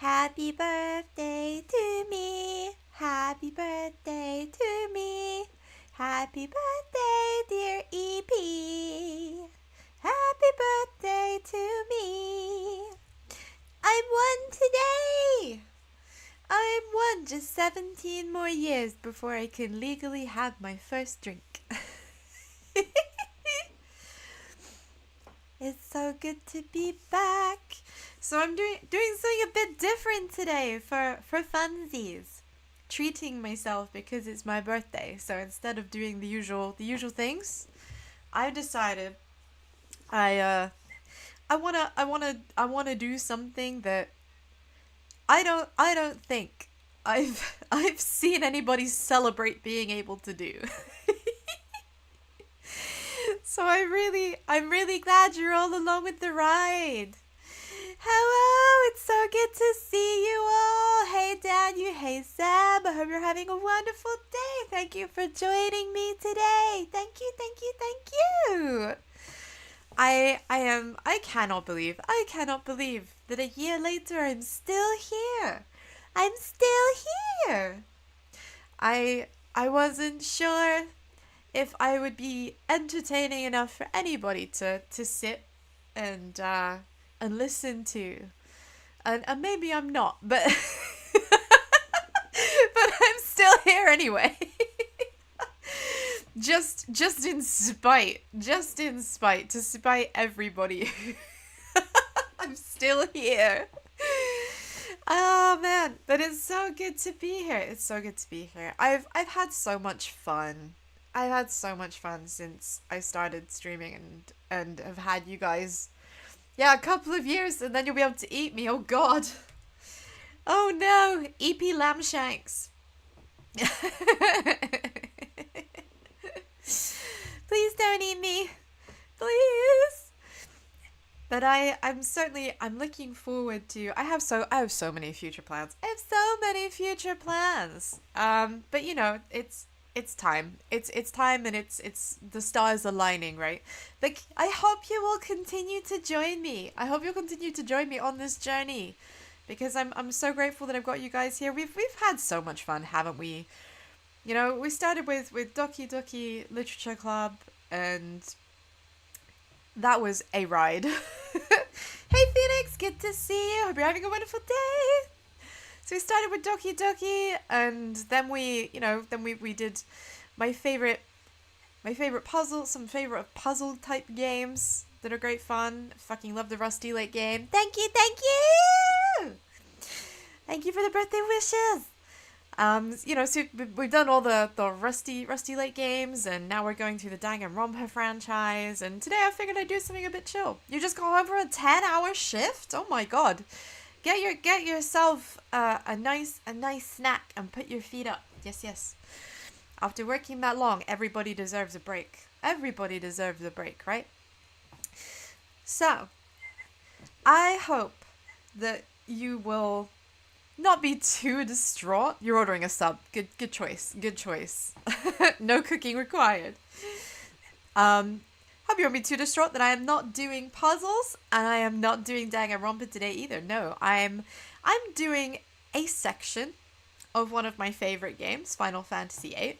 Happy birthday to me. Happy birthday to me. Happy birthday, dear EP. Happy birthday to me. I'm one today. I'm one, just 17 more years before I can legally have my first drink. It's so good to be back. So I'm doing something a bit different today for funsies. Treating myself because it's my birthday. So instead of doing the usual things, I've decided I wanna do something that I don't think I've seen anybody celebrate being able to do. So I'm really glad you're all along with the ride. Hello, it's so good to see you all. Hey Daniel, hey Sam, I hope you're having a wonderful day. Thank you for joining me today. Thank you, thank you, thank you. I cannot believe that a year later I'm still here. I'm still here. I wasn't sure if I would be entertaining enough for anybody to sit and listen to. And maybe I'm not, but but I'm still here anyway. just in spite, to spite everybody. I'm still here. Oh man, but it's so good to be here. It's so good to be here. I've had so much fun. I've had so much fun since I started streaming and have had you guys, a couple of years, and then you'll be able to eat me. Oh god. Oh no, EP Lambshanks. Please don't eat me. Please. But I'm looking forward to, I have so many future plans. But you know, it's time. It's time, and it's the stars aligning, right? Like, I hope you will continue to join me. I hope you'll continue to join me on this journey, because I'm so grateful that I've got you guys here. We've had so much fun, haven't we? You know, we started with Doki Doki Literature Club, and that was a ride. Hey Phoenix, good to see you. Hope you're having a wonderful day. So we started with Doki Doki, and then we did my favorite puzzle type games that are great fun. Fucking love the Rusty Lake game. Thank you. Thank you for the birthday wishes. So we've done all the Rusty Lake games, and now we're going through the Danganronpa franchise. And today I figured I'd do something a bit chill. You just go home for a 10-hour shift? Oh my god. Get yourself a nice snack and put your feet up. Yes. After working that long, everybody deserves a break. Everybody deserves a break, right? So, I hope that you will not be too distraught. You're ordering a sub. Good choice. No cooking required. Hope you won't be too distraught that I am not doing puzzles, and I am not doing Danganronpa today either. No, I'm doing a section of one of my favorite games, Final Fantasy VIII.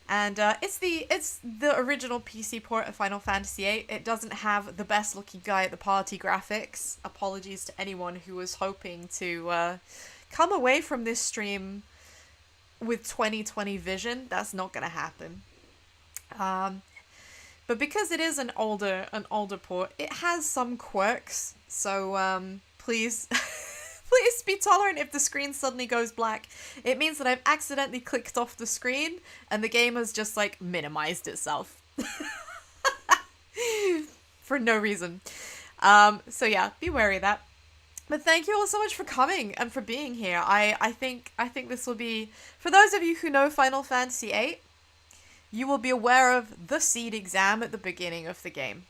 And it's the original PC port of Final Fantasy VIII. It doesn't have the best looking guy at the party graphics. Apologies to anyone who was hoping to come away from this stream with 2020 vision. That's not gonna happen. But because it is an older port, it has some quirks. So please please be tolerant if the screen suddenly goes black. It means that I've accidentally clicked off the screen and the game has just like minimized itself. For no reason. So yeah, be wary of that. But thank you all so much for coming and for being here. I think this will be, for those of you who know Final Fantasy VIII, you will be aware of the seed exam at the beginning of the game.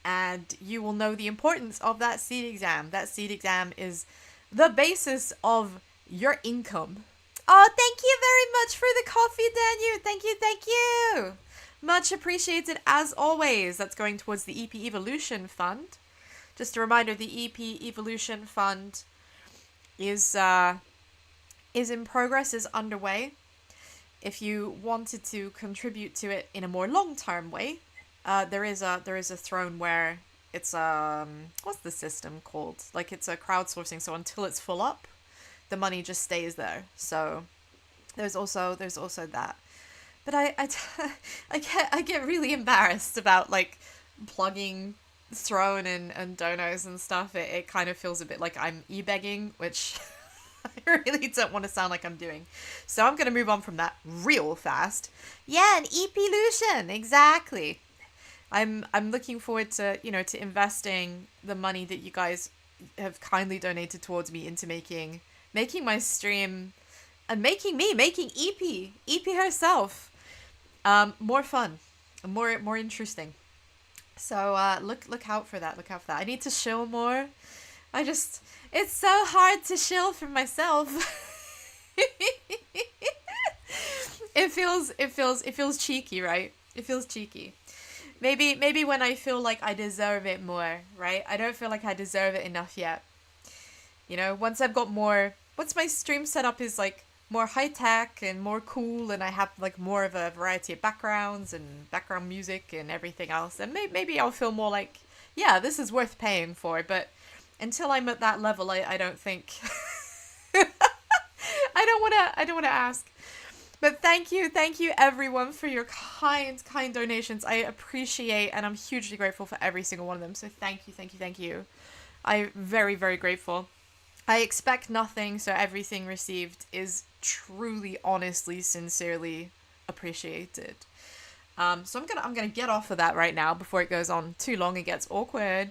And you will know the importance of that seed exam. That seed exam is the basis of your income. Oh, thank you very much for the coffee, Daniel. Thank you. Much appreciated as always. That's going towards the EP Evolution Fund. Just a reminder, the EP Evolution Fund is in progress, is underway. If you wanted to contribute to it in a more long-term way, there is a throne where it's what's the system called? Like, it's a crowdsourcing, so until it's full up, the money just stays there. So there's also that. But I get really embarrassed about like plugging Throne and donos and stuff. It kind of feels a bit like I'm e-begging, which I really don't want to sound like I'm doing. So I'm gonna move on from that real fast. Yeah, an EP-lution, exactly. I'm looking forward to, to investing the money that you guys have kindly donated towards me into making my stream and making EP herself more fun, more interesting. So look out for that. Look out for that. I need to shill more. It's so hard to shill for myself. It feels cheeky, right? It feels cheeky. Maybe when I feel like I deserve it more, right? I don't feel like I deserve it enough yet. Once I've got more, once my stream setup is like more high tech and more cool, and I have like more of a variety of backgrounds and background music and everything else, then maybe I'll feel more like, yeah, this is worth paying for. But until I'm at that level, I don't think I don't wanna ask. But thank you everyone for your kind donations. I appreciate, and I'm hugely grateful for every single one of them. So thank you. I'm very, very grateful. I expect nothing, so everything received is truly, honestly, sincerely appreciated. So I'm gonna get off of that right now before it goes on too long and gets awkward.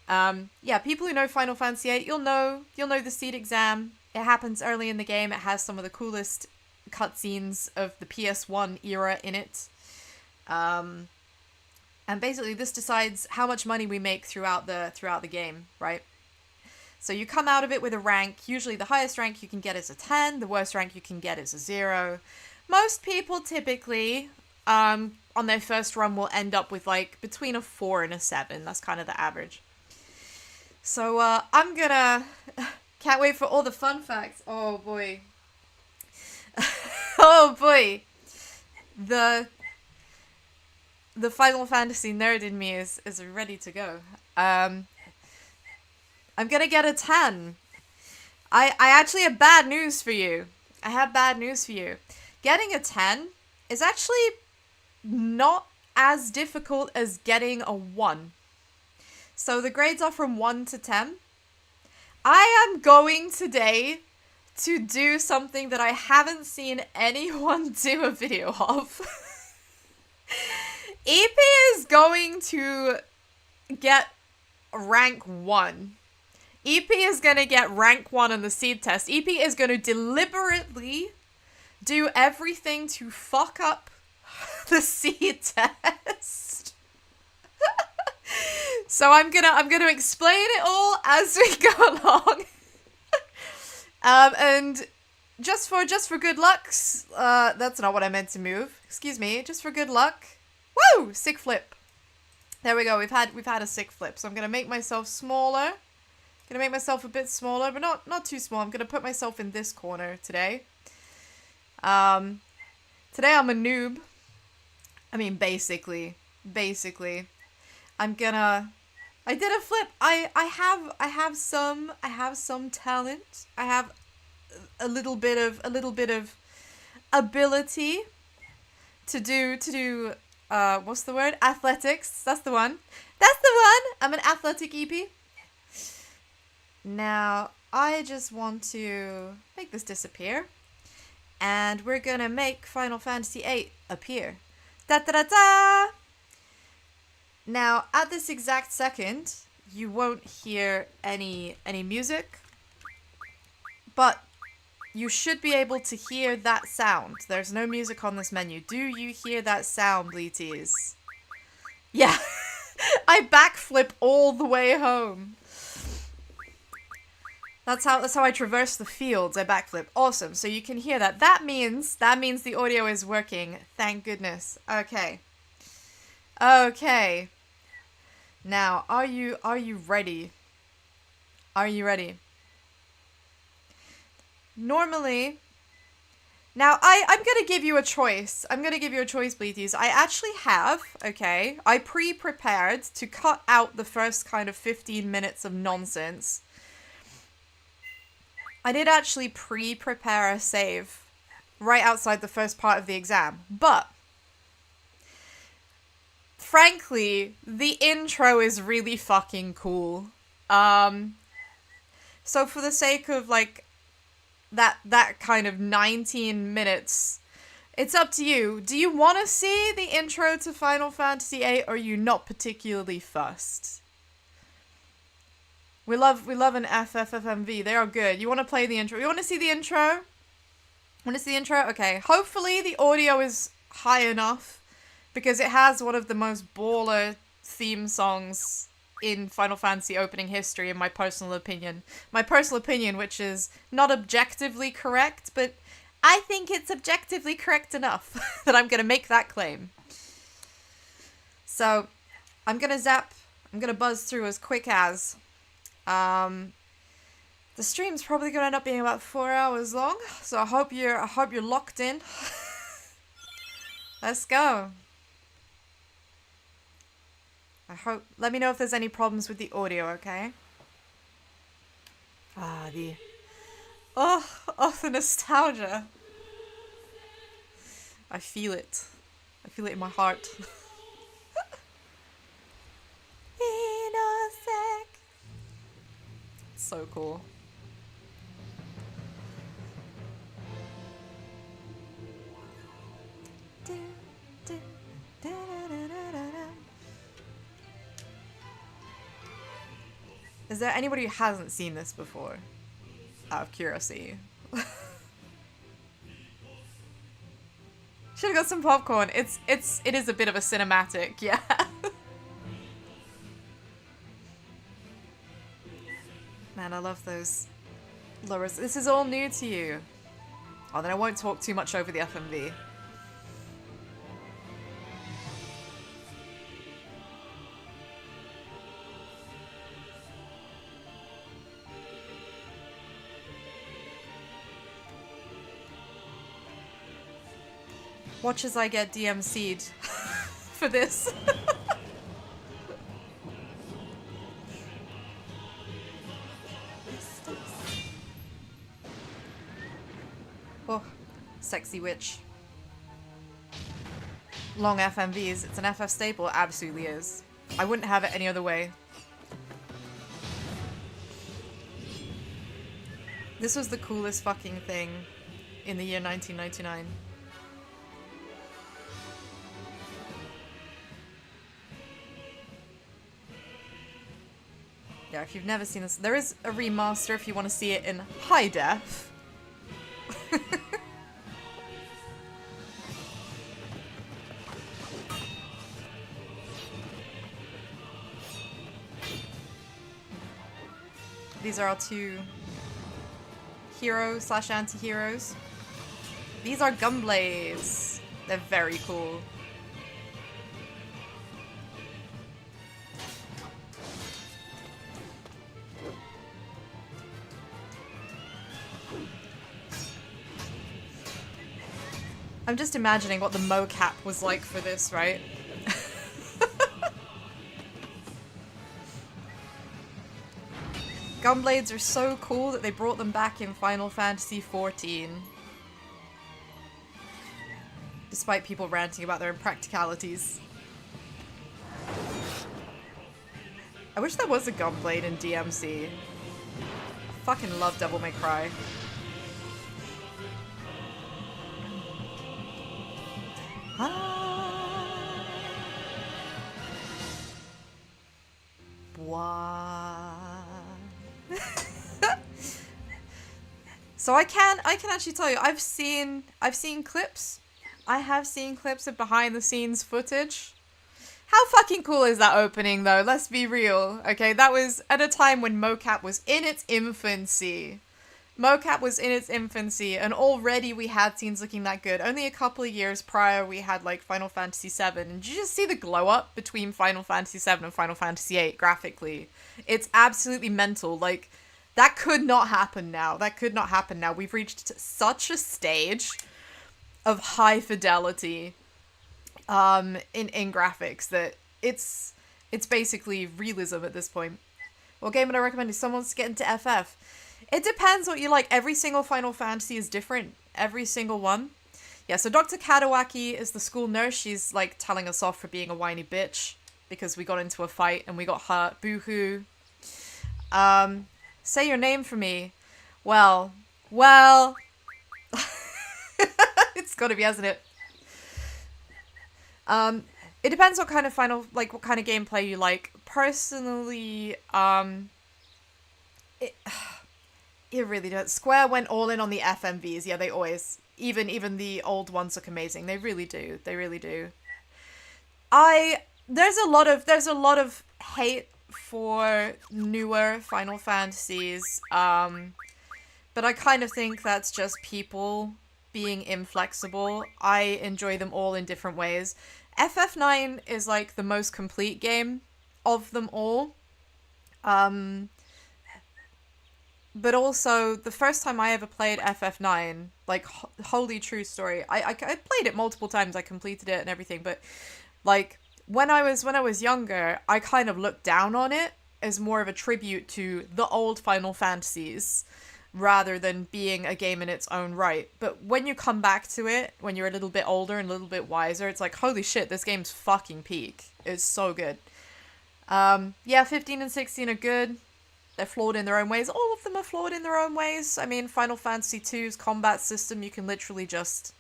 Yeah, people who know Final Fantasy VIII, you'll know the seed exam. It happens early in the game. It has some of the coolest cutscenes of the PS1 era in it. And basically this decides how much money we make throughout the game, right? So you come out of it with a rank. Usually the highest rank you can get is a 10. The worst rank you can get is a 0. Most people typically, on their first run, will end up with like between a 4 and a 7. That's kind of the average. So I'm gonna... Can't wait for all the fun facts. Oh boy. Oh boy. The Final Fantasy nerd in me is ready to go. I'm gonna get a 10. I actually have bad news for you. I have bad news for you. Getting a 10 is actually not as difficult as getting a 1. So the grades are from 1 to 10. I am going today to do something that I haven't seen anyone do a video of. EP is going to get rank 1. EP is going to get rank 1 on the seed test. EP is going to deliberately do everything to fuck up the seed test. So I'm gonna explain it all as we go along. And just for good luck, that's not what I meant to move. Excuse me. Just for good luck. Woo! Sick flip. There we go. We've had a sick flip. So I'm gonna make myself smaller. Gonna make myself a bit smaller, but not too small. I'm gonna put myself in this corner today. Today I'm a noob. I mean, basically. I did a flip. I have some talent. I have a little bit of ability to do what's the word? Athletics. That's the one. I'm an athletic EP. Now, I just want to make this disappear. And we're gonna make Final Fantasy VIII appear. Da da da da! Now, at this exact second, you won't hear any music, but you should be able to hear that sound. There's no music on this menu. Do you hear that sound, Bleaties? Yeah, I backflip all the way home. That's how I traverse the fields. I backflip. Awesome. So you can hear that. That means the audio is working. Thank goodness. Okay. Now, are you ready? Are you ready? normally... Now, I'm going to give you a choice. I'm going to give you a choice, Bleethies. I actually have, okay, I pre-prepared to cut out the first kind of 15 minutes of nonsense. I did actually pre-prepare a save right outside the first part of the exam. But, frankly, the intro is really fucking cool. So for the sake of, like, that kind of 19 minutes, it's up to you. Do you want to see the intro to Final Fantasy VIII, or are you not particularly fussed? We love an FFFMV. They are good. You want to play the intro? You want to see the intro? Want to see the intro? Okay. Hopefully the audio is high enough, because it has one of the most baller theme songs in Final Fantasy opening history, in my personal opinion. My personal opinion, which is not objectively correct, but I think it's objectively correct enough that I'm going to make that claim. So, I'm going to buzz through as quick as. The stream's probably going to end up being about 4 hours long, so I hope you're locked in. Let's go. Let me know if there's any problems with the audio, okay? Oh, the nostalgia. I feel it. I feel it in my heart. So cool. Is there anybody who hasn't seen this before? Out of curiosity. Should've got some popcorn. It is a bit of a cinematic, yeah. Man, I love those lowers. This is all new to you. Oh, then I won't talk too much over the FMV. Watch as I get DMC'd for this. Oh, sexy witch. Long FMVs. It's an FF staple. It absolutely is. I wouldn't have it any other way. This was the coolest fucking thing in the year 1999. Yeah, if you've never seen this, there is a remaster if you want to see it in high def. These are our two heroes / anti-heroes. These are Gunblades. They're very cool. I'm just imagining what the mocap was like for this, right? Gunblades are so cool that they brought them back in Final Fantasy XIV. Despite people ranting about their impracticalities. I wish there was a Gunblade in DMC. Fucking love Devil May Cry. So I can actually tell you, I've seen clips. I have seen clips of behind the scenes footage. How fucking cool is that opening though? Let's be real. Okay, that was at a time when mocap was in its infancy. Mocap was in its infancy, and already we had scenes looking that good. Only a couple of years prior, we had, like, Final Fantasy VII. And did you just see the glow-up between Final Fantasy VII and Final Fantasy VIII, graphically? It's absolutely mental. Like, That could not happen now. That could not happen now. We've reached such a stage of high fidelity in graphics that it's basically realism at this point. What game would I recommend if someone wants to get into FF? It depends what you like. Every single Final Fantasy is different. Every single one. Yeah, so Dr. Kadawaki is the school nurse. She's, like, telling us off for being a whiny bitch because we got into a fight and we got hurt. Boo-hoo. Say your name for me. Well. It's gotta be, hasn't it? It depends what kind of what kind of gameplay you like. Personally, it really does. Square went all in on the FMVs. Yeah, they always, even the old ones look amazing. They really do. They really do. There's a lot of hate for newer Final Fantasies. But I kind of think that's just people being inflexible. I enjoy them all in different ways. FF9 is like the most complete game of them all. But also, the first time I ever played FF9, like, holy true story, I played it multiple times, I completed it and everything, but, like, when I was younger, I kind of looked down on it as more of a tribute to the old Final Fantasies, rather than being a game in its own right. But when you come back to it, when you're a little bit older and a little bit wiser, it's like, holy shit, this game's fucking peak. It's so good. Yeah, 15 and 16 are good. They're flawed in their own ways. All of them are flawed in their own ways. I mean, Final Fantasy II's combat system, you can literally just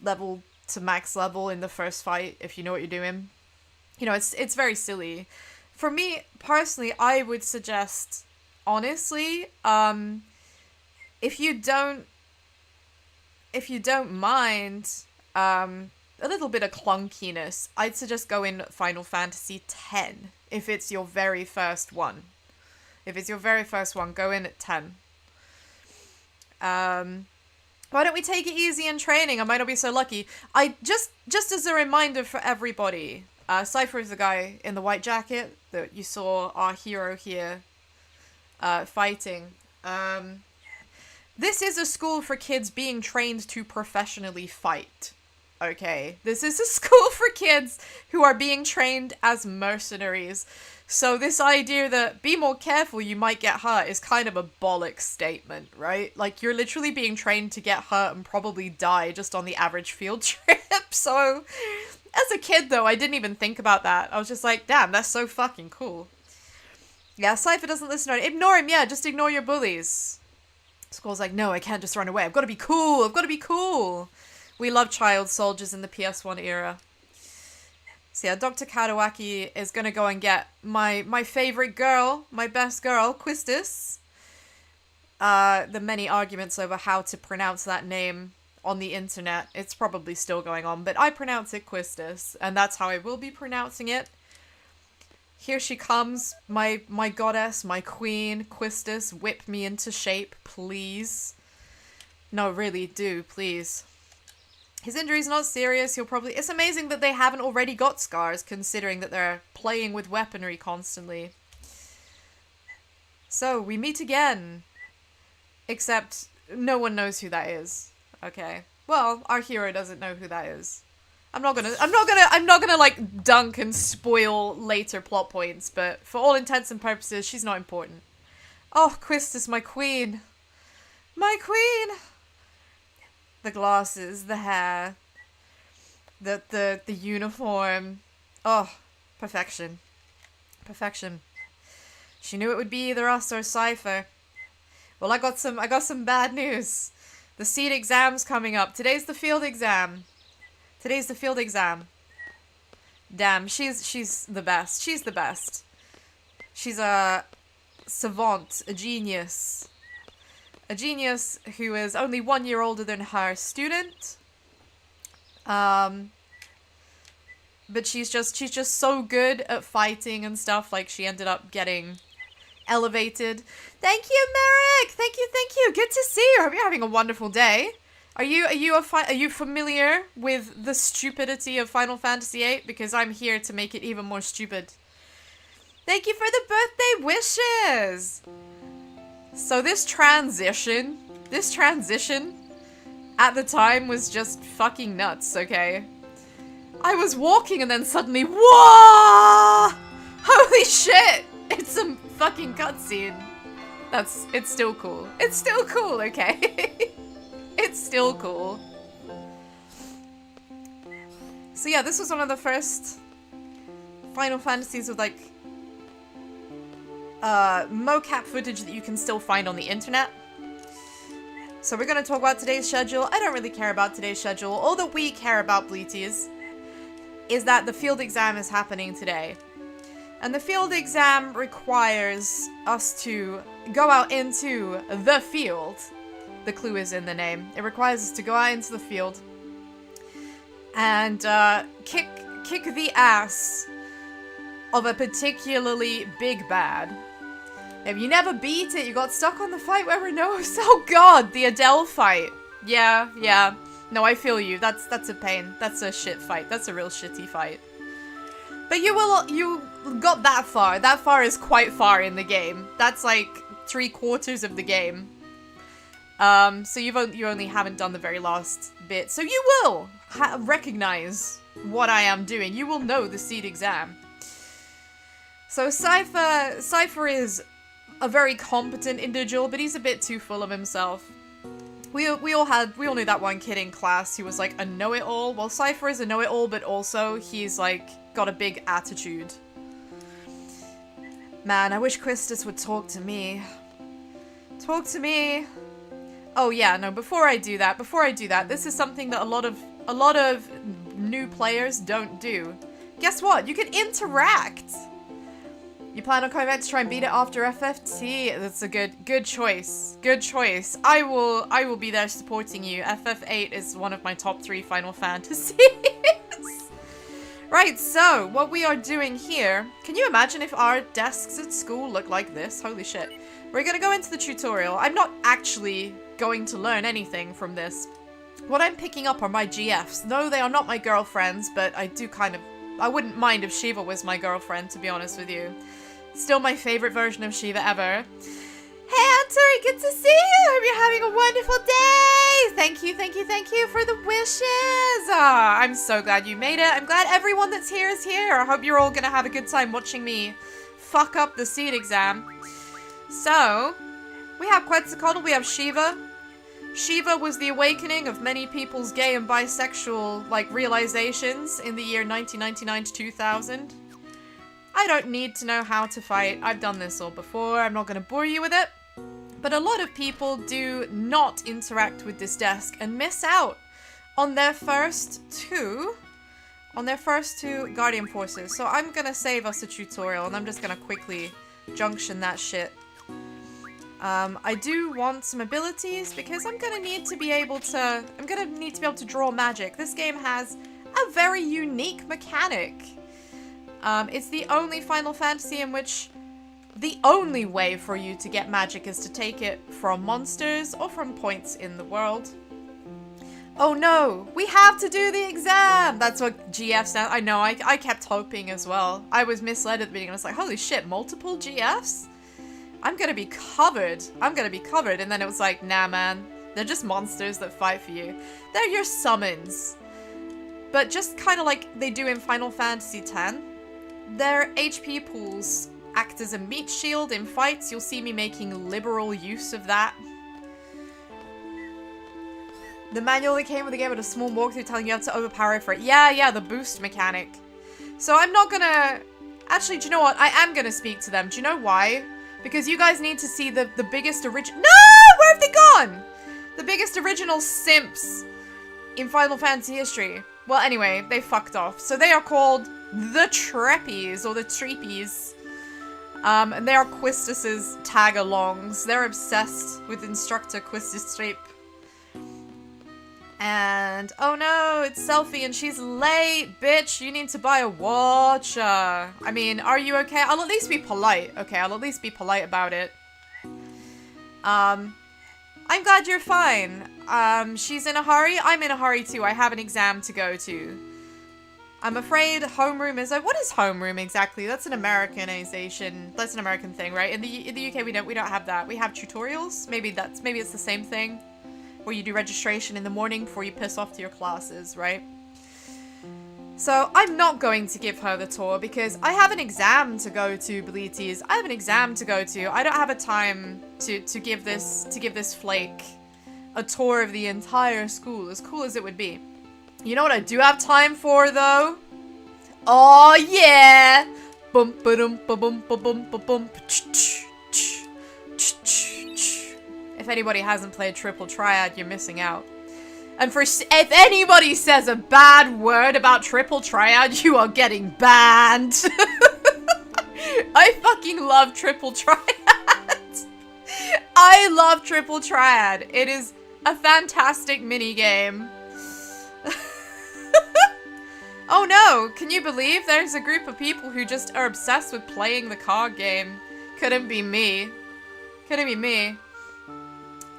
level to max level in the first fight if you know what you're doing. You know, it's very silly. For me, personally, I would suggest, honestly, if you don't mind a little bit of clunkiness, I'd suggest go in Final Fantasy X if it's your very first one. If it's your very first one, go in at 10. Why don't we take it easy in training? I might not be so lucky. I just as a reminder for everybody, Cypher is the guy in the white jacket that you saw our hero here fighting. This is a school for kids being trained to professionally fight. Okay, this is a school for kids who are being trained as mercenaries. So this idea that be more careful, you might get hurt is kind of a bollocks statement, right? Like, you're literally being trained to get hurt and probably die just on the average field trip. So, as a kid though, I didn't even think about that. I was just like, damn, that's so fucking cool. Yeah, Cypher doesn't listen to it. Ignore him, yeah, just ignore your bullies. School's like, no, I can't just run away. I've got to be cool. I've got to be cool. We love child soldiers in the PS1 era. So yeah, Dr. Kadawaki is going to go and get my favorite girl, my best girl, Quistis. The many arguments over how to pronounce that name on the internet, it's probably still going on, but I pronounce it Quistis, and that's how I will be pronouncing it. Here she comes, my goddess, my queen, Quistis. Whip me into shape, please. No, really, do, please. His injury's not serious, he'll probably... It's amazing that they haven't already got scars, considering that they're playing with weaponry constantly. So, we meet again. Except, no one knows who that is. Okay. Well, our hero doesn't know who that is. I'm not gonna, like, dunk and spoil later plot points, but for all intents and purposes, she's not important. Oh, Quistis, my queen. My queen! The glasses, the hair, the uniform. Oh, perfection. Perfection. She knew it would be either us or Cypher. Well, I got some bad news. The seed exam's coming up. Today's the field exam. Today's the field exam. Damn, she's the best. She's the best. She's a savant, a genius. A genius who is only 1 year older than her student. But she's just so good at fighting and stuff. Like, she ended up getting elevated. Thank you, Merrick. Thank you. Good to see you. I hope you're having a wonderful day. Are you familiar with the stupidity of Final Fantasy VIII? Because I'm here to make it even more stupid. Thank you for the birthday wishes! So this transition at the time was just fucking nuts, okay? I was walking and then suddenly, whoa! Holy shit! It's a fucking cutscene. It's still cool. It's still cool, okay? It's still cool. So yeah, this was one of the first Final Fantasies with like mocap footage that you can still find on the internet. So we're gonna talk about today's schedule. I don't really care about today's schedule. All that we care about, Bleaties, is that the field exam is happening today. And the field exam requires us to go out into the field. The clue is in the name. It requires us to go out into the field and kick the ass of a particularly big bad. If you never beat it, you got stuck on the fight where Renault's. Oh god, the Adele fight. Yeah. No, I feel you. That's a pain. That's a shit fight. That's a real shitty fight. But you got that far. That far is quite far in the game. That's like 3/4 of the game. So you only haven't done the very last bit. So you will recognize what I am doing. You will know the seed exam. So Cypher is a very competent individual, but he's a bit too full of himself. We all knew that one kid in class who was like a know-it-all. Well, Cypher is a know-it-all, but also he's like got a big attitude. Man, I wish Quistis would talk to me. Talk to me. Oh yeah, no, before I do that, this is something that a lot of new players don't do. Guess what? You can interact. You plan on coming back to try and beat it after FFT? That's a good choice. Good choice. I will be there supporting you. FF8 is one of my top 3 Final Fantasies. Right, so what we are doing here, can you imagine if our desks at school look like this? Holy shit. We're gonna go into the tutorial. I'm not actually going to learn anything from this. What I'm picking up are my GFs. No, they are not my girlfriends, but I wouldn't mind if Shiva was my girlfriend, to be honest with you. Still my favorite version of Shiva ever. Hey, Antori, good to see you! Hope you're having a wonderful day! Thank you for the wishes! Ah, I'm so glad you made it. I'm glad everyone that's here is here. I hope you're all gonna have a good time watching me fuck up the seed exam. So, we have Quetzalcoatl, we have Shiva. Shiva was the awakening of many people's gay and bisexual, realizations in the year 1999 to 2000. I don't need to know how to fight. I've done this all before. I'm not going to bore you with it. But a lot of people do not interact with this desk and miss out on their first two Guardian Forces. So I'm going to save us a tutorial and I'm just going to quickly junction that shit. I do want some abilities because I'm going to need to be able to draw magic. This game has a very unique mechanic. It's the only Final Fantasy in which the only way for you to get magic is to take it from monsters or from points in the world. Oh no, we have to do the exam! That's what GF stands. I know, I kept hoping as well. I was misled at the beginning. I was like, holy shit, multiple GFs? I'm gonna be covered. And then it was like, nah man, they're just monsters that fight for you. They're your summons. But just kind of like they do in Final Fantasy X, their HP pools act as a meat shield in fights. You'll see me making liberal use of that. The manual that came with the game had a small walkthrough telling you how to overpower it for it. Yeah, the boost mechanic. So I'm not gonna... Actually, do you know what? I am gonna speak to them. Do you know why? Because you guys need to see the biggest original... No! Where have they gone? The biggest original simps in Final Fantasy history. Well, anyway, they fucked off. So they are called the Treppies, or the Treepies. And they are Quistis's tag-alongs. They're obsessed with Instructor Quistis Treep. And, oh no, it's Selfie and she's late, bitch. You need to buy a watch. I mean, are you okay? I'll at least be polite. Okay, I'll at least be polite about it. I'm glad you're fine. She's in a hurry. I'm in a hurry too. I have an exam to go to. I'm afraid homeroom is what is homeroom exactly? That's an Americanization. That's an American thing, right? In the UK we don't have that. We have tutorials. Maybe it's the same thing, where you do registration in the morning before you piss off to your classes, right? So I'm not going to give her the tour because I have an exam to go to, Bleaties. I have an exam to go to. I don't have a time to give this flake a tour of the entire school, as cool as it would be. You know what I do have time for, though? Oh, yeah! Bum ba dum ba bum ba bum ba bum. If anybody hasn't played Triple Triad, you're missing out. And if anybody says a bad word about Triple Triad, you are getting banned. I fucking love Triple Triad. I love Triple Triad. It is a fantastic minigame. Oh no, can you believe there's a group of people who just are obsessed with playing the card game? Couldn't be me. Couldn't be me.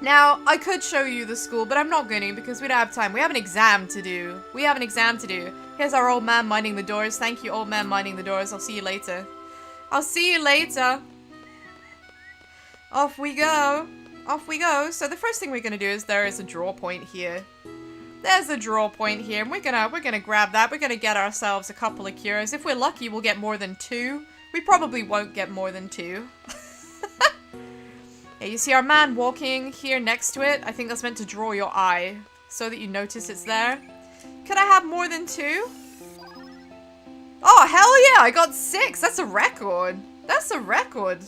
Now, I could show you the school, but I'm not going to because we don't have time. We have an exam to do. We have an exam to do. Here's our old man minding the doors. Thank you, old man minding the doors. I'll see you later. I'll see you later. Off we go. Off we go. So the first thing we're going to do is there is a draw point here. There's a draw point here, and we're gonna grab that. We're gonna get ourselves a couple of cures. If we're lucky, we'll get more than 2. We probably won't get more than 2. Yeah, you see our man walking here next to it? I think that's meant to draw your eye, so that you notice it's there. Could I have more than 2? Oh, hell yeah, I got 6. That's a record. That's a record.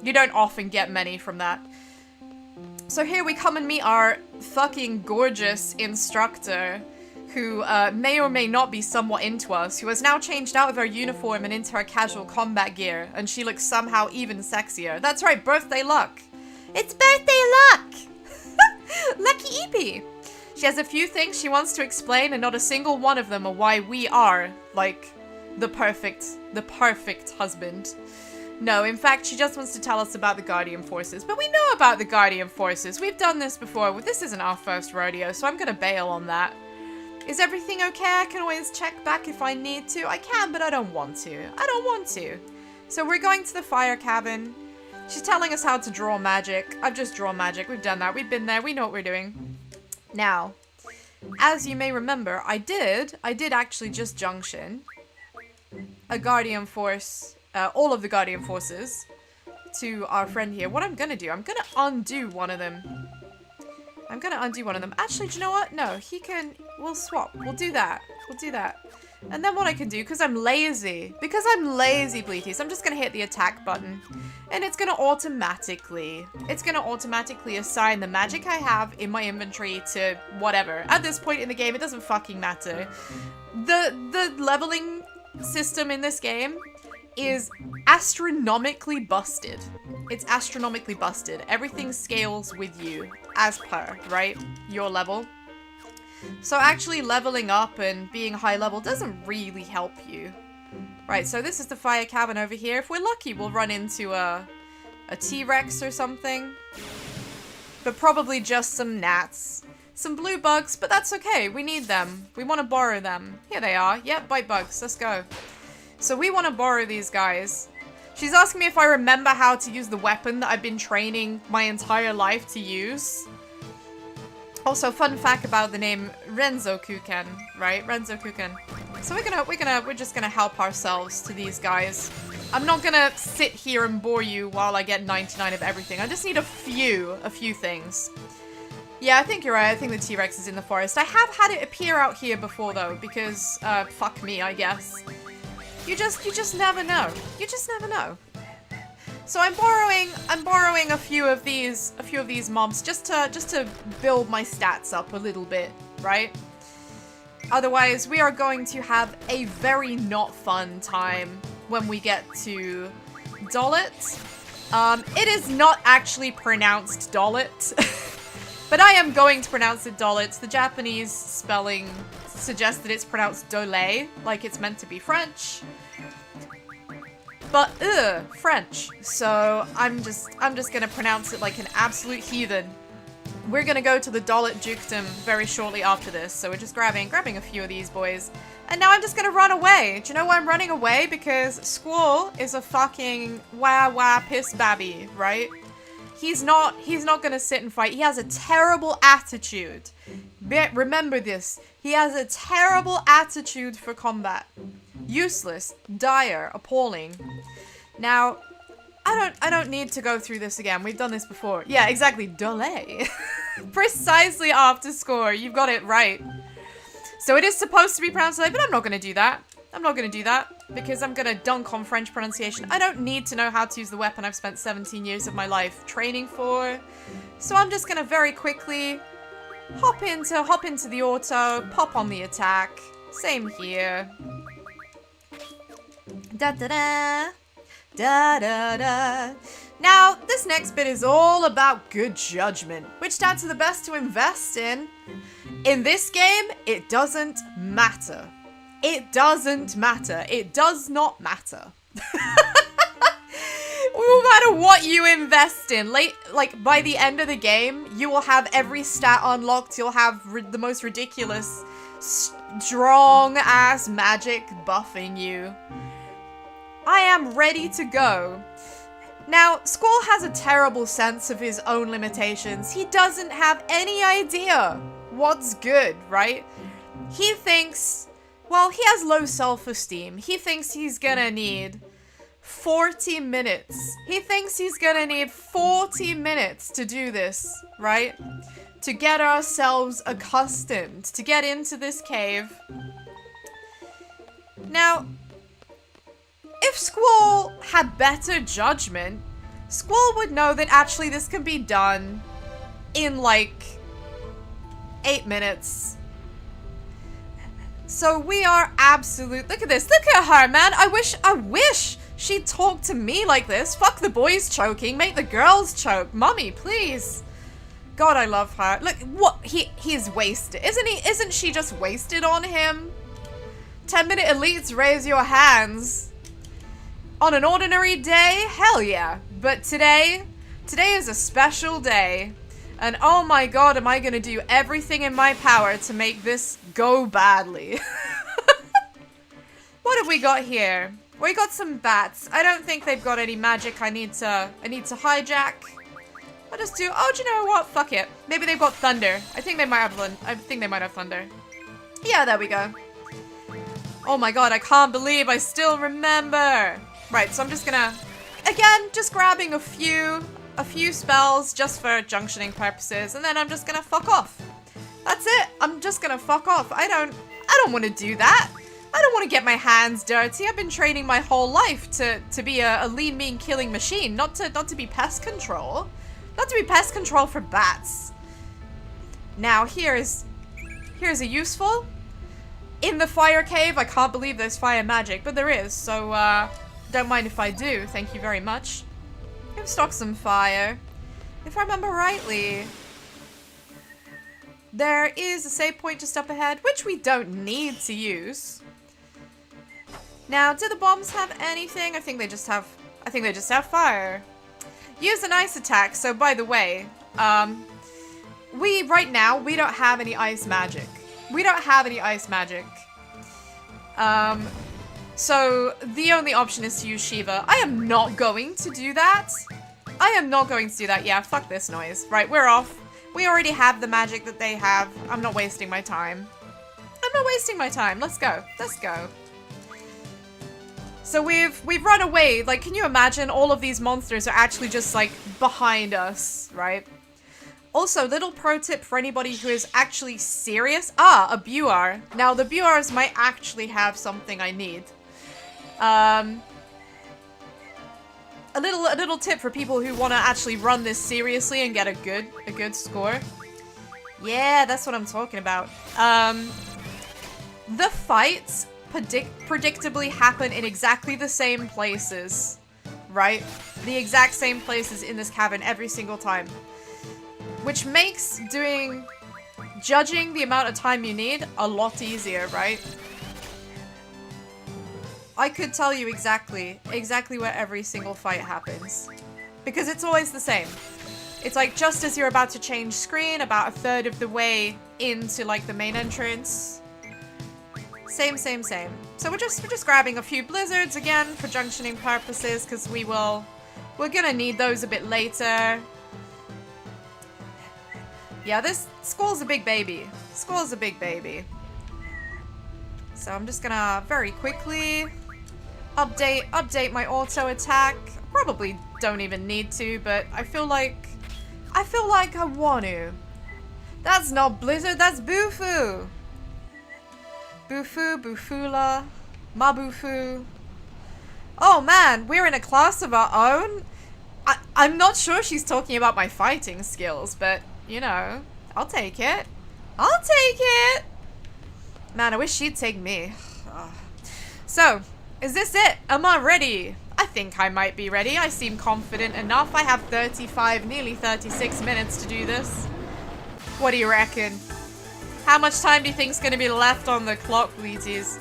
You don't often get many from that. So here we come and meet our fucking gorgeous instructor, who may or may not be somewhat into us, who has now changed out of her uniform and into her casual combat gear, and she looks somehow even sexier. That's right, birthday luck. It's birthday luck! Lucky Eepy! She has a few things she wants to explain, and not a single one of them are why we are, like, the perfect husband. No, in fact, she just wants to tell us about the Guardian Forces. But we know about the Guardian Forces. We've done this before. This isn't our first rodeo, so I'm gonna bail on that. Is everything okay? I can always check back if I need to. I can, but I don't want to. I don't want to. So we're going to the fire cabin. She's telling us how to draw magic. I've just drawn magic. We've done that. We've been there. We know what we're doing. Now, as you may remember, I did actually just junction a Guardian Force... all of the Guardian Forces to our friend here. What I'm gonna do, I'm gonna undo one of them. Actually, do you know what? No, we'll swap. We'll do that. And then what I can do, because I'm lazy, Bleaties, I'm just gonna hit the attack button. And it's gonna automatically assign the magic I have in my inventory to whatever. At this point in the game, it doesn't fucking matter. The leveling system in this game is astronomically busted. It's astronomically busted. Everything scales with you, as per, right? Your level. So actually leveling up and being high level doesn't really help you. Right, so this is the fire cabin over here. If we're lucky, we'll run into a T-Rex or something. But probably just some gnats. Some blue bugs, but that's okay. We need them. We want to borrow them. Here they are. Yep, bite bugs. Let's go. So we want to borrow these guys. She's asking me if I remember how to use the weapon that I've been training my entire life to use. Also, fun fact about the name Renzokuken, right? Renzokuken. So we're just gonna help ourselves to these guys. I'm not gonna sit here and bore you while I get 99 of everything. I just need a few things. Yeah, I think you're right. I think the T-Rex is in the forest. I have had it appear out here before though, because fuck me, I guess. You just never know. You just never know. So I'm borrowing a few of these mobs just to build my stats up a little bit, right? Otherwise, we are going to have a very not fun time when we get to Dollet. It is not actually pronounced Dollet, but I am going to pronounce it Dollet. The Japanese spelling suggests that it's pronounced Dole, like it's meant to be French. But French. So I'm just gonna pronounce it like an absolute heathen. we're gonna go to the Dollet Dukedom very shortly after this. So we're just grabbing a few of these boys. And now I'm just gonna run away. Do you know why I'm running away? Because Squall is a fucking wah piss babby, right? He's not gonna sit and fight. He has a terrible attitude. Remember this. He has a terrible attitude for combat. Useless, dire, appalling. Now, I don't need to go through this again. We've done this before. Yeah, exactly. Delay. Precisely after score. You've got it right. So it is supposed to be pronounced delay, but I'm not gonna do that. I'm not gonna do that because I'm gonna dunk on French pronunciation. I don't need to know how to use the weapon I've spent 17 years of my life training for. So I'm just gonna very quickly hop into the auto, pop on the attack. Same here. Da da da. Da da da. Now, this next bit is all about good judgment. Which stats are the best to invest in? In this game, it doesn't matter. It doesn't matter. It does not matter. No matter what you invest in, like by the end of the game, you will have every stat unlocked. You'll have the most ridiculous, strong-ass magic buffing you. I am ready to go. Now, Squall has a terrible sense of his own limitations. He doesn't have any idea what's good, right? He thinks, well, he has low self-esteem. He thinks he's gonna need 40 minutes. He thinks he's gonna need 40 minutes to do this, right? To get ourselves accustomed, to get into this cave. Now, if Squall had better judgment, Squall would know that actually this can be done in like 8 minutes. So we are absolute. Look at this. Look at her, man. I wish she'd talk to me like this. Fuck the boys choking. Make the girls choke. Mummy, please. God, I love her. Look, what? He's wasted. Isn't she just wasted on him? 10-minute elites, raise your hands. On an ordinary day? Hell yeah. But today is a special day. And oh my god, am I gonna do everything in my power to make this go badly. What have we got here? We got some bats. I don't think they've got any magic I need to hijack. I'll just do, oh, do you know what? Fuck it. Maybe they've got thunder. I think they might have thunder. Yeah, there we go. Oh my god, I can't believe I still remember. Right, so I'm just gonna, again, just grabbing a few spells just for junctioning purposes, and then I'm just gonna fuck off. That's it. I'm just gonna fuck off. I don't want to do that. I don't want to get my hands dirty. I've been training my whole life to be a lean, mean killing machine, not to be pest control. Not to be pest control for bats. Now, here's a useful. In the fire cave, I can't believe there's fire magic, but there is, so don't mind if I do. Thank you very much. I've stocked some fire. If I remember rightly, there is a save point just up ahead, which we don't need to use. Now, do the bombs have anything? I think they just have fire. Use an ice attack. So, by the way, right now, we don't have any ice magic. So the only option is to use Shiva. I am not going to do that. Yeah, fuck this noise. Right, we're off. We already have the magic that they have. I'm not wasting my time. Let's go. So we've run away. Like, can you imagine all of these monsters are actually just like behind us, right? Also, little pro tip for anybody who is actually serious. A Buar. Now, the Buars might actually have something I need. A little tip for people who want to actually run this seriously and get a good score. Yeah, that's what I'm talking about. The fights predictably happen in exactly the same places, right? The exact same places in this cavern every single time. Which makes judging the amount of time you need a lot easier, right? I could tell you exactly where every single fight happens. Because it's always the same. It's like just as you're about to change screen, about a third of the way into like the main entrance. Same. So we're just grabbing a few blizzards again for junctioning purposes, because we're gonna need those a bit later. Yeah, this Squall's a big baby. Squall's a big baby. So I'm just gonna very quickly update my auto attack. Probably don't even need to, but I feel like I want to. That's not Blizzard, that's Bufu. Bufu, Bufula, Mabufu. Oh man, we're in a class of our own? I'm not sure she's talking about my fighting skills, but, you know, I'll take it. I'll take it! Man, I wish she'd take me. So, is this it? Am I ready? I think I might be ready. I seem confident enough. I have 35, nearly 36 minutes to do this. What do you reckon? How much time do you think's gonna be left on the clock, Bleeties?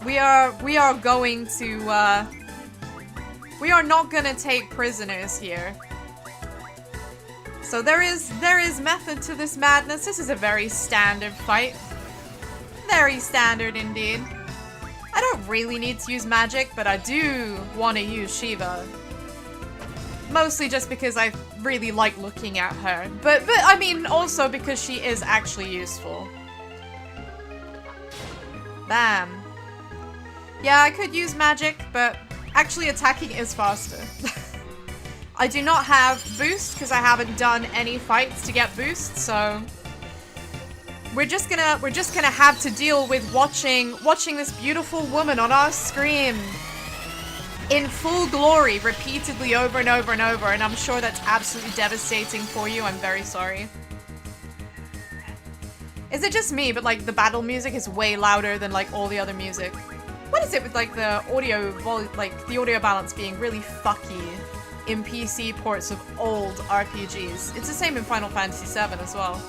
We are going to, we are not gonna take prisoners here. So there is method to this madness. This is a very standard fight. Very standard indeed. I don't really need to use magic, but I do want to use Shiva. Mostly just because I really like looking at her. But I mean also because she is actually useful. Bam. Yeah, I could use magic, but actually attacking is faster. I do not have boost because I haven't done any fights to get boost, so we're just gonna have to deal with watching this beautiful woman on our screen in full glory repeatedly over and over and over, and I'm sure that's absolutely devastating for you. I'm very sorry. Is it just me, but like the battle music is way louder than like all the other music? What is it with like the audio the audio balance being really fucky in PC ports of old RPGs? It's the same in Final Fantasy VII as well.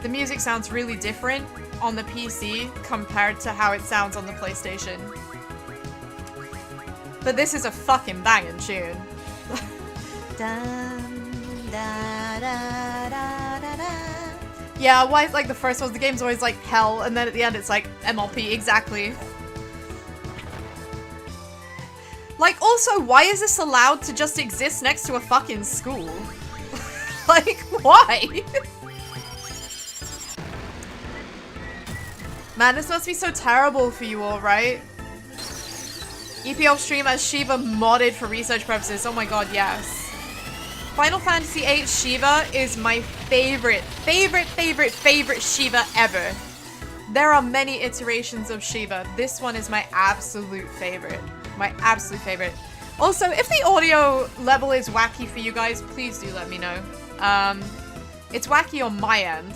The music sounds really different on the PC compared to how it sounds on the PlayStation. But this is a fucking banging tune. Yeah, why is like the first one, the game's always like hell, and then at the end it's like MLP, exactly. Like, also, why is this allowed to just exist next to a fucking school? Like, why? Man, this must be so terrible for you all, right? EPL stream as Shiva modded for research purposes. Oh my god, yes. Final Fantasy VIII Shiva is my favorite Shiva ever. There are many iterations of Shiva. This one is my absolute favorite. My absolute favorite. Also, if the audio level is wacky for you guys, please do let me know. It's wacky on my end.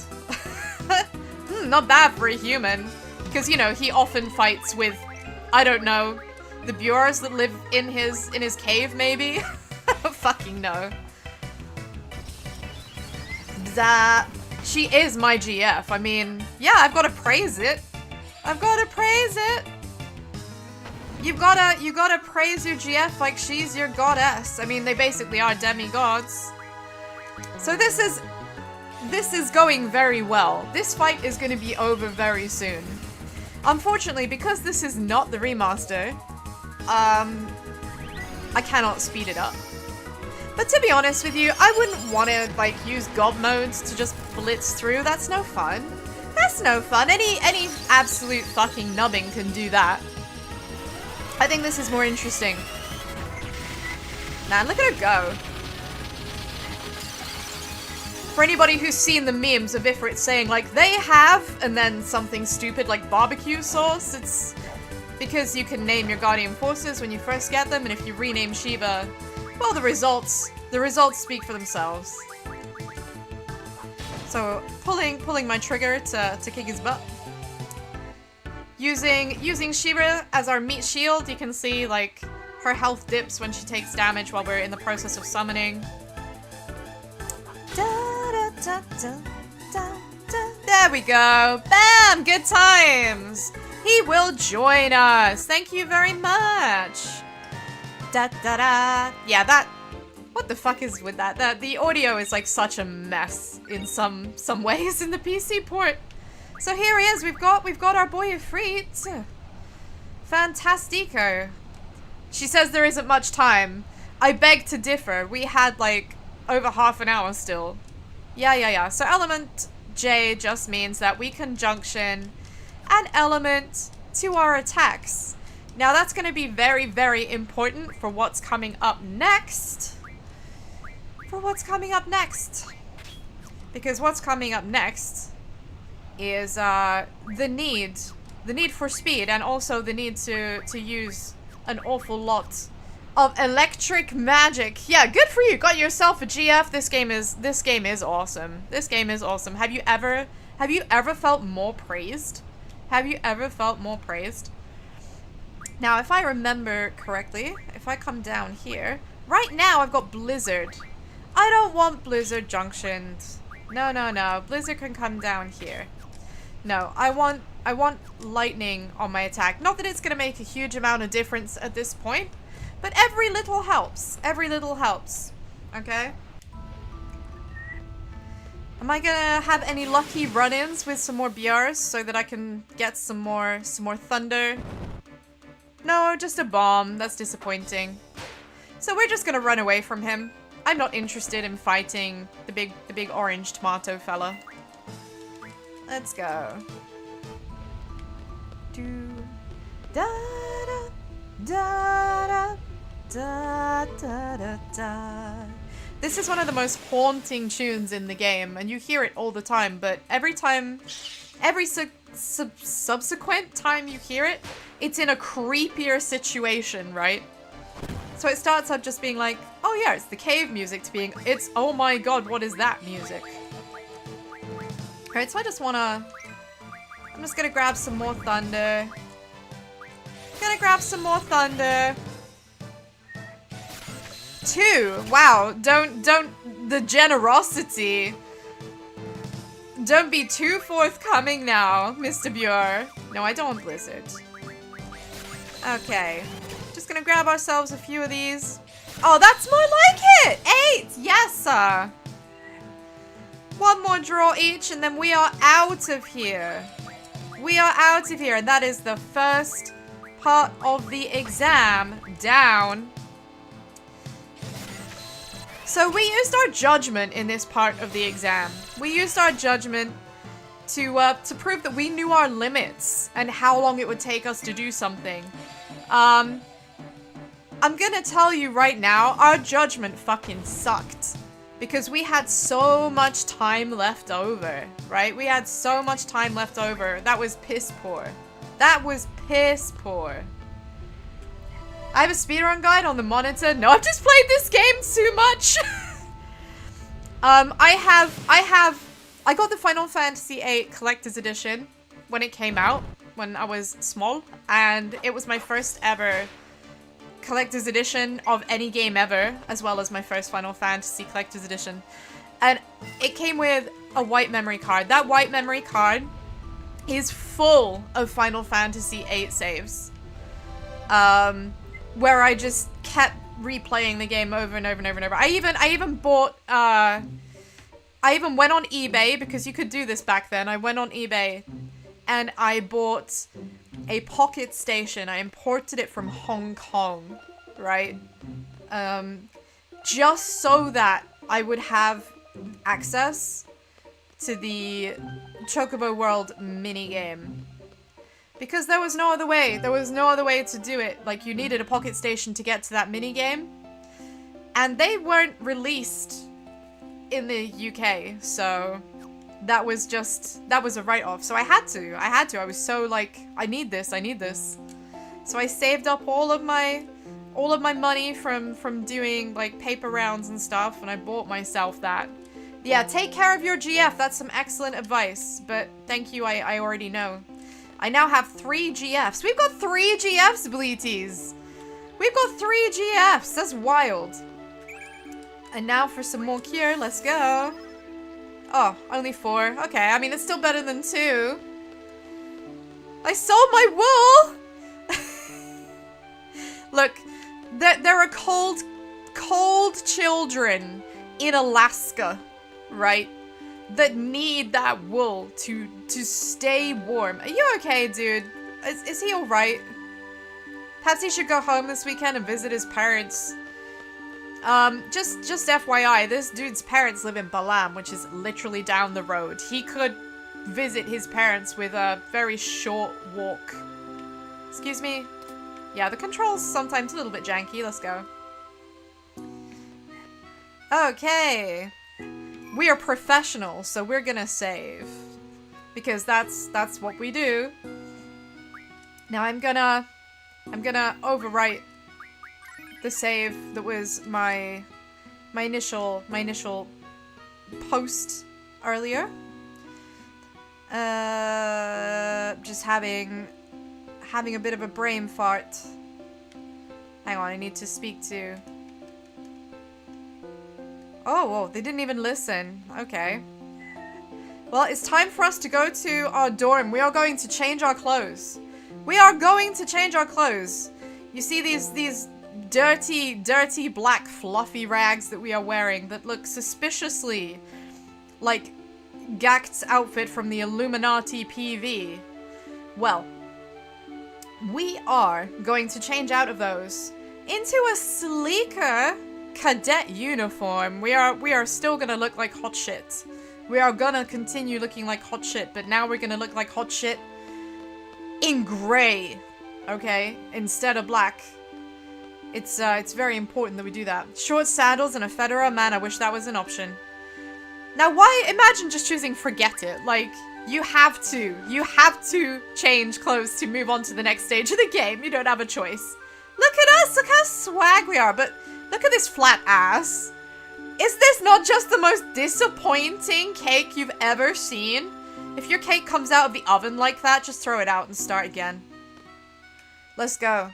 Not bad for a human. Because, you know, he often fights with, I don't know, the Bures that live in his cave, maybe? Fucking no. That she is my GF. I mean, yeah, I've got to praise it. I've got to praise it. You gotta praise your GF like she's your goddess. I mean, they basically are demigods. So this is going very well. This fight is going to be over very soon. Unfortunately, because this is not the remaster, I cannot speed it up. But to be honest with you, I wouldn't want to like use gob modes to just blitz through. That's no fun. That's no fun. Any absolute fucking nubbing can do that. I think this is more interesting. Man, look at her go. For anybody who's seen the memes of Ifrit saying, like, they have, and then something stupid like barbecue sauce, it's because you can name your Guardian Forces when you first get them, and if you rename Shiva, well, the results speak for themselves. So, pulling my trigger to kick his butt. Using Shiva as our meat shield, you can see, like, her health dips when she takes damage while we're in the process of summoning. There we go. Bam! Good times. He will join us. Thank you very much. Da da da. Yeah, that. What the fuck is with that? The audio is like such a mess in some ways in the PC port. So here he is. We've got our boy Ifrit. Fantastico. She says there isn't much time. I beg to differ. We had like over half an hour still. Yeah. So element J just means that we can junction an element to our attacks. Now that's going to be very, very important for what's coming up next. Because what's coming up next is the need for speed, and also the need to use an awful lot of electric magic. Yeah, good for you. Got yourself a GF. This game is awesome. This game is awesome. Have you ever felt more praised? Have you ever felt more praised? Now, if I remember correctly, if I come down here, right now I've got Blizzard. I don't want Blizzard junctioned. No. Blizzard can come down here. No, I want lightning on my attack. Not that it's going to make a huge amount of difference at this point, but every little helps. Every little helps. Okay? Am I going to have any lucky run-ins with some more BRs so that I can get some more thunder? No, just a bomb. That's disappointing. So we're just going to run away from him. I'm not interested in fighting the big orange tomato fella. Let's go. Do da da da da. This is one of the most haunting tunes in the game, and you hear it all the time. But every subsequent time you hear it, it's in a creepier situation, right? So it starts out just being like, oh yeah, it's the cave music, to being, it's, oh my god, what is that music? Alright, so I'm just gonna grab some more thunder. Two! Wow, don't, the generosity. Don't be too forthcoming now, Mr. Bure. No, I don't want Blizzard. Okay. Just gonna grab ourselves a few of these. Oh, that's more like it! 8! Yes, sir! One more draw each, and then we are out of here. And that is the first part of the exam down. So we used our judgment in this part of the exam. We used our judgment to prove that we knew our limits and how long it would take us to do something. I'm gonna tell you right now, our judgment fucking sucked. Because we had so much time left over, right? We had so much time left over. That was piss poor. I have a speedrun guide on the monitor. No, I've just played this game too much. I got the Final Fantasy VIII Collector's Edition when it came out, when I was small, and it was my first ever Collector's Edition of any game ever, as well as my first Final Fantasy Collector's Edition. And it came with a white memory card. That white memory card is full of Final Fantasy VIII saves. Where I just kept replaying the game over and over and over and over. I even bought, I even went on eBay, because you could do this back then. I went on eBay and I bought a pocket station. I imported it from Hong Kong, right? Just so that I would have access to the Chocobo World minigame. Because there was no other way. There was no other way to do it. Like, you needed a pocket station to get to that minigame. And they weren't released in the UK, so that was a write-off. So I had to. I was so like, I need this. So I saved up all of my money from doing like paper rounds and stuff, and I bought myself that. Yeah, take care of your GF. That's some excellent advice. But thank you, I already know. I now have 3 GFs. We've got 3 GFs, Bleaties. We've got 3 GFs. That's wild. And now for some more cure. Let's go. Oh, only 4. Okay, I mean, it's still better than 2. I sold my wool! Look, There are cold children in Alaska, right? That need that wool to stay warm. Are you okay, dude? Is he alright? Perhaps he should go home this weekend and visit his parents. Just FYI, this dude's parents live in Baaaaahd, which is literally down the road. He could visit his parents with a very short walk. Excuse me? Yeah, the controls sometimes a little bit janky. Let's go. Okay. We are professionals, so we're gonna save. Because that's what we do. Now I'm gonna overwrite the save that was my initial post earlier. Just having a bit of a brain fart. Hang on, I need to speak to... Oh, they didn't even listen. Okay. Well, it's time for us to go to our dorm. We are going to change our clothes. We are going to change our clothes. You see these dirty black fluffy rags that we are wearing that look suspiciously like Gakt's outfit from the Illuminati PV. Well, we are going to change out of those into a sleeker cadet uniform. We are still gonna look like hot shit. We are gonna continue looking like hot shit, but now we're gonna look like hot shit in gray, okay, instead of black. It's very important that we do that. Short sandals and a fedora, man, I wish that was an option. Now, why? Imagine just choosing forget it. Like, you have to change clothes to move on to the next stage of the game. You don't have a choice. Look at us, look how swag we are, but look at this flat ass. Is this not just the most disappointing cake you've ever seen? If your cake comes out of the oven like that, just throw it out and start again. Let's go.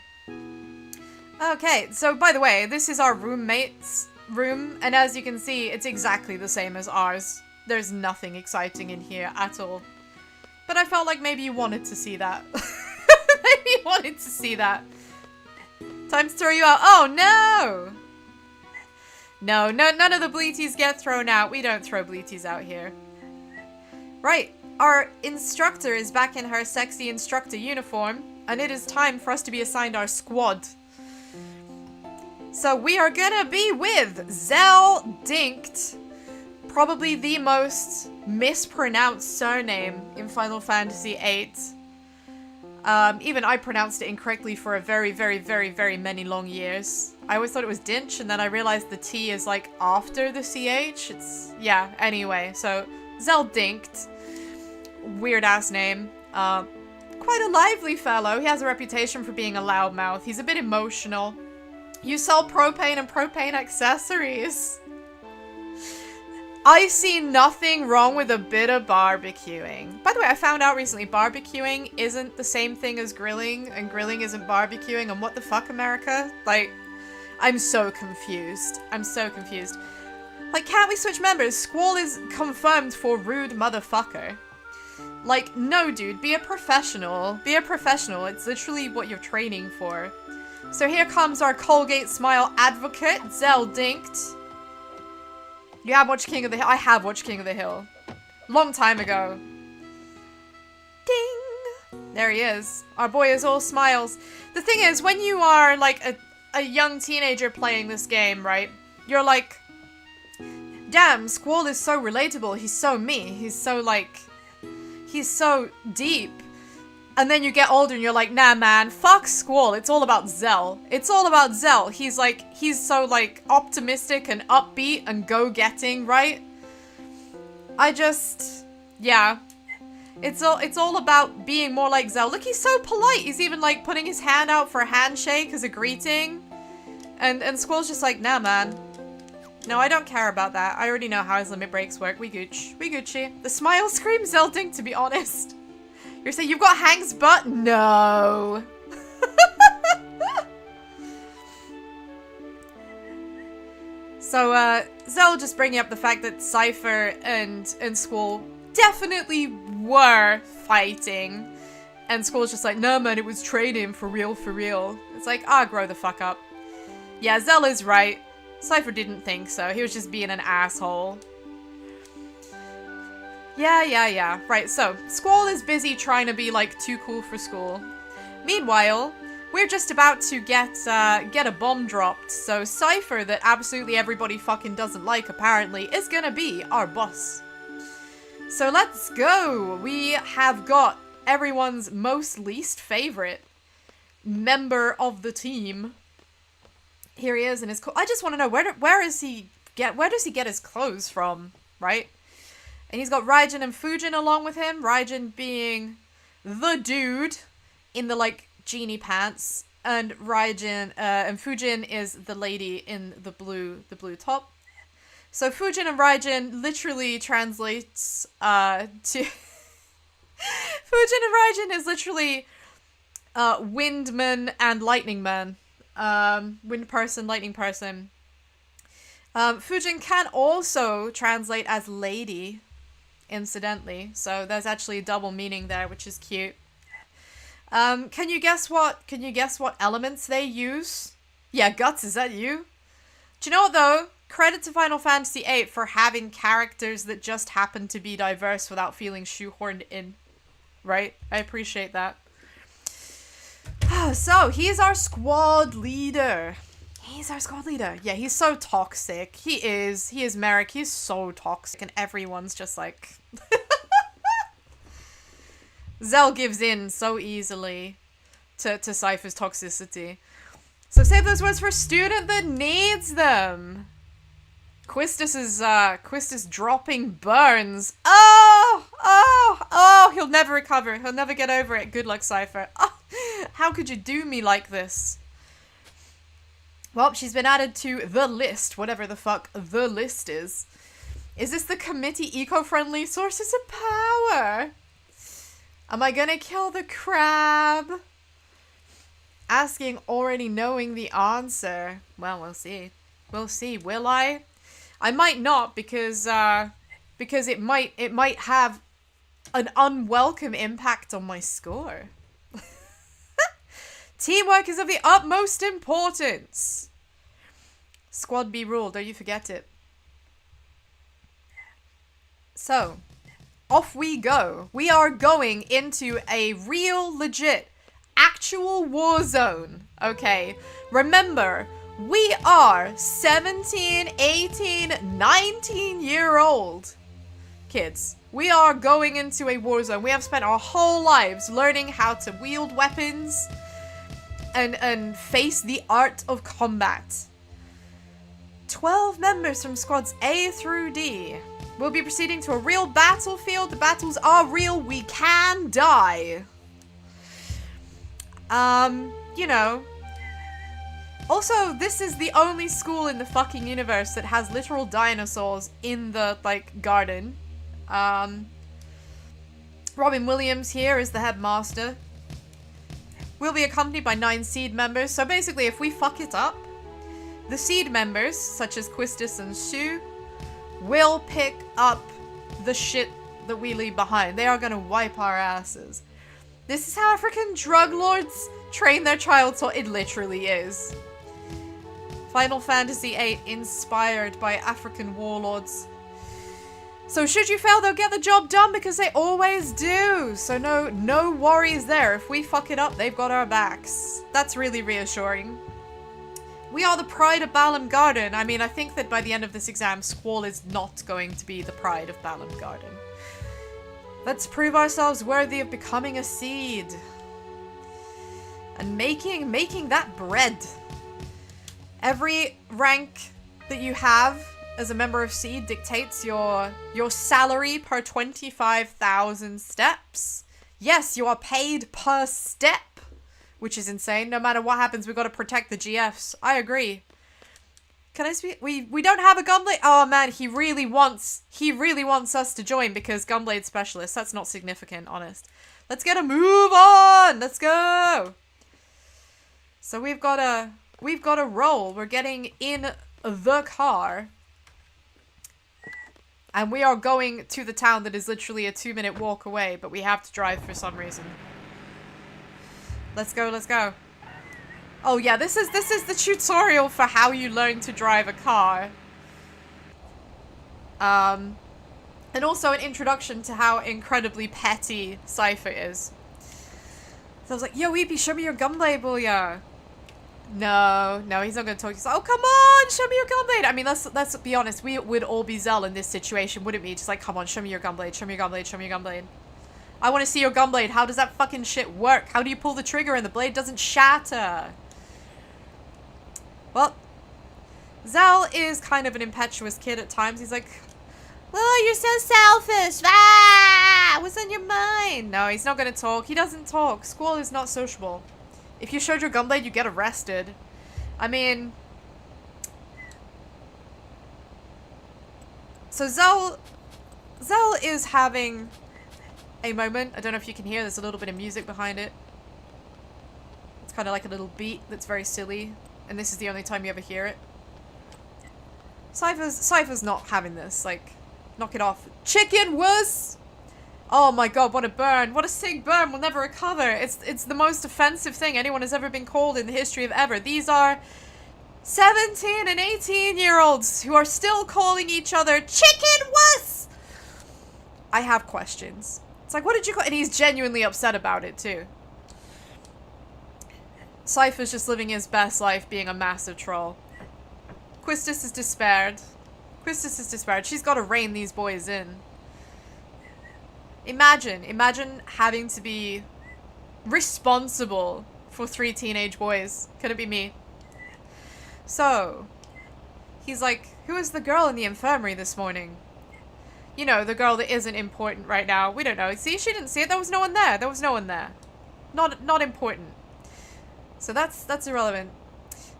Okay, so by the way, this is our roommate's room, and as you can see, it's exactly the same as ours. There's nothing exciting in here at all. But I felt like maybe you wanted to see that. Maybe you wanted to see that. Time to throw you out. Oh, no! No, none of the bleaties get thrown out. We don't throw bleaties out here. Right, our instructor is back in her sexy instructor uniform, and it is time for us to be assigned our squad. So we are gonna be with Zell Dinkt, probably the most mispronounced surname in Final Fantasy VIII. Even I pronounced it incorrectly for a very many long years. I always thought it was Dinch, and then I realized the T is like after the CH. It's, yeah, anyway. So, Zell Dinkt. Weird ass name. Quite a lively fellow. He has a reputation for being a loudmouth. He's a bit emotional. You sell propane and propane accessories. I see nothing wrong with a bit of barbecuing. By the way, I found out recently barbecuing isn't the same thing as grilling, and grilling isn't barbecuing, and what the fuck, America? Like, I'm so confused. I'm so confused. Like, can't we switch members? Squall is confirmed for rude motherfucker. Like, no dude, be a professional. Be a professional. It's literally what you're training for. So here comes our Colgate Smile advocate, Zell Dinkt. You have watched King of the Hill? I have watched King of the Hill. Long time ago. Ding! There he is. Our boy is all smiles. The thing is, when you are like a young teenager playing this game, right? You're like, damn, Squall is so relatable. He's so me. He's so like, he's so deep. And then you get older and you're like, nah man, fuck Squall, it's all about Zell. It's all about Zell. He's like, he's so like optimistic and upbeat and go-getting, right? I just, yeah. It's all about being more like Zell. Look, he's so polite. He's even like putting his hand out for a handshake as a greeting. And Squall's just like, nah man. No, I don't care about that. I already know how his limit breaks work. We gooch. We Gucci. The smile screams Zell Dinkt, to be honest. You're saying you've got Hank's butt? No. So, Zell just bringing up the fact that Cypher and Squall definitely were fighting. And Squall's just like, no man, it was training for real, for real. It's like, ah, grow the fuck up. Yeah, Zell is right. Cypher didn't think so. He was just being an asshole. Yeah. Right, so Squall is busy trying to be, like, too cool for school. Meanwhile, we're just about to get a bomb dropped. So Cypher, that absolutely everybody fucking doesn't like, apparently, is gonna be our boss. So let's go. We have got everyone's most least favorite member of the team. Here he is in his I just want to know where does he get his clothes from, right? And he's got Raijin and Fujin along with him. Raijin being the dude in the like genie pants, and Raijin and Fujin is the lady in the blue top. So Fujin and Raijin literally translates to Fujin and Raijin is literally Windman and Lightning Man. Wind person, lightning person. Fujin can also translate as lady, incidentally. So there's actually a double meaning there, which is cute. Can you guess what elements they use? Yeah, Guts, is that you? Do you know what though? Credit to Final Fantasy VIII for having characters that just happen to be diverse without feeling shoehorned in. Right? I appreciate that. So, he's our squad leader. Yeah, he's so toxic. He is Merrick. He's so toxic and everyone's just like... Zell gives in so easily to Cypher's toxicity. So save those words for a student that needs them. Quistis dropping burns. Oh, he'll never recover. He'll never get over it. Good luck, Cypher. Oh, how could you do me like this? Well, she's been added to the list, whatever the fuck the list is. Is this the committee eco-friendly sources of power? Am I gonna kill the crab? Asking already knowing the answer. Well, we'll see. We'll see. Will I? I might not because it might have an unwelcome impact on my score. Teamwork is of the utmost importance. Squad B rule, don't you forget it. So, off we go. We are going into a real, legit, actual war zone. Okay, remember, we are 17, 18, 19-year-old kids. We are going into a war zone. We have spent our whole lives learning how to wield weapons and face the art of combat. 12 members from squads A through D. We'll be proceeding to a real battlefield. The battles are real. We can die. You know. Also, this is the only school in the fucking universe that has literal dinosaurs in the, like, garden. Robin Williams here is the headmaster. We'll be accompanied by 9 seed members. So basically, if we fuck it up, the seed members, such as Quistis and Sue, will pick up the shit that we leave behind. They are gonna wipe our asses. This is how African drug lords train their child, so it literally is. Final Fantasy VIII inspired by African warlords. So should you fail, they'll get the job done because they always do. So no worries there. If we fuck it up, they've got our backs. That's really reassuring. We are the pride of Baaaaahd Garden. I mean, I think that by the end of this exam, Squall is not going to be the pride of Baaaaahd Garden. Let's prove ourselves worthy of becoming a seed. And making that bread. Every rank that you have as a member of Seed dictates your salary per 25,000 steps. Yes, you are paid per step, which is insane. No matter what happens, we've got to protect the GFs. I agree. Can I speak? We don't have a Gunblade. Oh man, he really wants us to join because Gunblade specialist. That's not significant, honest. Let's get a move on. Let's go. So we've got a roll. We're getting in the car. And we are going to the town that is literally a 2-minute walk away, but we have to drive for some reason. Let's go, let's go. Oh yeah, this is the tutorial for how you learn to drive a car. And also an introduction to how incredibly petty Cypher is. So I was like, yo, Weepy, show me your gunblade, booyah. No, he's not gonna talk to you. Oh, come on, show me your gunblade. I mean, let's be honest, we would all be Zell in this situation, wouldn't we? Just like, come on, show me your gunblade, show me your gunblade, show me your gunblade. I want to see your gunblade. How does that fucking shit work? How do you pull the trigger and the blade doesn't shatter? Well, Zell is kind of an impetuous kid at times. He's like, oh, you're so selfish. Ah, what's on your mind? No, he's not going to talk. He doesn't talk. Squall is not sociable. If you showed your gunblade, you get arrested. I mean... So Zell is having a moment. I don't know if you can hear. There's a little bit of music behind it. It's kind of like a little beat that's very silly. And this is the only time you ever hear it. Cypher's not having this. Like, knock it off. Chicken wuss! Oh my god, what a burn. What a sick burn. We'll never recover. It's the most offensive thing anyone has ever been called in the history of ever. These are 17 and 18-year-olds who are still calling each other chicken wuss! I have questions. It's like, what did you call... And he's genuinely upset about it, too. Cypher's just living his best life being a massive troll. Quistis is despaired. She's got to rein these boys in. Imagine having to be responsible for 3 teenage boys. Could it be me? So, he's like, who is the girl in the infirmary this morning? You know, the girl that isn't important right now. We don't know. See, she didn't see it. There was no one there. Not important. So that's irrelevant.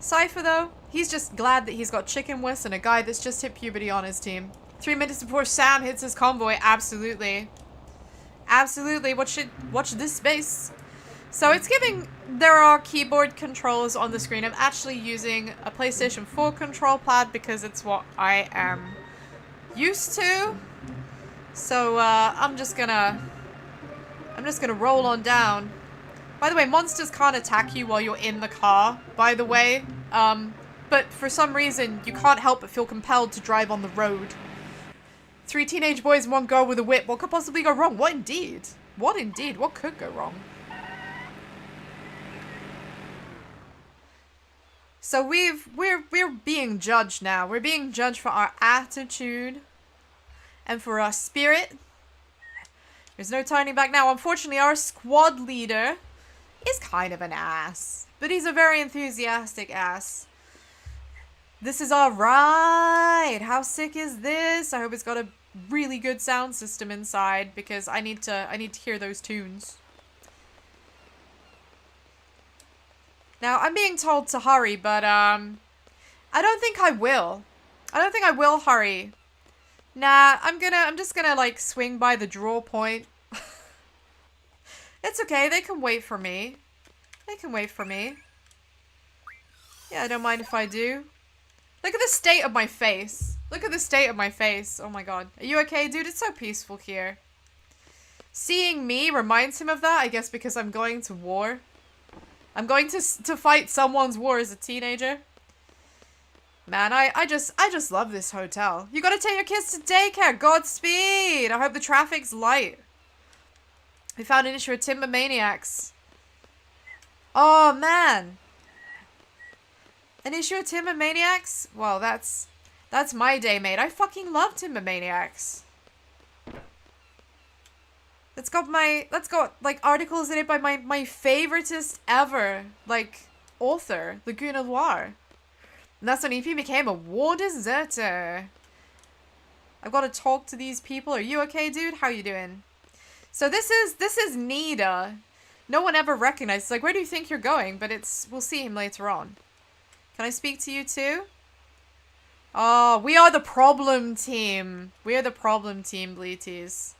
Cypher, though, he's just glad that he's got chicken wuss and a guy that's just hit puberty on his team. 3 minutes before Sam hits his convoy. Absolutely. Watch this space. So it's giving... There are keyboard controls on the screen. I'm actually using a PlayStation 4 control pad because it's what I am used to. So I'm just gonna roll on down. By the way, monsters can't attack you while you're in the car, by the way. But for some reason, you can't help but feel compelled to drive on the road. 3 teenage boys and 1 girl with a whip. What could possibly go wrong? What indeed? What could go wrong? So we're being judged now. We're being judged for our attitude and for our spirit. There's no turning back now. Unfortunately, our squad leader is kind of an ass, but he's a very enthusiastic ass. This is our ride. How sick is this? I hope it's got a really good sound system inside because I need to hear those tunes. Now, I'm being told to hurry, but I don't think I will. I don't think I will hurry. Nah, I'm just gonna like swing by the draw point. It's okay, they can wait for me. Yeah, I don't mind if I do. Look at the state of my face. Oh my god. Are you okay, dude? It's so peaceful here. Seeing me reminds him of that, I guess because I'm going to war. I'm going to fight someone's war as a teenager. Man, I just love this hotel. You gotta take your kids to daycare. Godspeed. I hope the traffic's light. We found an issue of timber maniacs. Oh, man. An issue of timber maniacs? Well, that's my day, mate. I fucking love timber maniacs. That's got like articles in it by my favoritist ever, like, author, Laguna Noir. And that's when he became a war deserter. I've got to talk to these people. Are you okay, dude? How you doing? So this is Nida. No one ever recognizes. Like, where do you think you're going? But we'll see him later on. Can I speak to you too? Oh, we are the problem team. We are the problem team, Bleaties.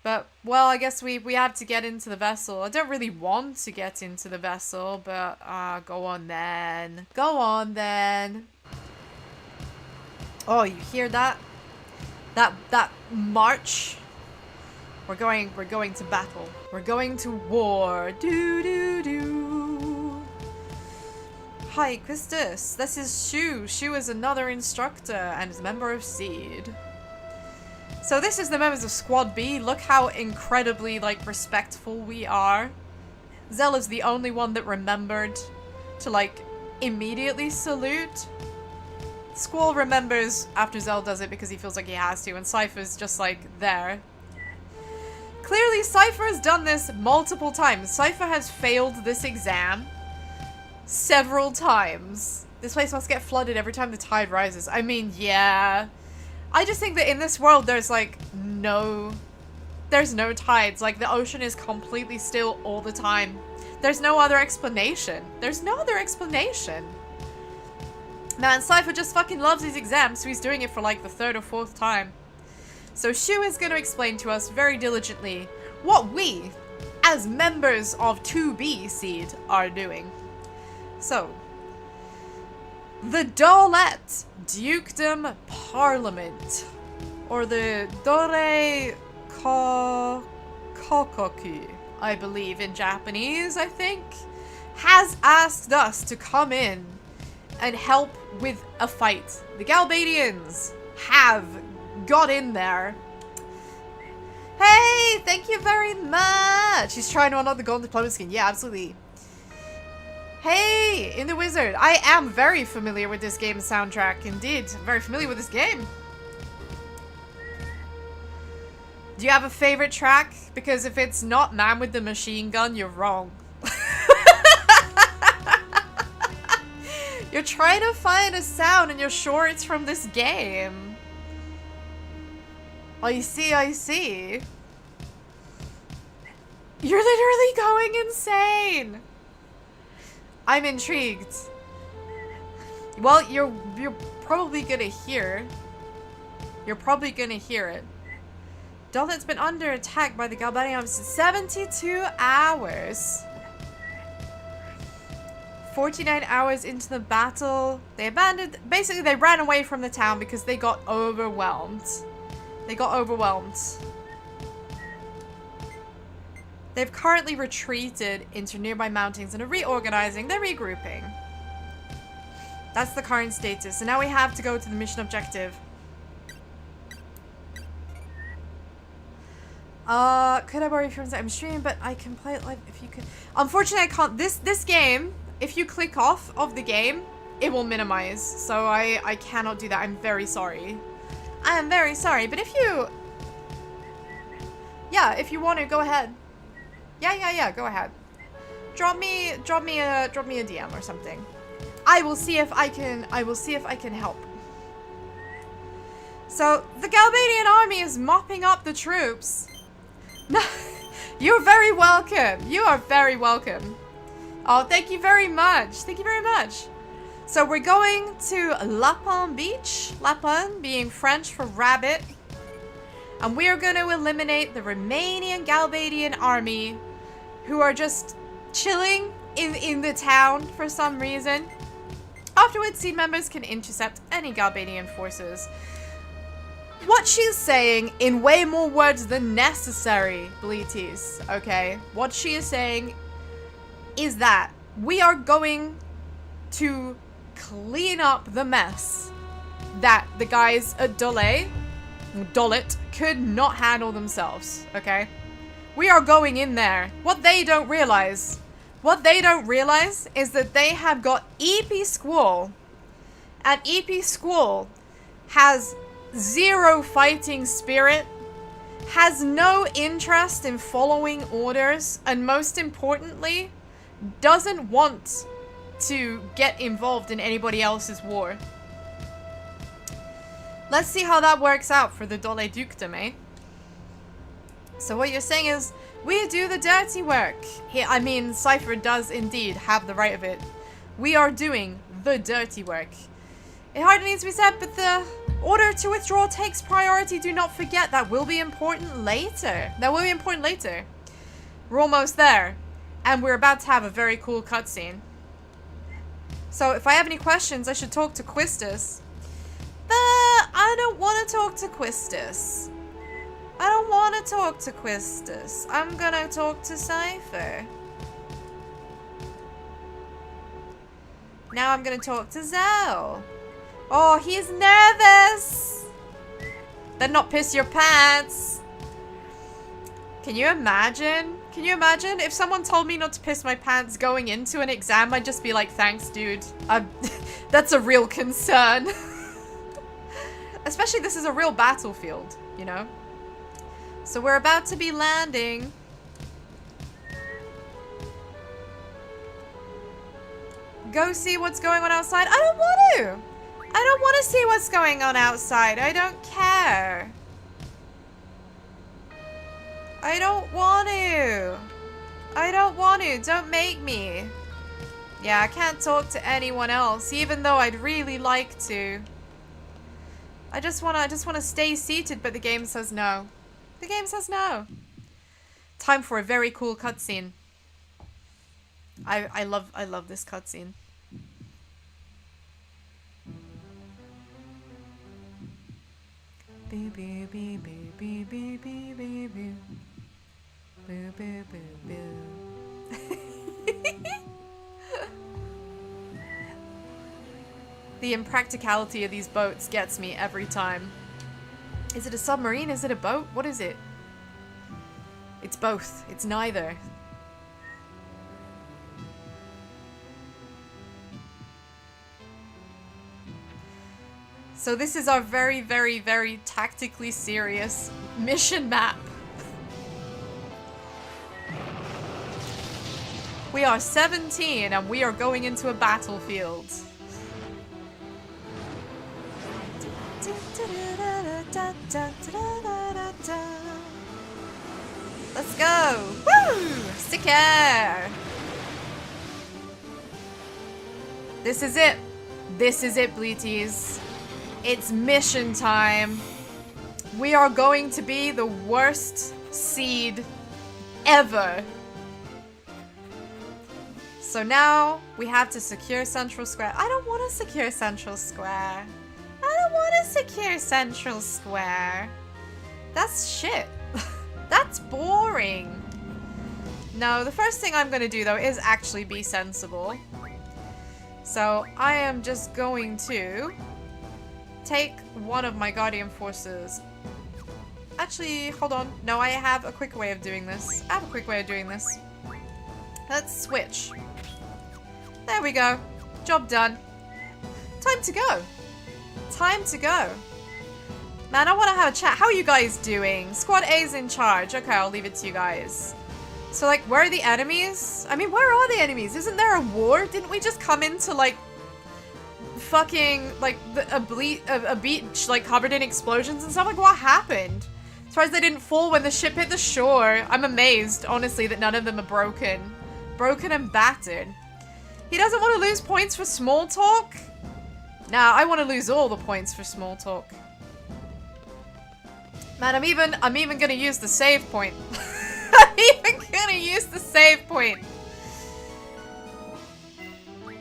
But, well, I guess we have to get into the vessel. I don't really want to get into the vessel, but, go on then. Go on then. Oh, you hear that? That march? We're going to battle. We're going to war. Do do do. hi, Quistis. This is Shu. Shu is another instructor and is a member of Seed. So this is the members of Squad B. Look how incredibly, like, respectful we are. Zell is the only one that remembered to, like, immediately salute. Squall remembers after Zell does it because he feels like he has to, and Cypher's just, like, there. Clearly, Cypher has done this multiple times. Cypher has failed this exam several times. This place must get flooded every time the tide rises. I mean, yeah. I just think that in this world, there's, like, there's no tides. Like, the ocean is completely still all the time. There's no other explanation. There's no other explanation. Man, Cypher just fucking loves his exams, so he's doing it for, like, the 3rd or 4th time. So Shu is going to explain to us very diligently what we, as members of 2B Seed, are doing. So, the Dolet Dukedom Parliament, or the Dore Kokoku, I believe in Japanese, I think, has asked us to come in and help with a fight. The Galbadians have got in there. Hey, thank you very much. He's trying to unlock the golden diploma skin. Yeah, absolutely. Hey, in the Wizard. I am very familiar with this game's soundtrack. Indeed, I'm very familiar with this game. Do you have a favorite track? Because if it's not Man with the Machine Gun, you're wrong. You're trying to find a sound and you're sure it's from this game. I see, I see. You're literally going insane. I'm intrigued. Well, you're probably gonna hear. You're probably gonna hear it. Dolet's been under attack by the Galbadians 72 hours. 49 hours into the battle, they abandoned. Basically, they ran away from the town because they got overwhelmed. They got overwhelmed. They've currently retreated into nearby mountains and are reorganizing. They're regrouping. That's the current status. So now we have to go to the mission objective. Could I borrow your phones? I'm streaming, but I can play it live if you could. Unfortunately, I can't. This game, if you click off of the game, it will minimize. So I cannot do that. I'm very sorry. I am very sorry, but if you... Yeah, if you want to, go ahead. Yeah, go ahead. Drop me a DM or something. I will see if I can help. So, the Galbadian army is mopping up the troops. No, you're very welcome. You are very welcome. Oh, thank you very much. Thank you very much. So we're going to Lapin Beach. Lapin being French for rabbit. And we are going to eliminate the Romanian Galbadian army who are just chilling in the town for some reason. Afterwards, Seed members can intercept any Galbadian forces. What she's saying in way more words than necessary, Bleaties, okay? What she is saying is that we are going to clean up the mess that the guys at Dolet could not handle themselves, okay? We are going in there. What they don't realize is that they have got EP Squall, and EP Squall has zero fighting spirit, has no interest in following orders, and most importantly, doesn't want to get involved in anybody else's war. Let's see how that works out for the Dole Dukedom, eh? So what you're saying is, we do the dirty work. I mean, Cypher does indeed have the right of it. We are doing the dirty work. It hardly needs to be said, but the order to withdraw takes priority. Do not forget, that will be important later. We're almost there. And we're about to have a very cool cutscene. So if I have any questions, I should talk to Quistis. But I don't want to talk to Quistis. I'm gonna talk to Cypher. Now I'm gonna talk to Zell. Oh, he's nervous. Then not piss your pants. Can you imagine? Can you imagine if someone told me not to piss my pants going into an exam? I'd just be like, thanks, dude. That's a real concern. Especially this is a real battlefield, you know? So we're about to be landing. Go see what's going on outside. I don't want to. I don't want to see what's going on outside. I don't care. I don't want to. I don't want to. Don't make me. Yeah, I can't talk to anyone else, even though I'd really like to. I just wanna stay seated, but the game says no. The game says no. Time for a very cool cutscene. I love this cutscene. Boo boo boo boo boo boo boo boo boo. Boo boo boo boo. The impracticality of these boats gets me every time. Is it a submarine? Is it a boat? What is it? It's both. It's neither. So this is our very, very, very tactically serious mission map. We are 17 and we are going into a battlefield. Let's go! Woo! Sick air! This is it. This is it, Bleaties. It's mission time. We are going to be the worst seed ever. So now we have to secure Central Square. I don't want to secure Central Square. I don't want to secure Central Square. That's shit. That's boring. No, the first thing I'm going to do though is actually be sensible. So I am just going to take one of my Guardian Forces. Actually, hold on. No, I have a quicker way of doing this. I have a quick way of doing this. Let's switch. There we go. Job done. Time to go. Time to go. Man, I want to have a chat. How are you guys doing? Squad A's in charge. Okay, I'll leave it to you guys. So, like, where are the enemies? I mean, where are the enemies? Isn't there a war? Didn't we just come into, like, fucking, like, a beach, like, covered in explosions and stuff? Like, what happened? As far as they didn't fall when the ship hit the shore. I'm amazed, honestly, that none of them are broken. Broken and battered. He doesn't want to lose points for small talk? Nah, I want to lose all the points for small talk. Man, I'm even gonna use the save point. I'm even gonna use the save point.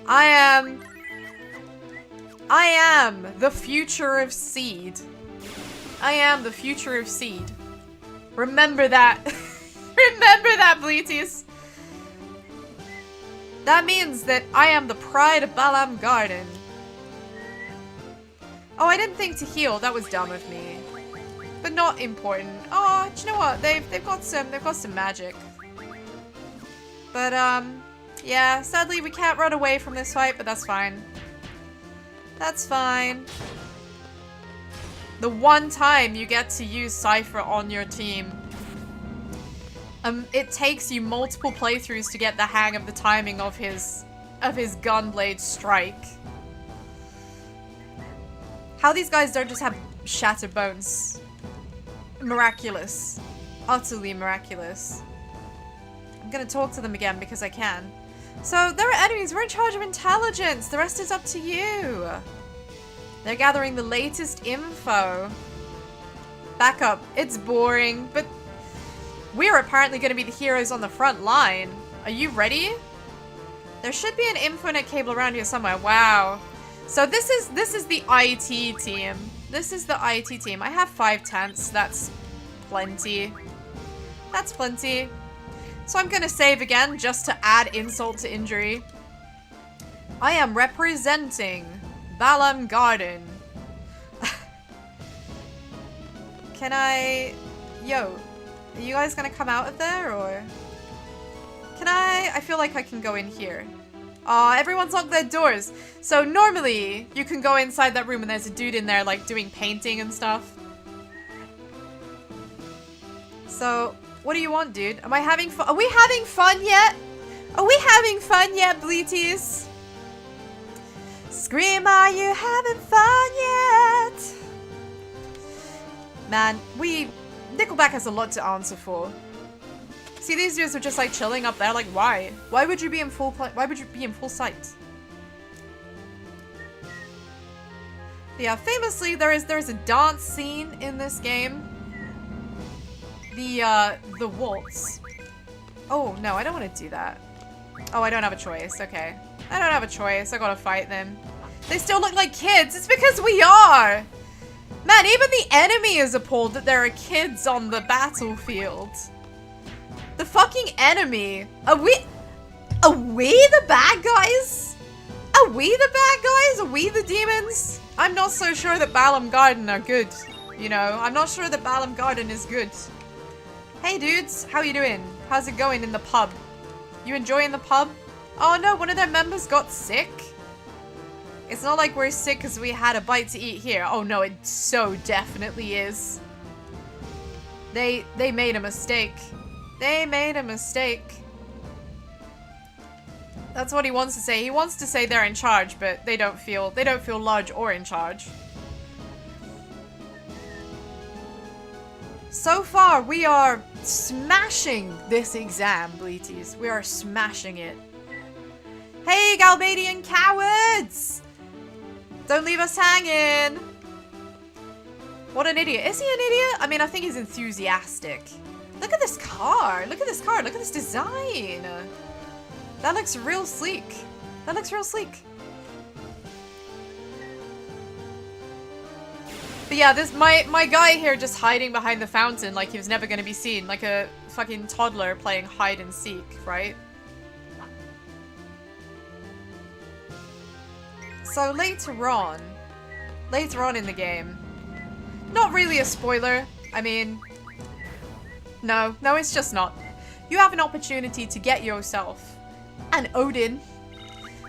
I am the future of Seed. I am the future of Seed. Remember that. Remember that, Bleaties. That means that I am the pride of Baaaaahd Garden. Oh, I didn't think to heal. That was dumb of me. But not important. Oh, do you know what? They've got some magic. But yeah, sadly we can't run away from this fight, but that's fine. That's fine. The one time you get to use Cypher on your team. It takes you multiple playthroughs to get the hang of the timing of his gunblade strike. How these guys don't just have shattered bones. Miraculous. Utterly miraculous. I'm gonna talk to them again because I can. So, there are enemies. We're in charge of intelligence. The rest is up to you. They're gathering the latest info. Back up. It's boring, but we're apparently going to be the heroes on the front line. Are you ready? There should be an infonet cable around here somewhere. Wow. So this is the IT team. This is the IT team. I have 5 tents. That's plenty. That's plenty. So I'm going to save again just to add insult to injury. I am representing Baaaaahd Garden. Can I... Yo, are you guys gonna come out of there, or... Can I feel like I can go in here. Aw, everyone's locked their doors. So normally, you can go inside that room and there's a dude in there, like, doing painting and stuff. So, what do you want, dude? Am I having fun? Are we having fun yet? Are we having fun yet, Bleaties? Scream, are you having fun yet? Man, Nickelback has a lot to answer for. See, these dudes are just like chilling up there, like why? Why would you be in full sight? But yeah, famously, there is a dance scene in this game. The waltz. Oh, no, I don't want to do that. Oh, I don't have a choice. Okay. I don't have a choice. I gotta fight them. They still look like kids. It's because we are! Man, even the enemy is appalled that there are kids on the battlefield. The fucking enemy. Are we the bad guys? Are we the bad guys? Are we the demons? I'm not so sure that Baaaaahd Garden are good. You know, I'm not sure that Baaaaahd Garden is good. Hey dudes, how you doing? How's it going in the pub? You enjoying the pub? Oh no, one of their members got sick? It's not like we're sick because we had a bite to eat here. Oh no, it so definitely is. They made a mistake. They made a mistake. That's what he wants to say. He wants to say they're in charge, but they don't feel large or in charge. So far, we are smashing this exam, Bleaties. We are smashing it. Hey, Galbadian cowards! Don't leave us hanging! What an idiot. Is he an idiot? I mean, I think he's enthusiastic. Look at this car! Look at this car! Look at this design! That looks real sleek. That looks real sleek. But yeah, this my guy here just hiding behind the fountain like he was never gonna be seen, like a fucking toddler playing hide and seek, right? So later on in the game, not really a spoiler. I mean, no, it's just not. You have an opportunity to get yourself an Odin.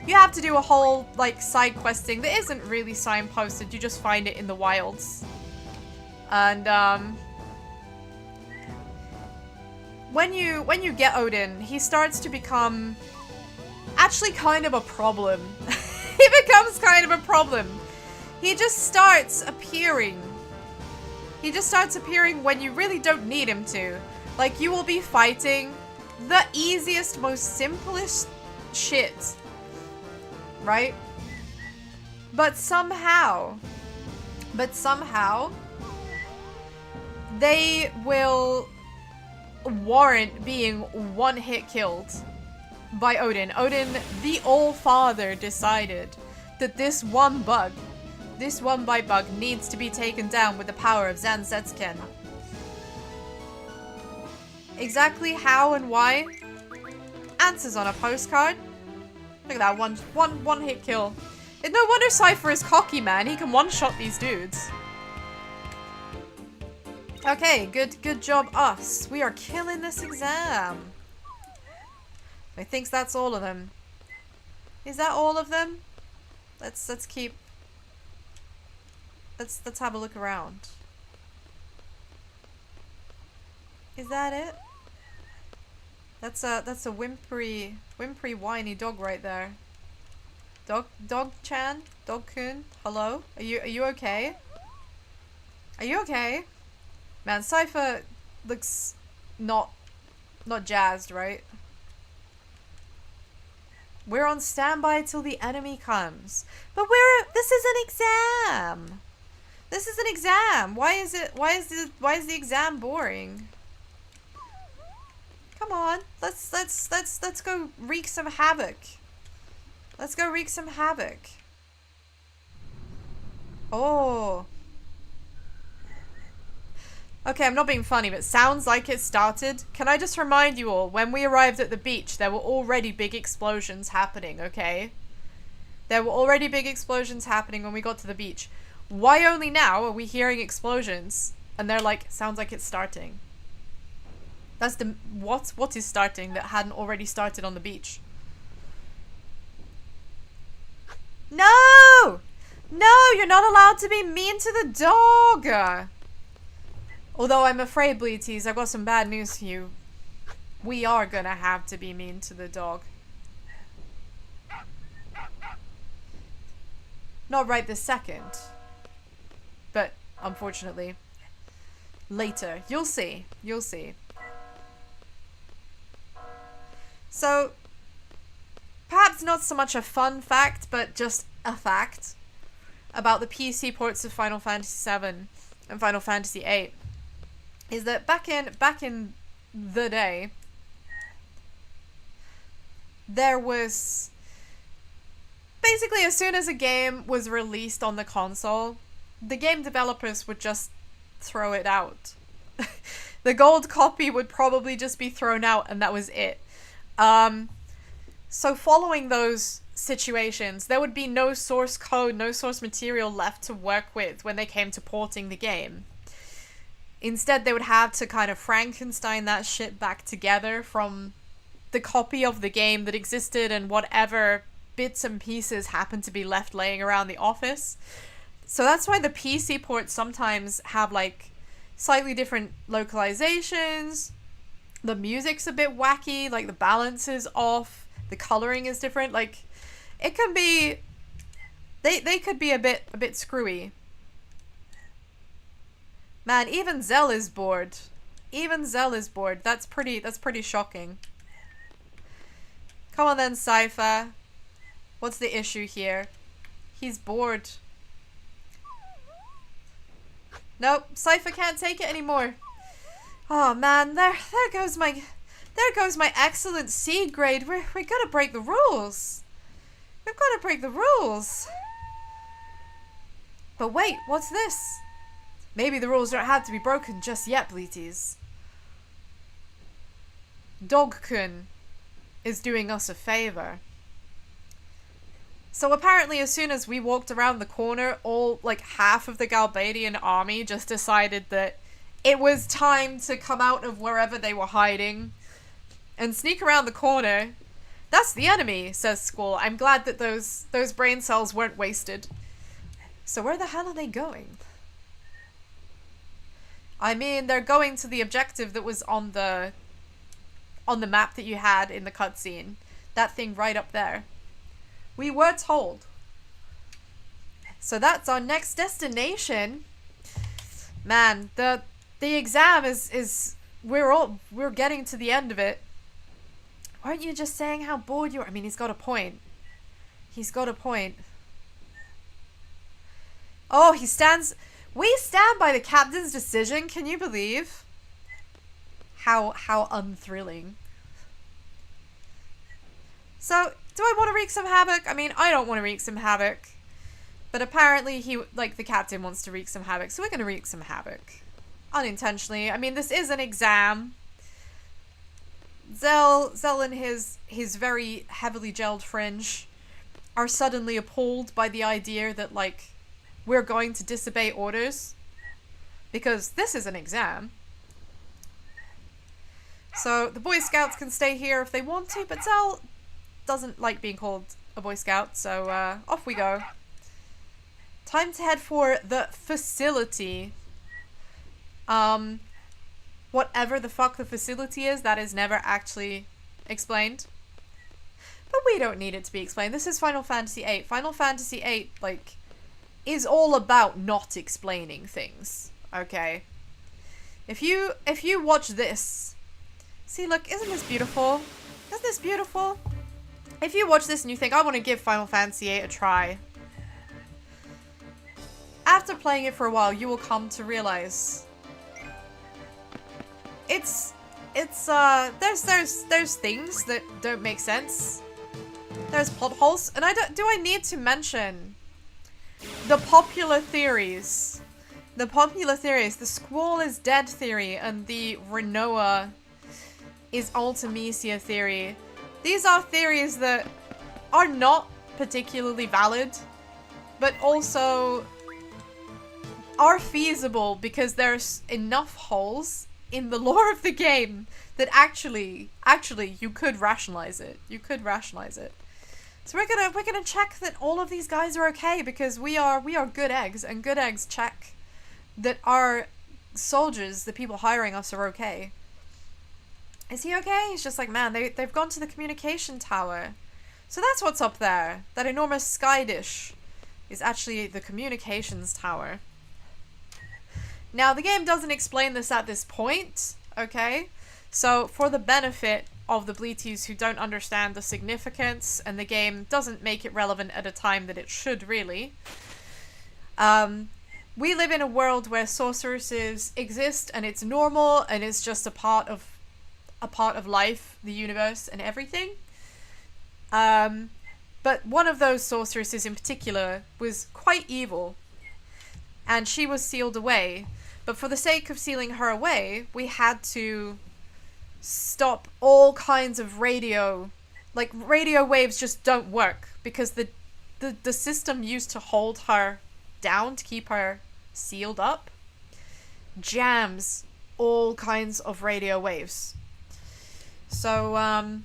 You have to do a whole, like, side questing that isn't really signposted. You just find it in the wilds. And, when you get Odin, he starts to become actually kind of a problem. He becomes kind of a problem. He just starts appearing. He just starts appearing when you really don't need him to. Like, you will be fighting the easiest, most simplest shit. Right? But somehow, they will warrant being one-hit killed by Odin. Odin, the All-Father, decided that this one bug needs to be taken down with the power of Zanzetsken. Exactly how and why? Answers on a postcard. Look at that, one hit kill. It's no wonder Cypher is cocky, man. He can one-shot these dudes. Okay, good job us. We are killing this exam. I think that's all of them. Is that all of them? Let's have a look around. Is that it? That's a whimpery whiny dog right there. Dog-chan? Dog-kun? Hello? Are you okay? Are you okay? Man, Cypher looks not jazzed, right? We're on standby till the enemy comes. But this is an exam. This is an exam. Why is the exam boring? Come on, let's go wreak some havoc. Let's go wreak some havoc. Oh. Okay, I'm not being funny, but it sounds like it started. Can I just remind you all, when we arrived at the beach, there were already big explosions happening, okay? There were already big explosions happening when we got to the beach. Why only now are we hearing explosions? And they're like, sounds like it's starting. That's the... What is starting that hadn't already started on the beach? No! No, you're not allowed to be mean to the dog! Although I'm afraid, Bleaties, I've got some bad news for you. We are gonna have to be mean to the dog. Not right this second. But, unfortunately, later. You'll see. You'll see. So, perhaps not so much a fun fact, but just a fact about the PC ports of Final Fantasy VII and Final Fantasy VIII is that back in the day, there was basically, as soon as a game was released on the console, the game developers would just throw it out. The gold copy would probably just be thrown out, and that was it. So following those situations, there would be no source code, no source material left to work with when they came to porting the game. Instead, they would have to kind of Frankenstein that shit back together from the copy of the game that existed and whatever bits and pieces happen to be left laying around the office. So that's why the PC ports sometimes have like slightly different localizations. The music's a bit wacky, like the balance is off, the coloring is different. Like it can be, they could be a bit screwy. Man, even Zell is bored. Even Zell is bored. That's pretty shocking. Come on then, Sypha. What's the issue here? He's bored. Nope, Sypha can't take it anymore. Oh man, there goes my excellent C grade. We gotta break the rules. We've gotta break the rules. But wait, what's this? Maybe the rules don't have to be broken just yet, Bleaties. Dog-kun is doing us a favor. So apparently as soon as we walked around the corner, all, like, half of the Galbadian army just decided that it was time to come out of wherever they were hiding and sneak around the corner. That's the enemy, says Squall. I'm glad that those brain cells weren't wasted. So where the hell are they going? I mean, they're going to the objective that was on the map that you had in the cutscene. That thing right up there. We were told. So that's our next destination. Man, the exam is we're getting to the end of it. Weren't you just saying how bored you are? I mean, he's got a point. He's got a point. Oh, we stand by the captain's decision. Can you believe? How unthrilling. So, do I want to wreak some havoc? I mean, I don't want to wreak some havoc. But apparently the captain wants to wreak some havoc, so we're going to wreak some havoc. Unintentionally. I mean, this is an exam. Zell and his very heavily gelled fringe are suddenly appalled by the idea that, like, we're going to disobey orders. Because this is an exam. So, the Boy Scouts can stay here if they want to, but Zell doesn't like being called a Boy Scout, so off we go. Time to head for the facility. Whatever the fuck the facility is, that is never actually explained. But we don't need it to be explained. This is Final Fantasy VIII. Final Fantasy VIII, like, is all about not explaining things. Okay? If you watch this... See, look, isn't this beautiful? Isn't this beautiful? If you watch this and you think, I want to give Final Fantasy VIII a try, after playing it for a while, you will come to realize there's things that don't make sense. There's plot holes, and do I need to mention the popular theories? The popular theories, the Squall is dead theory and the Renoa is Ultimecia theory. These are theories that are not particularly valid, but also are feasible because there's enough holes in the lore of the game that actually you could rationalize it. You could rationalize it. So we're gonna check that all of these guys are okay, because we are good eggs, and good eggs check that our soldiers, the people hiring us, are okay. Is he okay? He's just like, man, they've gone to the communication tower. So that's what's up there. That enormous sky dish is actually the communications tower. Now, the game doesn't explain this at this point, okay? So, for the benefit of the Bleaties who don't understand the significance, and the game doesn't make it relevant at a time that it should really, we live in a world where sorceresses exist, and it's normal, and it's just a part of life, the universe, and everything. But one of those sorceresses in particular was quite evil, and she was sealed away. But for the sake of sealing her away, we had to stop all kinds of radio. Like, radio waves just don't work, because the system used to hold her down, to keep her sealed up, jams all kinds of radio waves. So,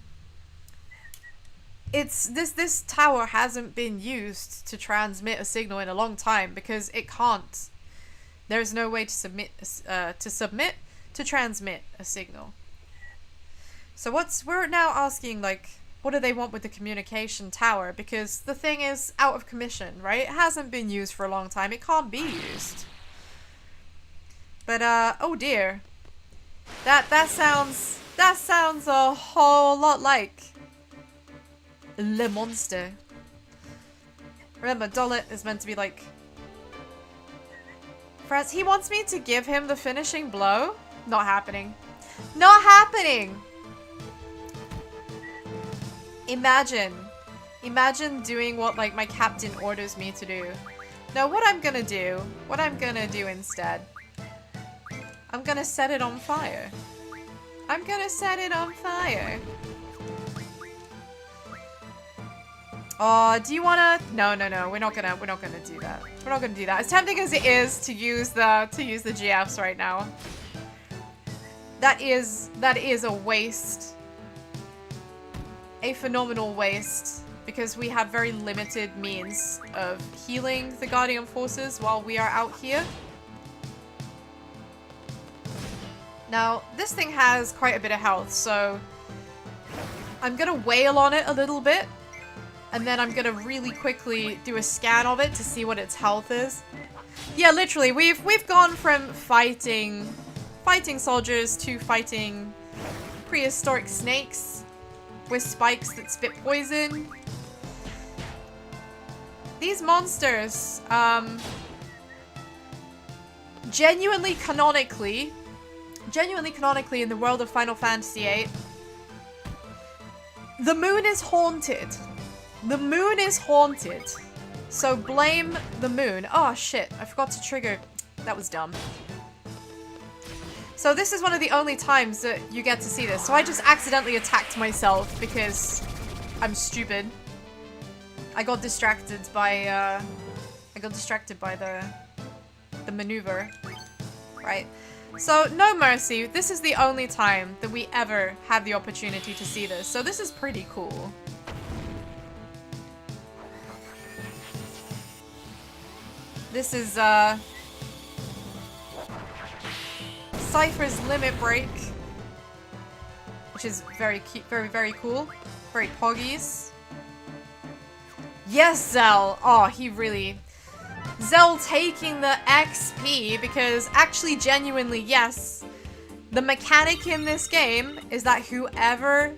this tower hasn't been used to transmit a signal in a long time, because it can't. There's no way to transmit a signal. So we're now asking, like, what do they want with the communication tower? Because the thing is out of commission, right? It hasn't been used for a long time. It can't be used. But oh dear. That sounds a whole lot like Le Monster. Remember, Dolet is meant to be like... Friends, he wants me to give him the finishing blow? Not happening. Not happening! Imagine doing what, like, my captain orders me to do. No, what I'm gonna do instead, I'm gonna set it on fire. I'm gonna set it on fire. Oh, do you wanna? No, we're not gonna do that. We're not gonna do that. As tempting as it is to use the GFs right now, that is a waste. A phenomenal waste, because we have very limited means of healing the Guardian forces while we are out here. Now, this thing has quite a bit of health, so I'm gonna wail on it a little bit, and then I'm gonna really quickly do a scan of it to see what its health is. Yeah, literally, we've gone from fighting soldiers to fighting prehistoric snakes with spikes that spit poison. These monsters, genuinely canonically in the world of Final Fantasy VIII, the moon is haunted. The moon is haunted. So blame the moon. Oh shit, I forgot to trigger. That was dumb. So this is one of the only times that you get to see this. So I just accidentally attacked myself because I'm stupid. I got distracted by the maneuver, right? So no mercy. This is the only time that we ever had the opportunity to see this. So this is pretty cool. This is Cypher's Limit Break, which is very cute, very cool, very poggies. Yes, Zell. Oh, he really... Zell taking the XP, because actually, genuinely, yes, the mechanic in this game is that whoever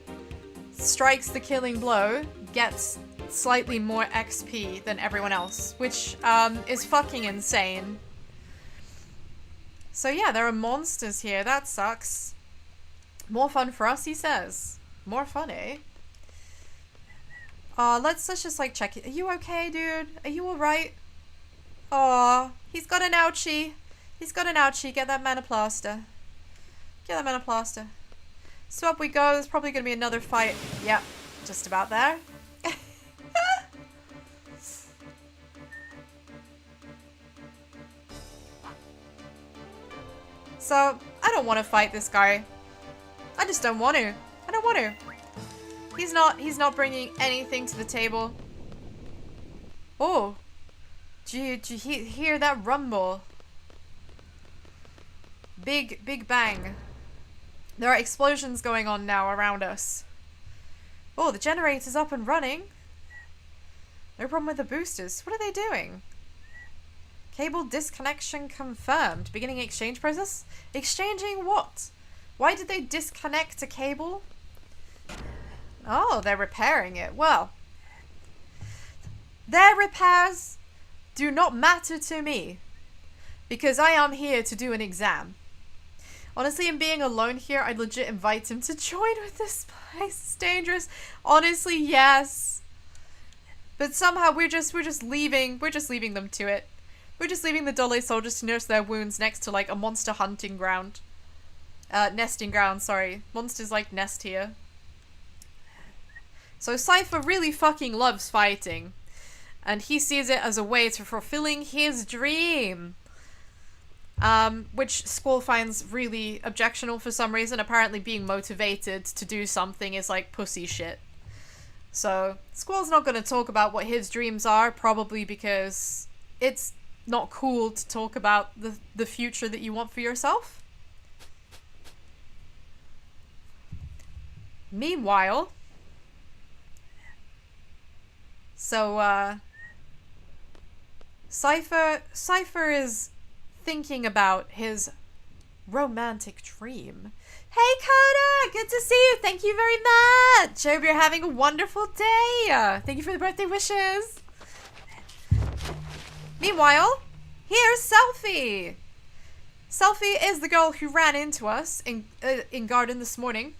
strikes the killing blow gets slightly more XP than everyone else, which is fucking insane. So yeah, there are monsters here. That sucks. More fun for us, he says. More fun, eh? Let's just like check it. Are you okay, dude? Are you alright? Aw, he's got an ouchie. He's got an ouchie. Get that mana plaster. Get that mana plaster. So up we go. There's probably gonna be another fight. Yep, just about there. So, I don't want to fight this guy. I just don't want to. I don't want to. He's not bringing anything to the table. Oh. Did you hear that rumble? Big bang. There are explosions going on now around us. Oh, the generator's up and running. No problem with the boosters. What are they doing? Cable disconnection confirmed. Beginning exchange process? Exchanging what? Why did they disconnect a cable? Oh, they're repairing it. Well, their repairs do not matter to me because I am here to do an exam. Honestly, in being alone here, I'd legit invite him to join with this place. It's dangerous. Honestly, yes. But somehow we're just leaving them to it. We're just leaving the Dole soldiers to nurse their wounds next to like a monster hunting ground. Nesting ground, sorry. Monsters like nest here. So Cypher really fucking loves fighting. And he sees it as a way to fulfilling his dream. Which Squall finds really objectionable for some reason. Apparently being motivated to do something is like pussy shit. So Squall's not going to talk about what his dreams are, probably because it's not cool to talk about the future that you want for yourself. Meanwhile, so Cypher is thinking about his romantic dream. Hey Coda! Good to see you! Thank you very much! Hope you're having a wonderful day! Thank you for the birthday wishes! Meanwhile, here's Selfie! Selfie is the girl who ran into us in garden this morning.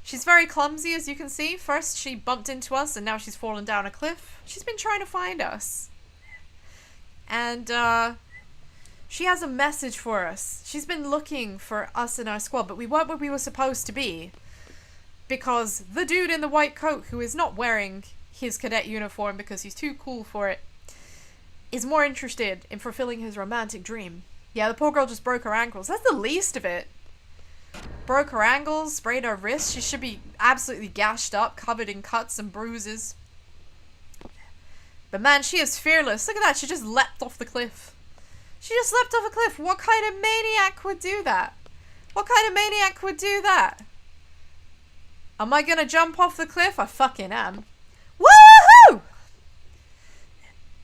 She's very clumsy, as you can see. First she bumped into us and now she's fallen down a cliff. She's been trying to find us. And she has a message for us. She's been looking for us in our squad, but we weren't where we were supposed to be. Because the dude in the white coat, who is not wearing his cadet uniform because he's too cool for it, is more interested in fulfilling his romantic dream. Yeah, the poor girl just broke her ankles. That's the least of it. Broke her ankles, sprayed her wrist. She should be absolutely gashed up, covered in cuts and bruises. But man, she is fearless. Look at that, she just leapt off the cliff. She just leapt off a cliff. What kind of maniac would do that? What kind of maniac would do that? Am I gonna jump off the cliff? I fucking am. Woohoo!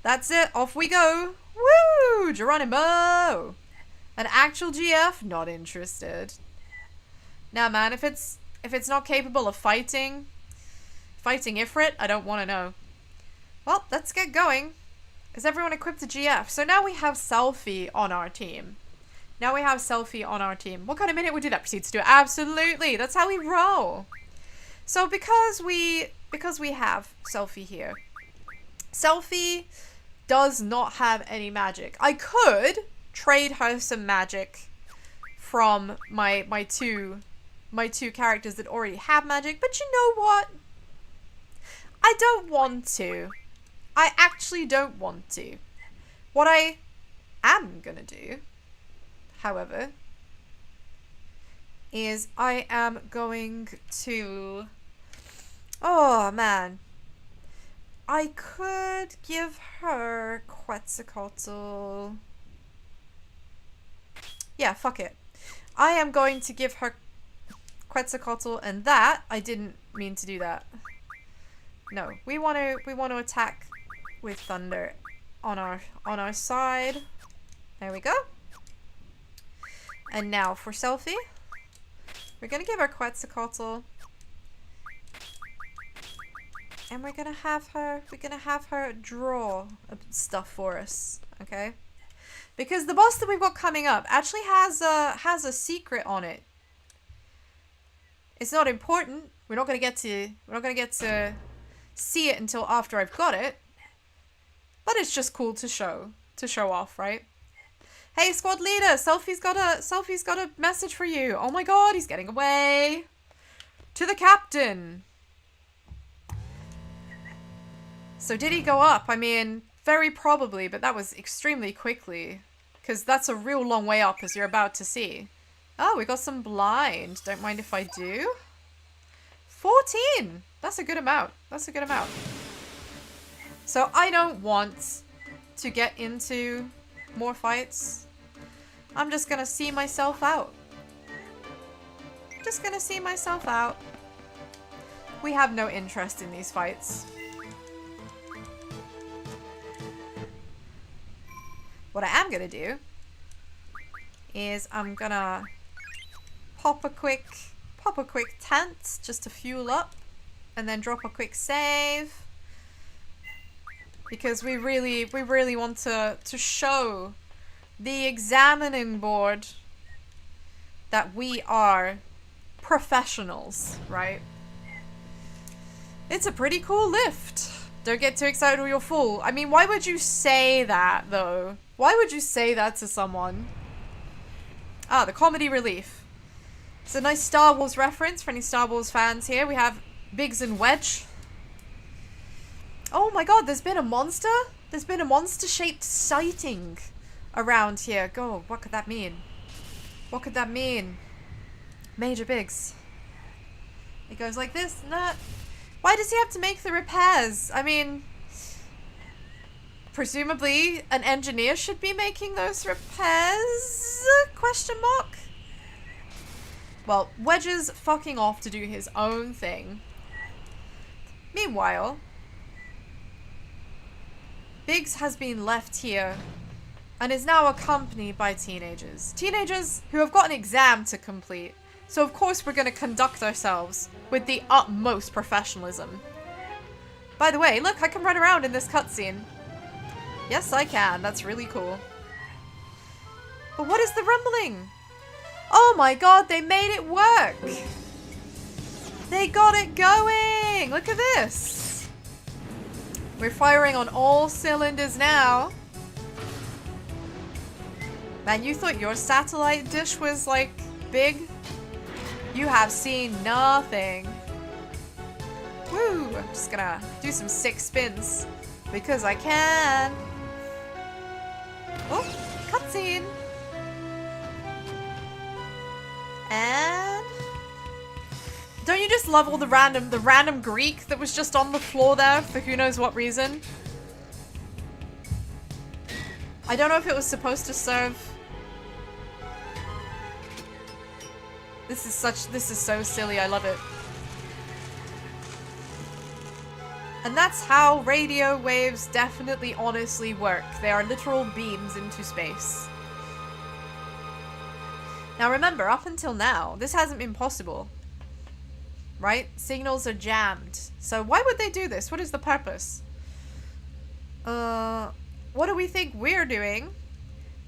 That's it, off we go. Woo! Geronimo! An actual GF? Not interested. Nah, man, if it's not capable of fighting Ifrit, I don't want to know. Well, let's get going. Is everyone equipped to GF? So now we have Selfie on our team. Now we have Selfie on our team. What kind of minute would do that? Proceeds to do it. Absolutely. That's how we roll. So because we have Selfie here, Selfie does not have any magic. I could trade her some magic from my two characters that already have magic, but you know what? I don't want to. I actually don't want to. What I am gonna do, however, is I am going to... Oh, man. I could give her Quetzalcoatl. Yeah, fuck it. I am going to give her Quetzalcoatl, and that, I didn't mean to do that. No, we want to attack with thunder on our side. There we go. And now for Selfie, we're gonna give her Quetzalcoatl, and we're gonna have her draw stuff for us, okay? Because the boss that we've got coming up actually has a secret on it. It's not important. We're not gonna get to see it until after I've got it. But it's just cool to show off, right? Hey, squad leader, Selfie's got a message for you. Oh my god, he's getting away. To the captain. So did he go up? I mean, very probably, but that was extremely quickly. Because that's a real long way up, as you're about to see. Oh, we got some blind. Don't mind if I do. 14! That's a good amount. That's a good amount. So I don't want to get into more fights. I'm just gonna see myself out. Just gonna see myself out. We have no interest in these fights. What I am gonna do is I'm gonna pop a quick tent just to fuel up and then drop a quick save. Because we really want to show the examining board that we are professionals, right? It's a pretty cool lift. Don't get too excited or you'll fall. I mean, why would you say that, though? Why would you say that to someone? Ah, the comedy relief. It's a nice Star Wars reference for any Star Wars fans here. We have Biggs and Wedge. Oh my god, there's been a monster? There's been a monster-shaped sighting around here. Go, what could that mean? What could that mean? Major Biggs. It goes like this, nah. Why does he have to make the repairs? I mean, presumably an engineer should be making those repairs? Question mark? Well, Wedge is fucking off to do his own thing. Meanwhile, Biggs has been left here and is now accompanied by teenagers. Teenagers who have got an exam to complete. So of course we're going to conduct ourselves with the utmost professionalism. By the way, look, I can run around in this cutscene. Yes, I can. That's really cool. But what is the rumbling? Oh my god, they made it work! They got it going! Look at this! We're firing on all cylinders now. Man, you thought your satellite dish was, like, big? You have seen nothing. Woo! I'm just gonna do some sick spins because I can. Oh, cutscene. And don't you just love all the random Greek that was just on the floor there for who knows what reason? I don't know if it was supposed to serve. This is so silly, I love it. And that's how radio waves definitely honestly work. They are literal beams into space. Now remember, up until now, this hasn't been possible. Right? Signals are jammed. So why would they do this? What is the purpose? What do we think we're doing?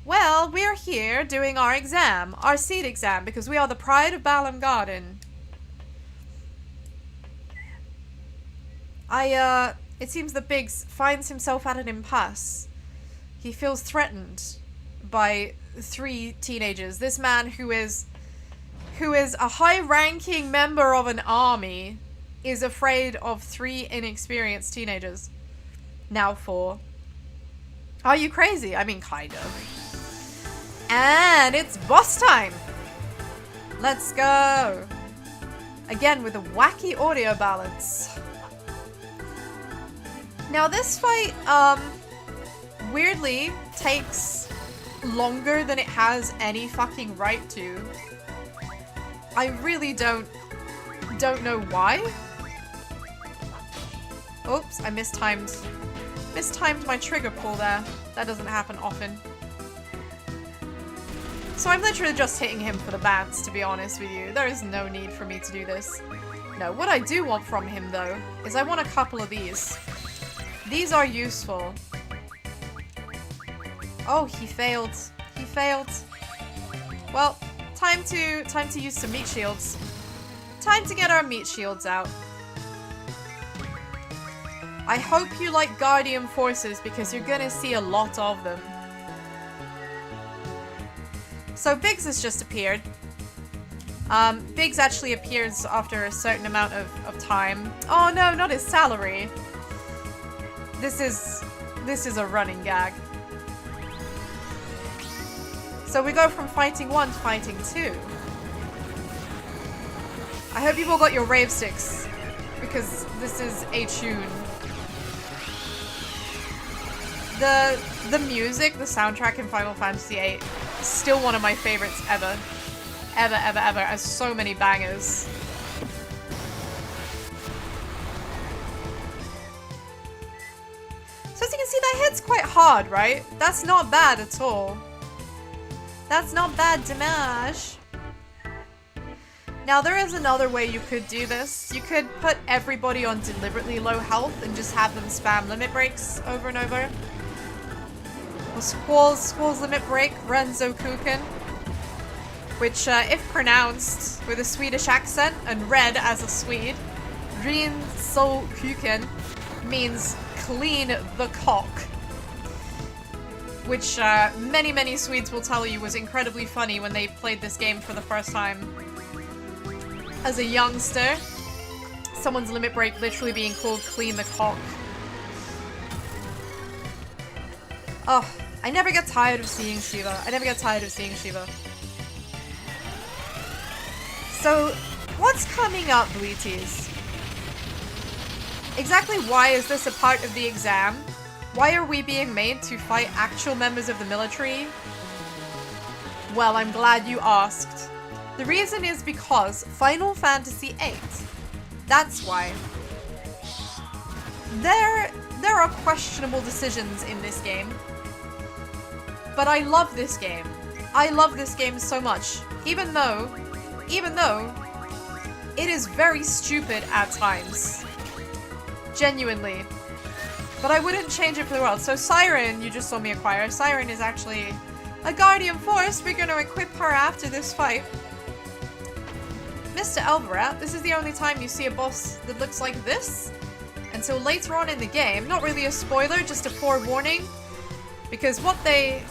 Well, we're here doing our exam, our seed exam, because we are the pride of Baaaaahd Garden. It seems that Biggs finds himself at an impasse. He feels threatened by 3 teenagers. This man who is a high-ranking member of an army is afraid of 3 inexperienced teenagers. Now 4. Are you crazy? I mean, kind of. And it's boss time! Let's go! Again with a wacky audio balance. Now this fight, weirdly takes longer than it has any fucking right to. I really don't know why. Oops, I mistimed my trigger pull there. That doesn't happen often. So I'm literally just hitting him for the bats, to be honest with you. There is no need for me to do this. No, what I do want from him, though, is I want a couple of these. These are useful. Oh, he failed. He failed. Well, time to use some meat shields. Time to get our meat shields out. I hope you like Guardian Forces because you're gonna see a lot of them. So Biggs has just appeared. Biggs actually appears after a certain amount of time. Oh no, not his salary. This is a running gag. So we go from fighting 1 to fighting 2. I hope you've all got your rave sticks, because this is a tune. The music, the soundtrack in Final Fantasy VIII is still one of my favorites ever. Ever, ever, ever. Has so many bangers. So as you can see, that hits quite hard, right? That's not bad at all. That's not bad damage. Now there is another way you could do this. You could put everybody on deliberately low health and just have them spam limit breaks over and over. Well, Squall's limit break, Renzo Kuken. Which, if pronounced with a Swedish accent and read as a Swede, Renzo Kuken means clean the cock. Which many, many Swedes will tell you was incredibly funny when they played this game for the first time. As a youngster, someone's limit break literally being called clean the cock. Oh, I never get tired of seeing Shiva. I never get tired of seeing Shiva. So, what's coming up, Bleaties? Exactly why is this a part of the exam? Why are we being made to fight actual members of the military? Well, I'm glad you asked. The reason is because Final Fantasy VIII. That's why. There are questionable decisions in this game. But I love this game. I love this game so much. Even though it is very stupid at times. Genuinely. But I wouldn't change it for the world. So Siren, you just saw me acquire. Siren is actually a Guardian Force. We're going to equip her after this fight. Mr. Elverat, this is the only time you see a boss that looks like this. Until later on in the game. Not really a spoiler, just a forewarning. Because what they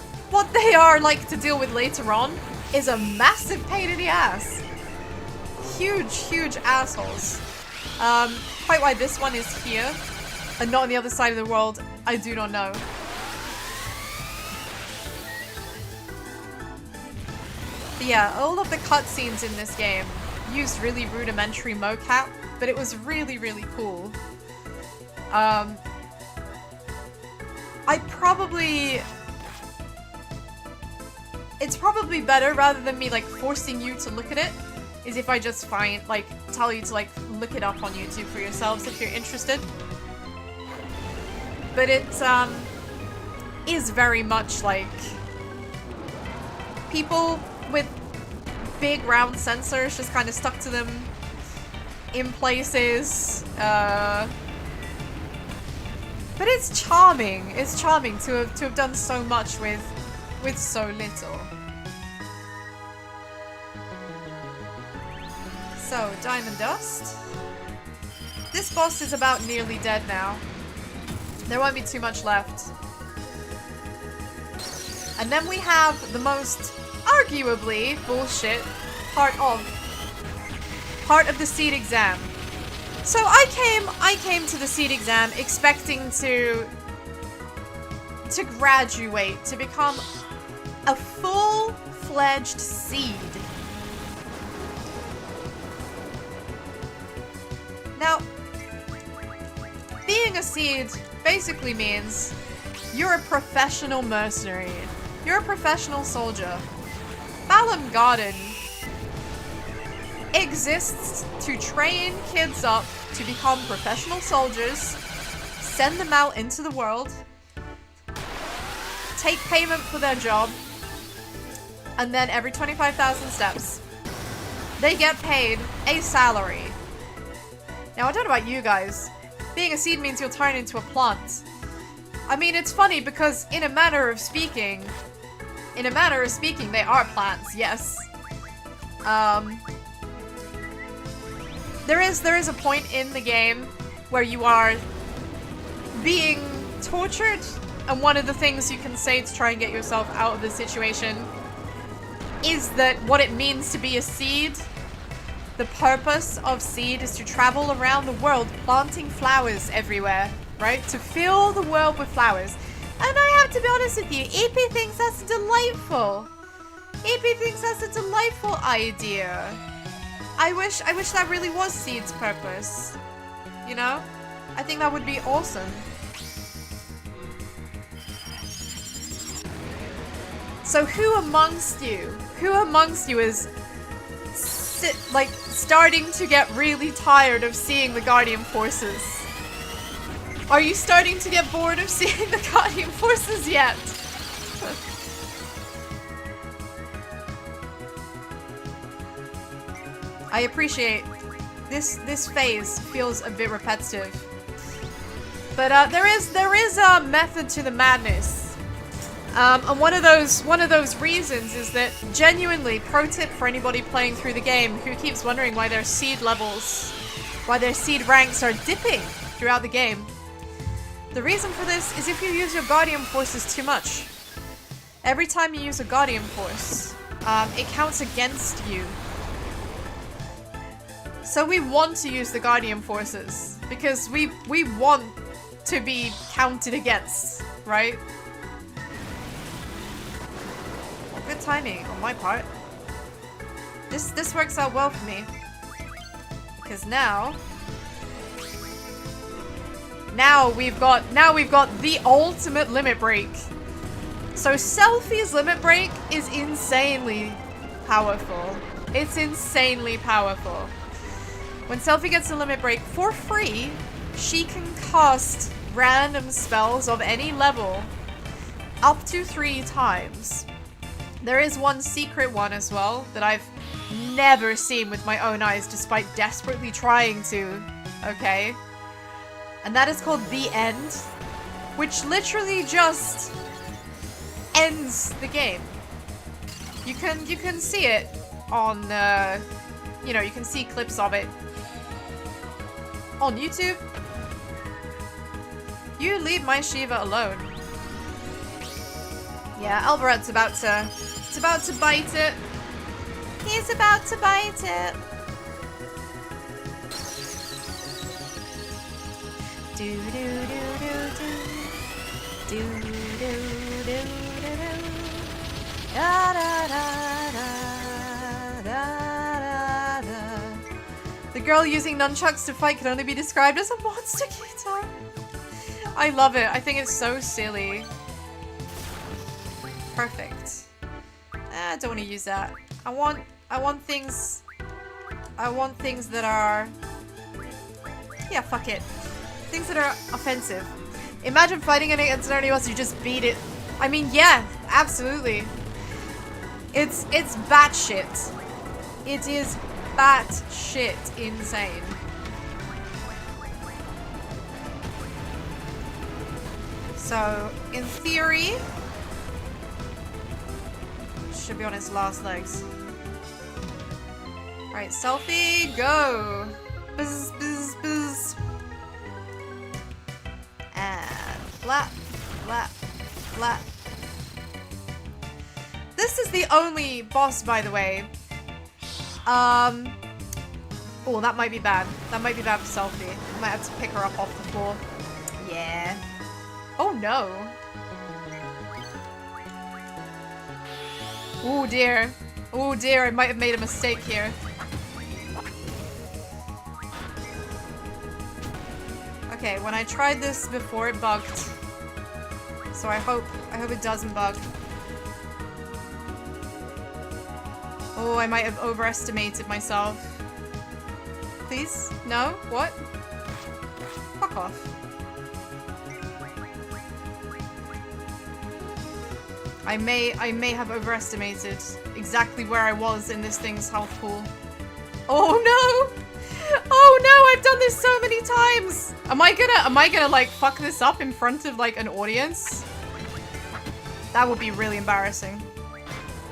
are like to deal with later on is a massive pain in the ass. Huge, huge assholes. Quite why this one is here and not on the other side of the world, I do not know. But yeah, all of the cutscenes in this game used really rudimentary mocap, but it was really, really cool. It's probably better, rather than me like forcing you to look at it, is if I just tell you to like look it up on YouTube for yourselves if you're interested. But it is very much like people with big round sensors just kind of stuck to them in places. But it's charming. It's charming to have done so much with so little. So, Diamond Dust. This boss is about nearly dead now. There won't be too much left. And then we have the most arguably bullshit part of the seed exam. So I came to the seed exam expecting to graduate, to become a full-fledged seed. Now, being a seed basically means you're a professional mercenary. You're a professional soldier. Baaaaahd Garden exists to train kids up to become professional soldiers, send them out into the world, take payment for their job, and then every 25,000 steps, they get paid a salary. Now, I don't know about you guys. Being a seed means you'll turn into a plant. I mean, it's funny because in a manner of speaking, they are plants, yes. There is a point in the game where you are being tortured, and one of the things you can say to try and get yourself out of the situation is that what it means to be a seed, the purpose of seed is to travel around the world planting flowers everywhere, right? To fill the world with flowers. And I have to be honest with you, EP thinks that's delightful. EP thinks that's a delightful idea. I wish that really was Seed's purpose. You know? I think that would be awesome. So who amongst you is starting to get really tired of seeing the Guardian Forces? Are you starting to get bored of seeing the Guardian Forces yet? I appreciate this phase feels a bit repetitive, but there is a method to the madness, and one of those reasons is that genuinely, pro tip for anybody playing through the game who keeps wondering why their seed ranks are dipping throughout the game. The reason for this is if you use your Guardian Forces too much. Every time you use a Guardian Force, it counts against you. So we want to use the Guardian Forces because we want to be counted against, right? Well, good timing on my part. This works out well for me because now we've got the ultimate limit break. So Selfie's limit break is insanely powerful. It's insanely powerful. When Selfie gets a limit break for free, she can cast random spells of any level up to 3 times. There is one secret one as well that I've never seen with my own eyes despite desperately trying to, okay? And that is called The End, which literally just ends the game. You can see it on, you know, you can see clips of it on YouTube. You leave my Shiva alone. Yeah, Alvaret's about to bite it. He's about to bite it. Do do do do do do do do do do. Da da da da da da. The girl using nunchucks to fight can only be described as a monster guitar. I love it. I think it's so silly. Perfect. I don't want to use that. I want things that are, yeah, fuck it. Things that are offensive. Imagine fighting against an enemy else, you just beat it. I mean, yeah, absolutely. It's batshit. It is batshit insane. So, in theory, should be on its last legs. Alright, Selfie, go! Buzz, buzz, buzz. And flap, flap, flap. This is the only boss, by the way. Oh, that might be bad. That might be bad for Selfie. I might have to pick her up off the floor. Yeah. Oh no. Oh dear. Oh dear, I might have made a mistake here. Okay, when I tried this before it bugged. So I hope it doesn't bug. Oh, I might have overestimated myself. Please? No? What? Fuck off. I may have overestimated exactly where I was in this thing's health pool. Oh no! Oh no, I've done this so many times! Am I gonna like fuck this up in front of like an audience? That would be really embarrassing.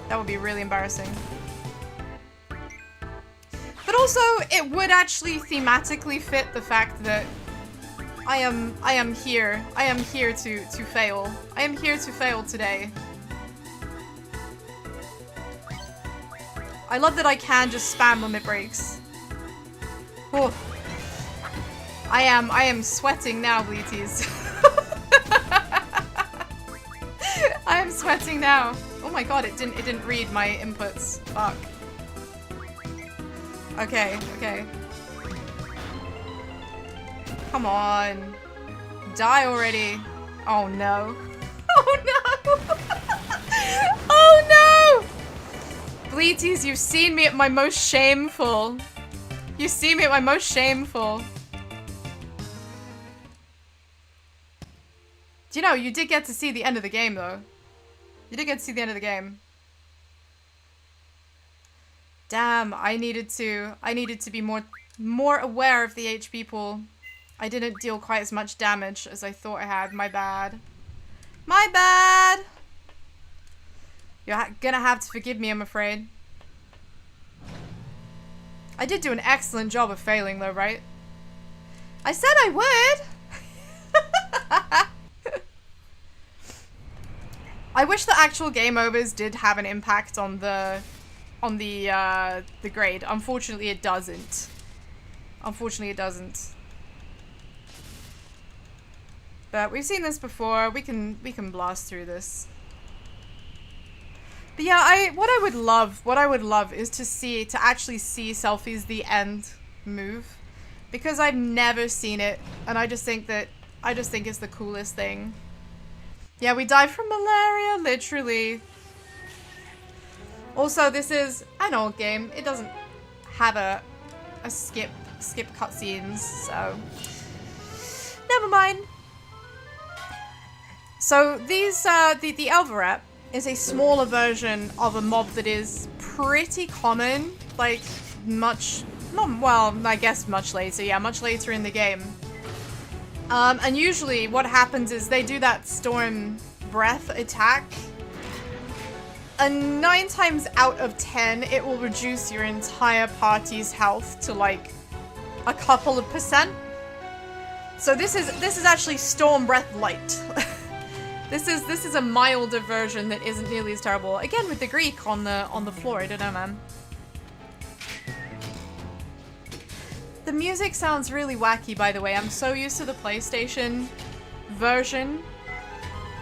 That would be really embarrassing. But also, it would actually thematically fit the fact that I am here. I am here to fail. I am here to fail today. I love that I can just spam limit breaks. Oh. I am sweating now, Bleaties. I am sweating now. Oh my god, it didn't read my inputs. Fuck. Okay, okay. Come on. Die already. Oh no. Oh no! Oh no! Bleaties, you've seen me at my most shameful. You've seen me at my most shameful. Do you know, you did get to see the end of the game though. You did get to see the end of the game. Damn, I needed to be more aware of the HP pool. I didn't deal quite as much damage as I thought I had. My bad. My bad! You're gonna have to forgive me, I'm afraid. I did do an excellent job of failing though, right? I said I would! I wish the actual game overs did have an impact on the grade. Unfortunately, it doesn't. Unfortunately, it doesn't. But we've seen this before. We can blast through this. But yeah, what I would love is to actually see Selfie's the end move, because I've never seen it, and I just think it's the coolest thing. Yeah, we died from malaria, literally. Also, this is an old game. It doesn't have a skip cutscenes, so never mind. So these the Elvaret is a smaller version of a mob that is pretty common, like I guess much later. Yeah, much later in the game. And usually what happens is they do that storm breath attack. And 9 times out of 10, it will reduce your entire party's health to like a couple of %. So this is actually Storm Breath Light. This is a milder version that isn't nearly as terrible. Again with the Greek on the floor, I don't know, man. The music sounds really wacky, by the way. I'm so used to the PlayStation version.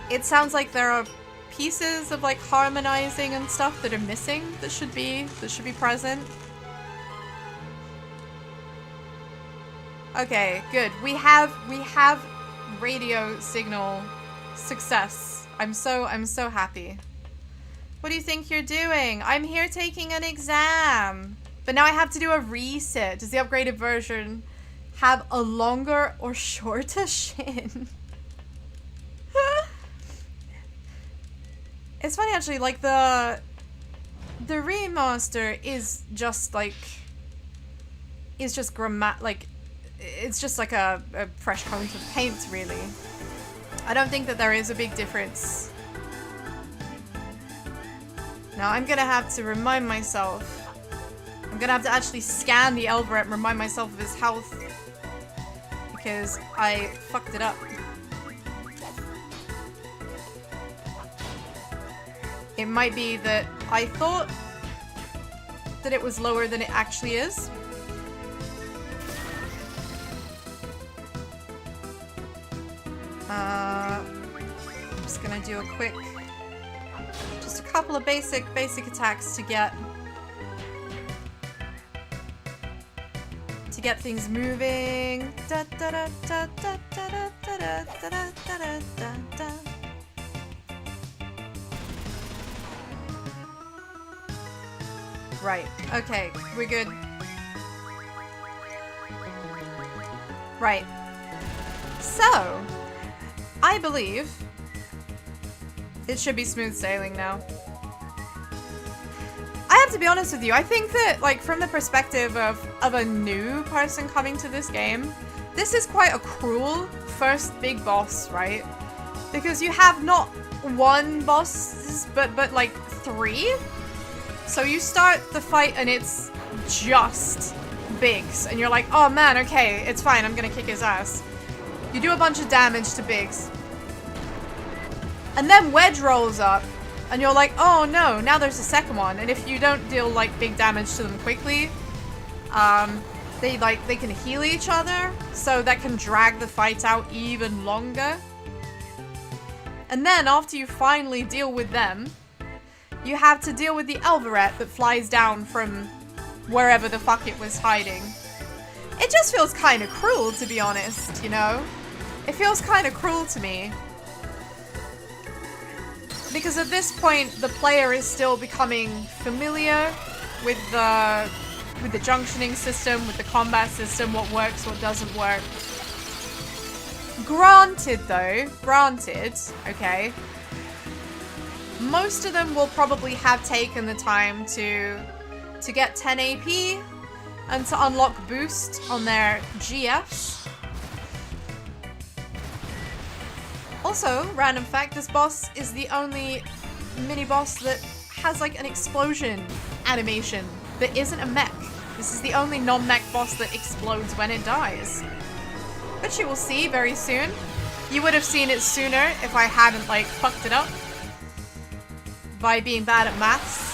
It sounds like there are pieces of like harmonizing and stuff that are missing that should be present. Okay, good. We have radio signal success. I'm so happy. What do you think you're doing? I'm here taking an exam. But now I have to do a reset. Does the upgraded version have a longer or shorter shin? It's funny actually, like the remaster is just like it's just like a fresh coat of paint, really. I don't think that there is a big difference. Now I'm gonna have to remind myself. I'm gonna have to actually scan the Elvaret and remind myself of his health, because I fucked it up. It might be that I thought that it was lower than it actually is. I'm just gonna do just a couple of basic attacks to get things moving. Right, okay, we're good. Right. So, I believe it should be smooth sailing now. I have to be honest with you, I think that, like, from the perspective of a new person coming to this game, this is quite a cruel first big boss, right? Because you have not one boss, but like 3? So you start the fight and it's just Biggs, and you're like, oh man, okay, it's fine, I'm gonna kick his ass. You do a bunch of damage to Biggs. And then Wedge rolls up, and you're like, oh no, now there's a second one. And if you don't deal like big damage to them quickly, they can heal each other, so that can drag the fight out even longer. And then after you finally deal with them, you have to deal with the Elveret that flies down from wherever the fuck it was hiding. It just feels kind of cruel, to be honest, you know? It feels kind of cruel to me. Because at this point, the player is still becoming familiar with the junctioning system, with the combat system, what works, what doesn't work. Granted, okay, most of them will probably have taken the time to get 10 AP and to unlock boost on their GFs. Also, random fact, this boss is the only mini-boss that has like an explosion animation that isn't a mech. This is the only non-mech boss that explodes when it dies. But you will see very soon. You would have seen it sooner if I hadn't like fucked it up by being bad at maths.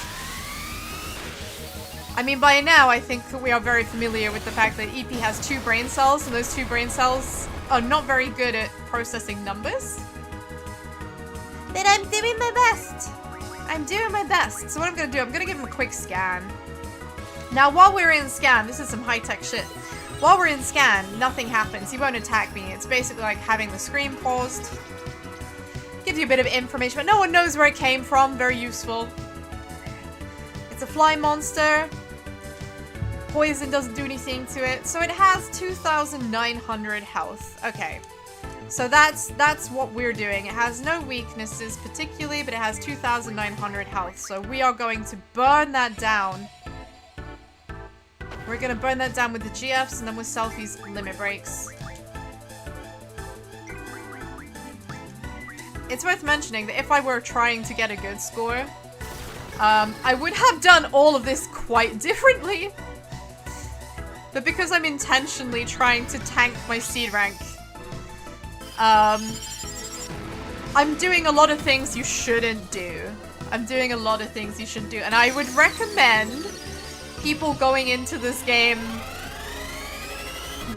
I mean, by now I think we are very familiar with the fact that EP has 2 brain cells, and those 2 brain cells are not very good at processing numbers. But I'm doing my best. I'm doing my best. So what I'm gonna do, I'm gonna give him a quick scan. Now, while we're in scan, this is some high-tech shit. While we're in scan, nothing happens. He won't attack me. It's basically like having the screen paused. Gives you a bit of information, but no one knows where it came from. Very useful. It's a fly monster. Poison doesn't do anything to it. So it has 2,900 health. Okay. So that's what we're doing. It has no weaknesses particularly, but it has 2,900 health. So we are going to burn that down. We're gonna burn that down with the GFs and then with Selfie's limit breaks. It's worth mentioning that if I were trying to get a good score, I would have done all of this quite differently. But because I'm intentionally trying to tank my seed rank, I'm doing a lot of things you shouldn't do. I'm doing a lot of things you shouldn't do. And I would recommend people going into this game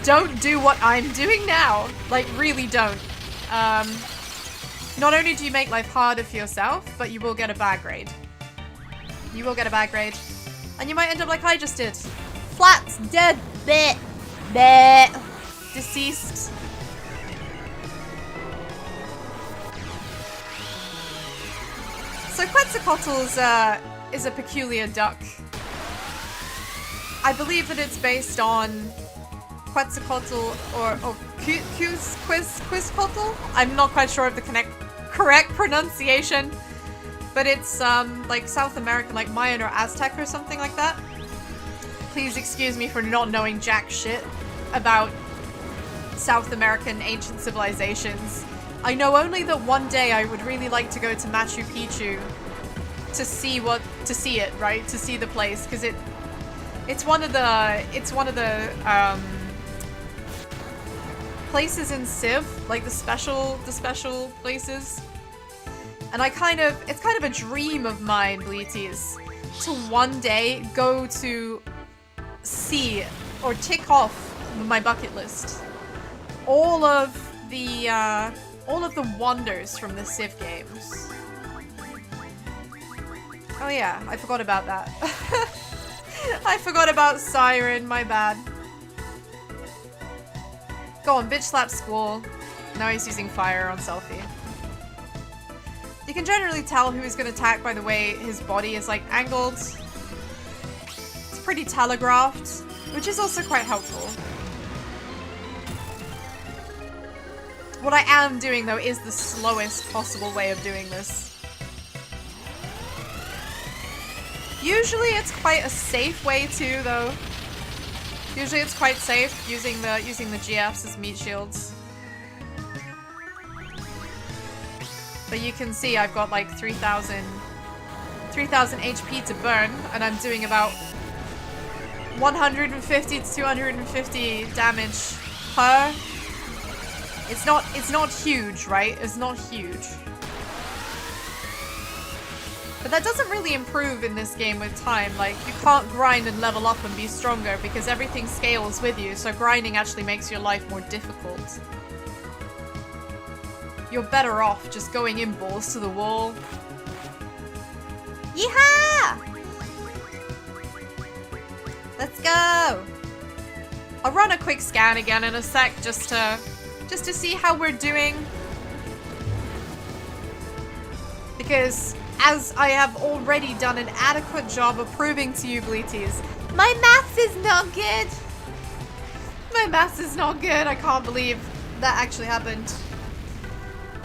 don't do what I'm doing now. Like, really don't. Not only do you make life harder for yourself, but you will get a bad grade. You will get a bad grade. And you might end up like I just did. Flat's dead. Bleh. Bleh. Deceased. So Quetzalcoatl is a peculiar duck. I believe that it's based on Quetzalcoatl or Quizcoatl. I'm not quite sure of the correct pronunciation, but it's like South American, like Mayan or Aztec or something like that. Please excuse me for not knowing jack shit about South American ancient civilizations. I know only that one day I would really like to go to Machu Picchu to see it, right? To see the place, because it's one of the places in Civ, like the special places. And it's kind of a dream of mine, Bleaties, to one day go to see or tick off my bucket list all of the wonders from the Civ games. Oh yeah, I forgot about that. I forgot about Siren, my bad. Go on, bitch slap Squall. Now he's using fire on Selfie. You can generally tell who he's gonna attack by the way his body is like angled. It's pretty telegraphed, which is also quite helpful. What I am doing though is the slowest possible way of doing this. Usually it's quite a safe way too, though. Usually it's quite safe using the GFs as meat shields. But you can see I've got like 3,000 HP to burn, and I'm doing about 150 to 250 damage per. It's not huge, right? It's not huge. But that doesn't really improve in this game with time. Like, you can't grind and level up and be stronger because everything scales with you, so grinding actually makes your life more difficult. You're better off just going in balls to the wall. Yeehaw! Let's go! I'll run a quick scan again in a sec just to see how we're doing. Because as I have already done an adequate job of proving to you, Bleaties, my maths is not good. My maths is not good. I can't believe that actually happened.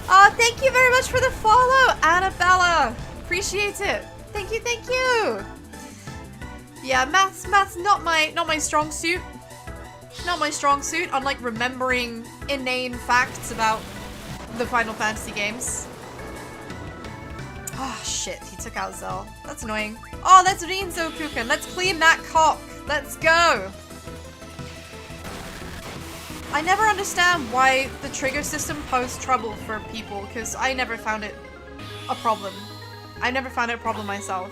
Oh, thank you very much for the follow, Annabella. Appreciate it. Thank you, thank you. Yeah, maths not my strong suit. Not my strong suit, unlike remembering inane facts about the Final Fantasy games. Oh shit, he took out Zell. That's annoying. Oh, let's Rinzo Kuchen. Let's clean that cock. Let's go. I never understand why the trigger system poses trouble for people, because I never found it a problem. I never found it a problem myself.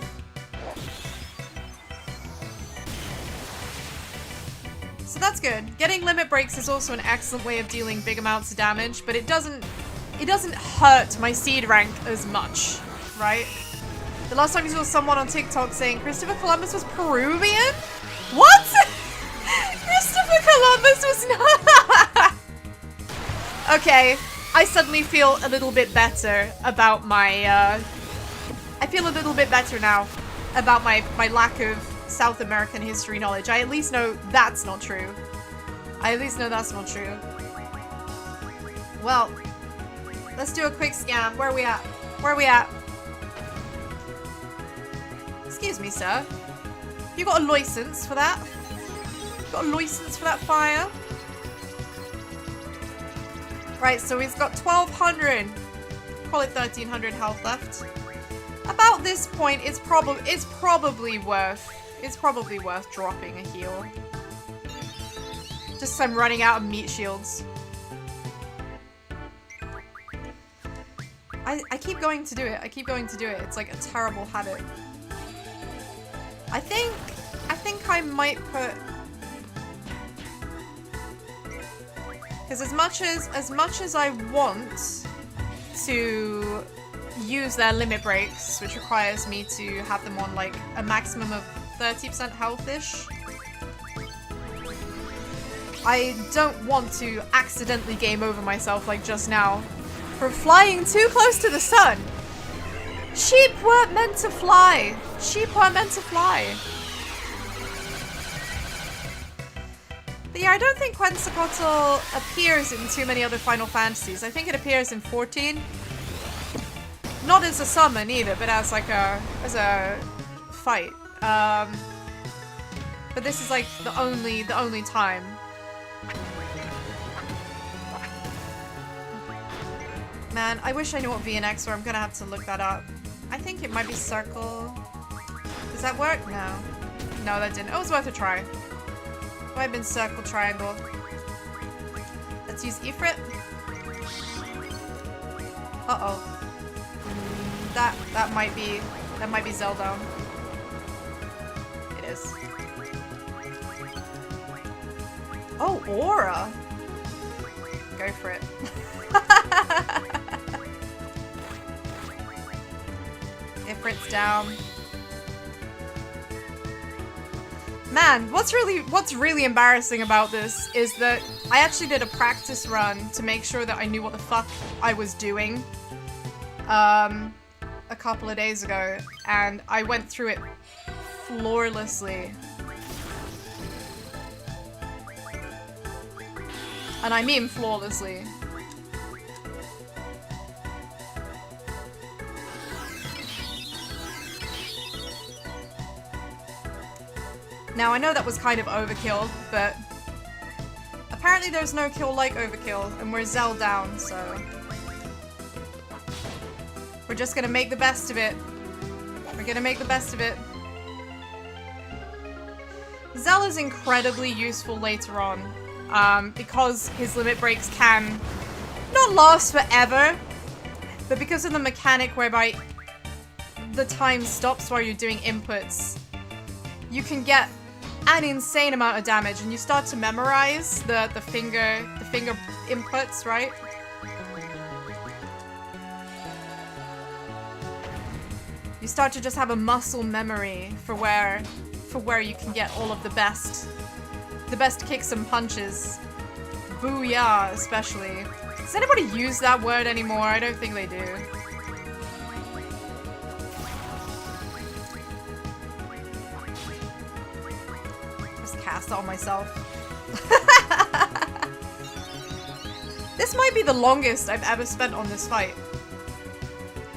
So that's good. Getting limit breaks is also an excellent way of dealing big amounts of damage, but it doesn't hurt my seed rank as much, right? The last time you saw someone on TikTok saying Christopher Columbus was Peruvian? What? Christopher Columbus was not. Okay, I suddenly feel a little bit better about my I feel a little bit better now about my lack of South American history knowledge. I at least know that's not true. I at least know that's not true. Well, let's do a quick scan. Where are we at? Where are we at? Excuse me, sir. You got a license for that? Got a license for that fire? Right, so he's got 1200. Call it 1300 health left. About this point, it's probably worth dropping a heal. Just so I'm running out of meat shields. I keep going to do it. I keep going to do it. It's like a terrible habit. I think I might put, because as much as I want to use their limit breaks, which requires me to have them on like a maximum of 30% health-ish, I don't want to accidentally game over myself like just now for flying too close to the sun. Sheep weren't meant to fly. Sheep weren't meant to fly. But yeah, I don't think Quetzalcoatl appears in too many other Final Fantasies. I think it appears in 14. Not as a summon either, but as like as a fight. But this is like the only time. Man, I wish I knew what V and X were. I'm gonna have to look that up. I think it might be circle. Does that work? No. No, that didn't. It was worth a try. Might have been circle, triangle. Let's use Ifrit. Uh-oh. That might be Zelda. It is. Oh, Aura. Go for it. Ifrit's down. Man, what's really embarrassing about this is that I actually did a practice run to make sure that I knew what the fuck I was doing a couple of days ago, and I went through it flawlessly. And I mean flawlessly. Now, I know that was kind of overkill, but apparently there's no kill like overkill, and we're Zell down, so we're just gonna make the best of it. We're gonna make the best of it. Zell is incredibly useful later on, because his limit breaks can not last forever, but because of the mechanic whereby the time stops while you're doing inputs, you can get an insane amount of damage, and you start to memorize the finger inputs, right? You start to just have a muscle memory for where you can get all of the best kicks and punches. Booyah, especially. Does anybody use that word anymore? I don't think they do. Just cast it on myself. This might be the longest I've ever spent on this fight.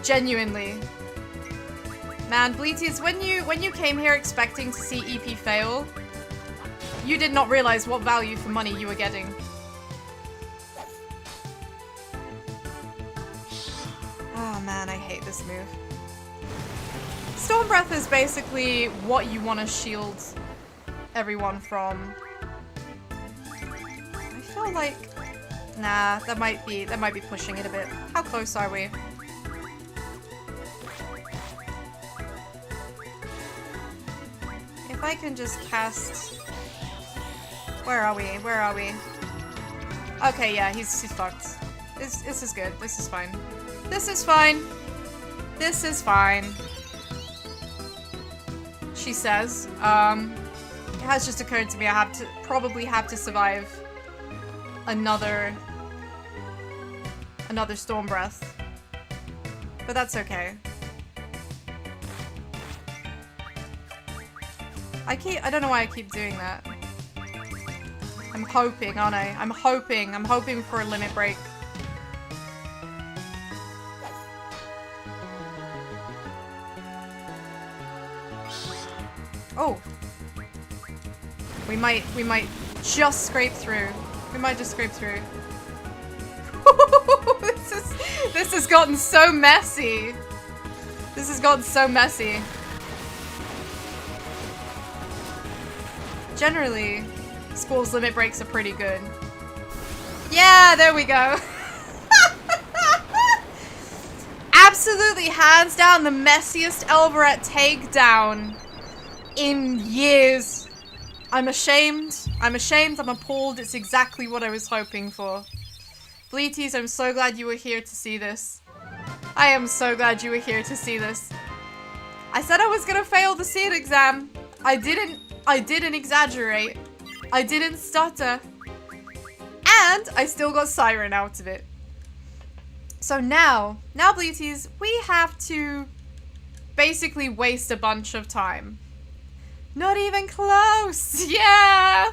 Genuinely. Man, Bleaties, when you came here expecting to see EP fail, you did not realize what value for money you were getting. Oh man, I hate this move. Storm Breath is basically what you want to shield everyone from. I feel like... Nah, that might be pushing it a bit. How close are we? If I can just cast... Where are we? Where are we? Okay, yeah, he's fucked. This is good. This is fine. This is fine. This is fine. She says. It has just occurred to me I probably have to survive another Storm Breath. But that's okay. I don't know why I keep doing that. I'm hoping, aren't I? I'm hoping for a limit break. Oh. We might just scrape through. We might just scrape through. This has gotten so messy. This has gotten so messy. Generally, school's limit breaks are pretty good. Yeah, there we go. Absolutely, hands down, the messiest Elverette takedown in years. I'm ashamed. I'm appalled. It's exactly what I was hoping for. Bleaties, I'm so glad you were here to see this. I am so glad you were here to see this. I said I was gonna fail the SEED exam. I didn't exaggerate. I didn't stutter. And I still got Siren out of it. So now Bleaties, we have to basically waste a bunch of time. Not even close. Yeah.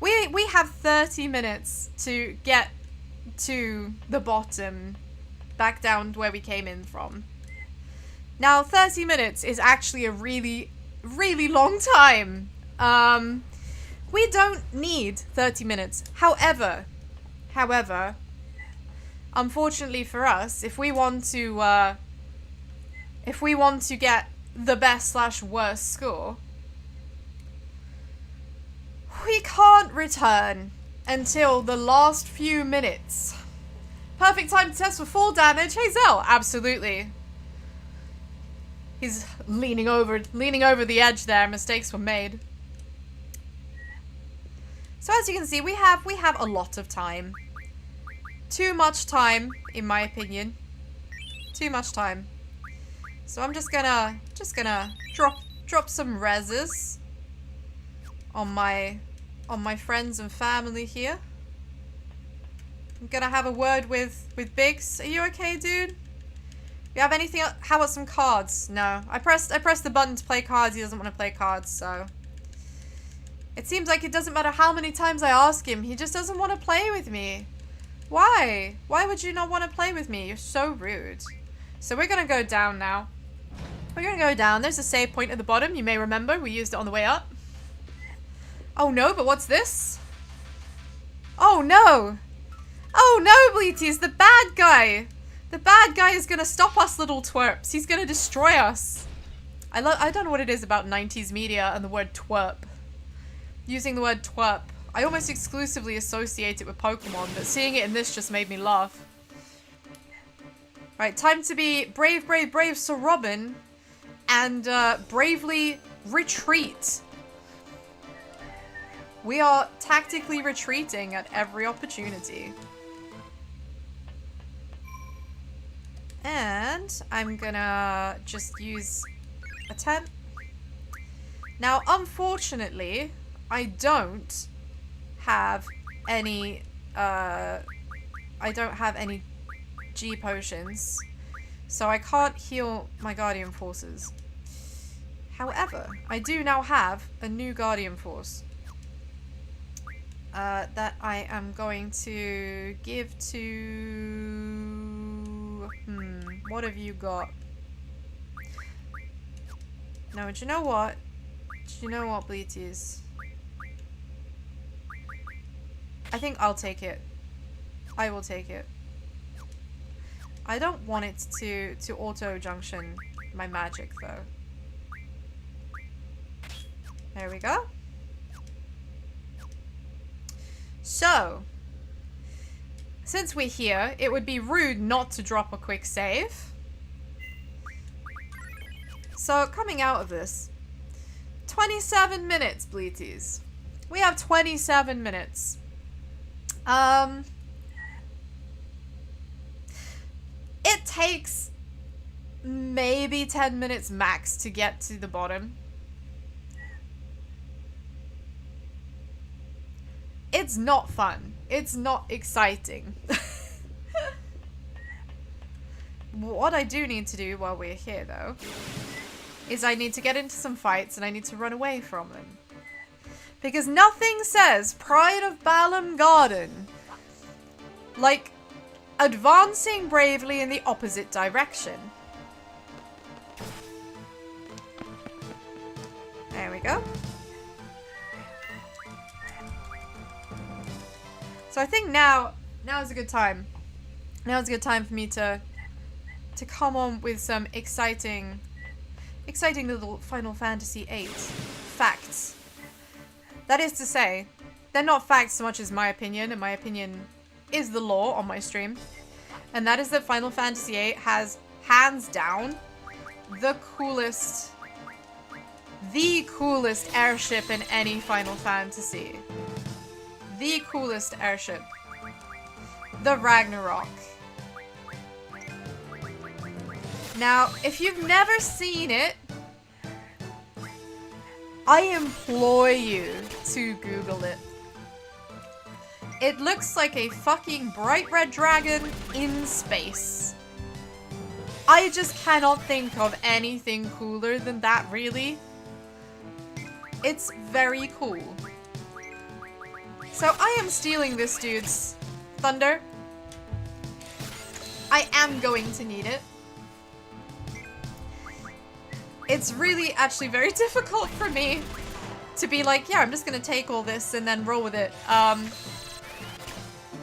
We have 30 minutes to get to the bottom, back down to where we came in from. Now, 30 minutes is actually a really, really long time. We don't need 30 minutes. However, unfortunately for us, if we want to get the best/worst score, we can't return until the last few minutes. Perfect time to test for full damage. Hazel, absolutely. He's leaning over the edge there. Mistakes were made. So as you can see, we have a lot of time. Too much time, in my opinion. Too much time. So I'm just gonna drop some reses on my friends and family here. I'm gonna have a word with Biggs. Are you okay, dude? You have anything else? How about some cards? No. I pressed the button to play cards. He doesn't want to play cards, so. It seems like it doesn't matter how many times I ask him. He just doesn't want to play with me. Why? Why would you not want to play with me? You're so rude. So we're gonna go down now. We're gonna go down. There's a save point at the bottom. You may remember. We used it on the way up. Oh no, but what's this? Oh no! Oh no, Bleaties, the bad guy! The bad guy is gonna stop us little twerps. He's gonna destroy us. I don't know what it is about 90s media and the word twerp. Using the word twerp. I almost exclusively associate it with Pokemon, but seeing it in this just made me laugh. Right, time to be brave, brave, brave Sir Robin and bravely retreat. We are tactically retreating at every opportunity. And And I'm gonna just use a tent. Now, unfortunately, I don't have any, G potions. So I can't heal my Guardian Forces. However, I do now have a new Guardian Force. That I am going to give to... what have you got? No, do you know what? Do you know what, Bleaties? I think I'll take it. I will take it. I don't want it to auto-junction my magic, though. There we go. So, since we're here, it would be rude not to drop a quick save. So, coming out of this, 27 minutes, Bleaties. We have 27 minutes. It takes maybe 10 minutes max to get to the bottom. It's not fun. It's not exciting. What I do need to do while we're here, though, is I need to get into some fights and I need to run away from them. Because nothing says Pride of Baaaaahd Garden like advancing bravely in the opposite direction. There we go. So I think now is a good time. Now is a good time for me to come on with some exciting little Final Fantasy VIII facts. That is to say, they're not facts so much as my opinion, and my opinion is the law on my stream. And that is that Final Fantasy VIII has, hands down, the coolest airship in any Final Fantasy. The coolest airship. The Ragnarok. Now, if you've never seen it, I implore you to Google it. It looks like a fucking bright red dragon in space. I just cannot think of anything cooler than that, really. It's very cool. So I am stealing this dude's thunder. I am going to need it. It's really actually very difficult for me to be like, yeah, I'm just gonna take all this and then roll with it.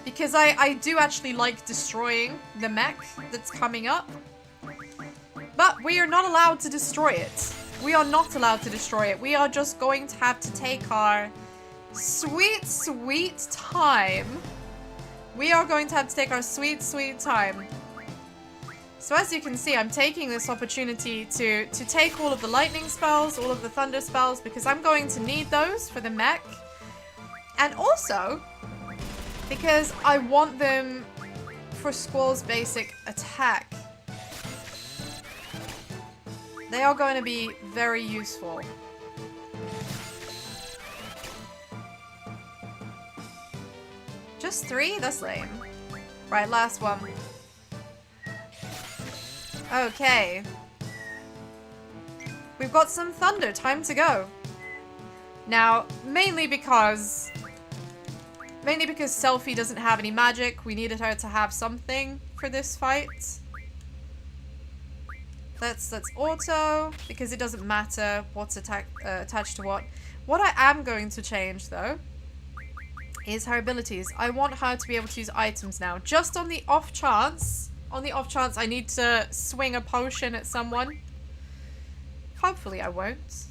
Because I do actually like destroying the mech that's coming up. But we are not allowed to destroy it. We are not allowed to destroy it. We are just going to have to take our sweet, sweet time. We are going to have to take our sweet, sweet time. So as you can see, I'm taking this opportunity to take all of the lightning spells, all of the thunder spells, because I'm going to need those for the mech. And also, because I want them for Squall's basic attack. They are going to be very useful. Just 3? That's lame. Right, last one. Okay. We've got some thunder. Time to go. Now, mainly because Selphie doesn't have any magic, we needed her to have something for this fight. Let's auto, because it doesn't matter what's attached to what. What I am going to change, though, is her abilities. I want her to be able to use items now. Just on the off chance I need to swing a potion at someone. Hopefully I won't.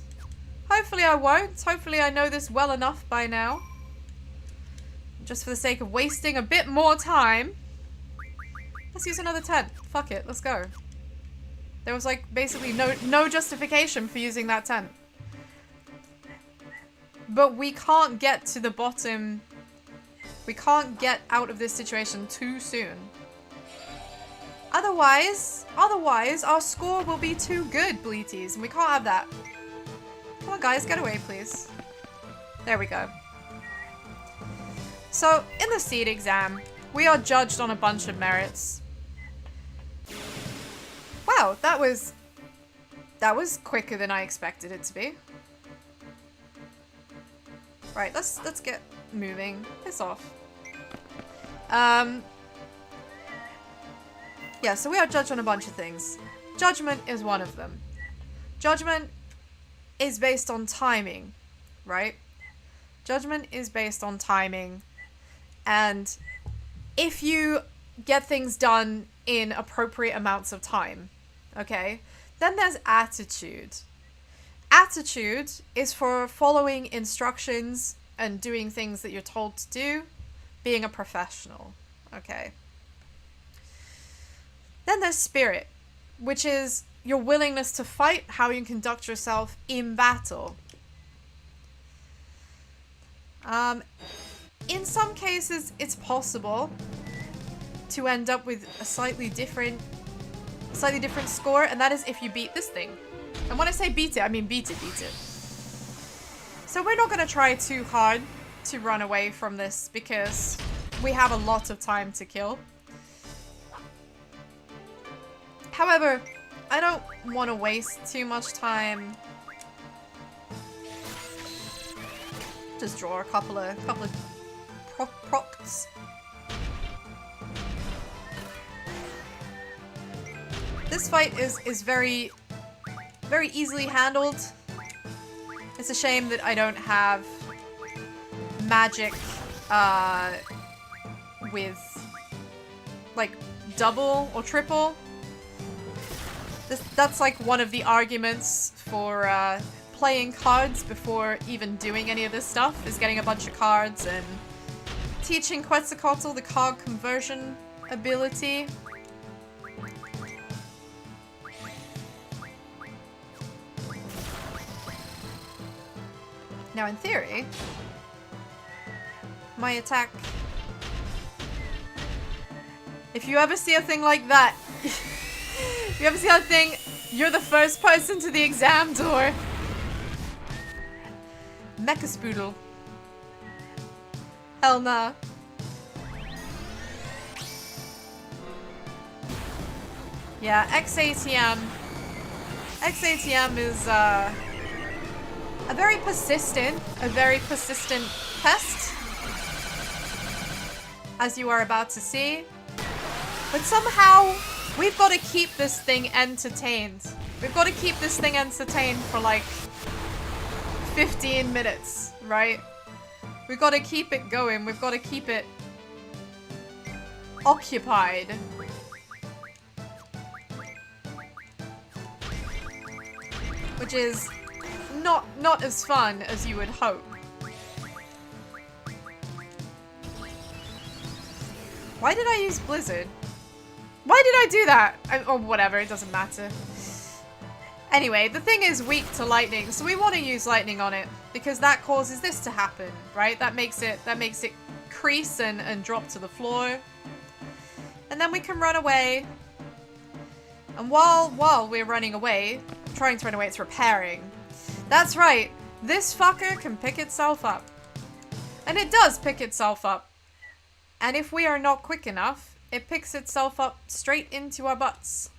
Hopefully I won't. Hopefully I know this well enough by now. Just for the sake of wasting a bit more time. Let's use another tent. Fuck it, let's go. There was like basically no justification for using that tent. But we can't get to the bottom. We can't get out of this situation too soon. Otherwise, our score will be too good, Bleaties, and we can't have that. Come on, guys, get away, please. There we go. So, in the seed exam, we are judged on a bunch of merits. Wow, that was quicker than I expected it to be. Right, let's get moving. Piss off. Yeah, so we are judged on a bunch of things. Judgment is one of them. Judgment is based on timing, right? Judgment is based on timing. And if you get things done in appropriate amounts of time, okay? Then there's attitude. Attitude is for following instructions and doing things that you're told to do, being a professional, okay? Then there's spirit, which is your willingness to fight, how you conduct yourself in battle. In some cases, it's possible to end up with a slightly different score, and that is if you beat this thing. And when I say beat it, I mean beat it. So we're not going to try too hard to run away from this because we have a lot of time to kill. However, I don't want to waste too much time. Just draw a couple of procs. This fight is very easily handled. It's a shame that I don't have magic with like double or triple. That's like one of the arguments for playing cards before even doing any of this stuff, is getting a bunch of cards and teaching Quetzalcoatl the card conversion ability. Now in theory, my attack... If you ever see a thing like that, if you ever see that thing, you're the first person to the exam door. Mecha Spoodle. Hell nah. Yeah, XATM. XATM is a very persistent pest, as you are about to see. But somehow, we've got to keep this thing entertained. We've got to keep this thing entertained for like 15 minutes, right? We've got to keep it going. We've got to keep it occupied. Which is not as fun as you would hope. Why did I use Blizzard? Why did I do that? Or whatever, it doesn't matter. Anyway, the thing is weak to lightning, so we want to use lightning on it because that causes this to happen, right? That makes it crease and drop to the floor. And then we can run away. And while we're running away, trying to run away, it's repairing. That's right, this fucker can pick itself up. And it does pick itself up. And if we are not quick enough, it picks itself up straight into our butts.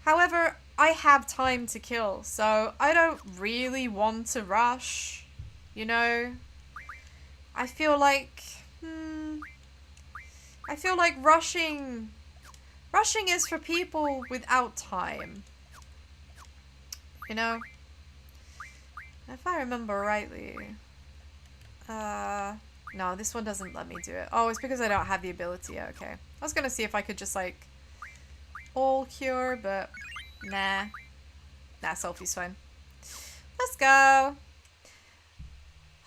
However, I have time to kill, so I don't really want to rush, you know? I feel like rushing is for people without time. You know? If I remember rightly. No, this one doesn't let me do it. Oh, it's because I don't have the ability. Okay. I was gonna see if I could just like all cure, but nah. Nah, Selfie's fine. Let's go.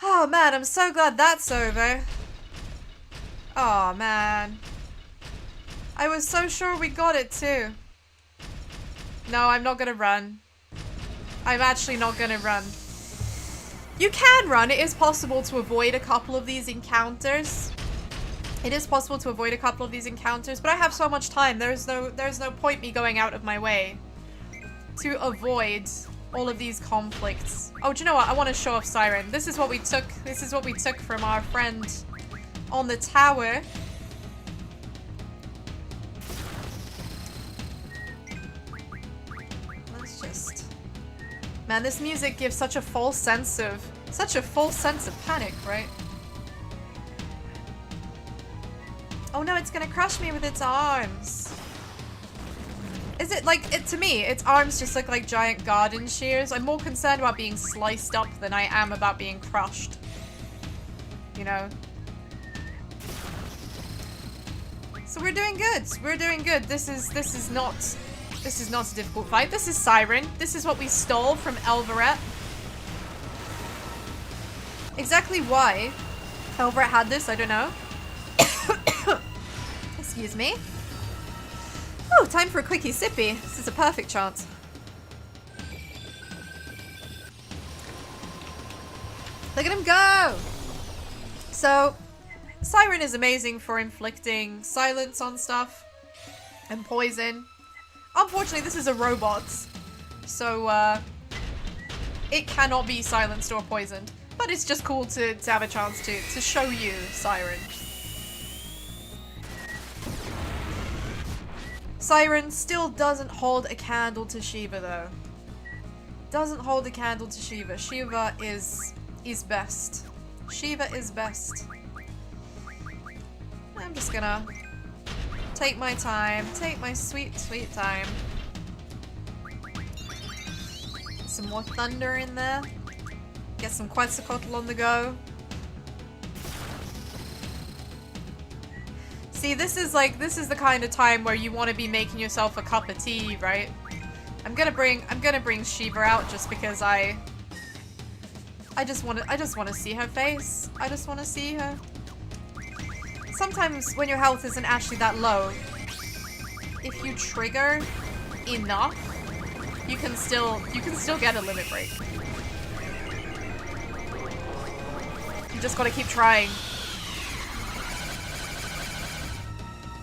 Oh man, I'm so glad that's over. Oh man. I was so sure we got it too. No, I'm not gonna run. I'm actually not gonna run. You can run. It is possible to avoid a couple of these encounters. It is possible to avoid a couple of these encounters, but I have so much time. There's no point me going out of my way to avoid all of these conflicts. Oh, do you know what? I want to show off Siren. This is what we took. This is what we took from our friend on the tower. Let's just... Man, this music gives such a false sense of panic, right? Oh no, it's gonna crush me with its arms. Is it like, to me, its arms just look like giant garden shears. I'm more concerned about being sliced up than I am about being crushed. You know? So we're doing good. We're doing good. This is not a difficult fight. This is Siren. This is what we stole from Elveret. Exactly why Elveret had this, I don't know. Excuse me. Oh, time for a quickie sippy. This is a perfect chance. Look at him go! So, Siren is amazing for inflicting silence on stuff and poison. Unfortunately, this is a robot, so it cannot be silenced or poisoned. But it's just cool to have a chance to show you Siren. Siren still doesn't hold a candle to Shiva though. Doesn't hold a candle to Shiva. Shiva is best. Shiva is best. I'm just gonna take my time. Take my sweet, sweet time. Get some more thunder in there. Get some Quetzalcoatl on the go. See, this is the kind of time where you want to be making yourself a cup of tea, right? I'm gonna bring Shiva out just because I just want to see her face. I just want to see her. Sometimes when your health isn't actually that low, if you trigger enough, you can still get a limit break. You just gotta keep trying.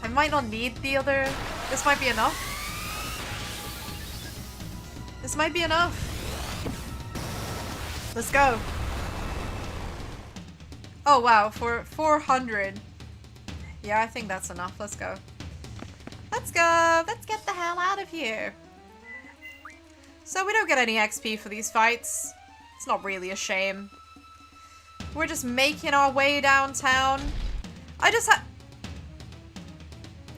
I might not need the other... This might be enough. This might be enough. Let's go. Oh wow, for 400. Yeah, I think that's enough. Let's go. Let's go. Let's get the hell out of here. So we don't get any XP for these fights. It's not really a shame. We're just making our way downtown. I just had...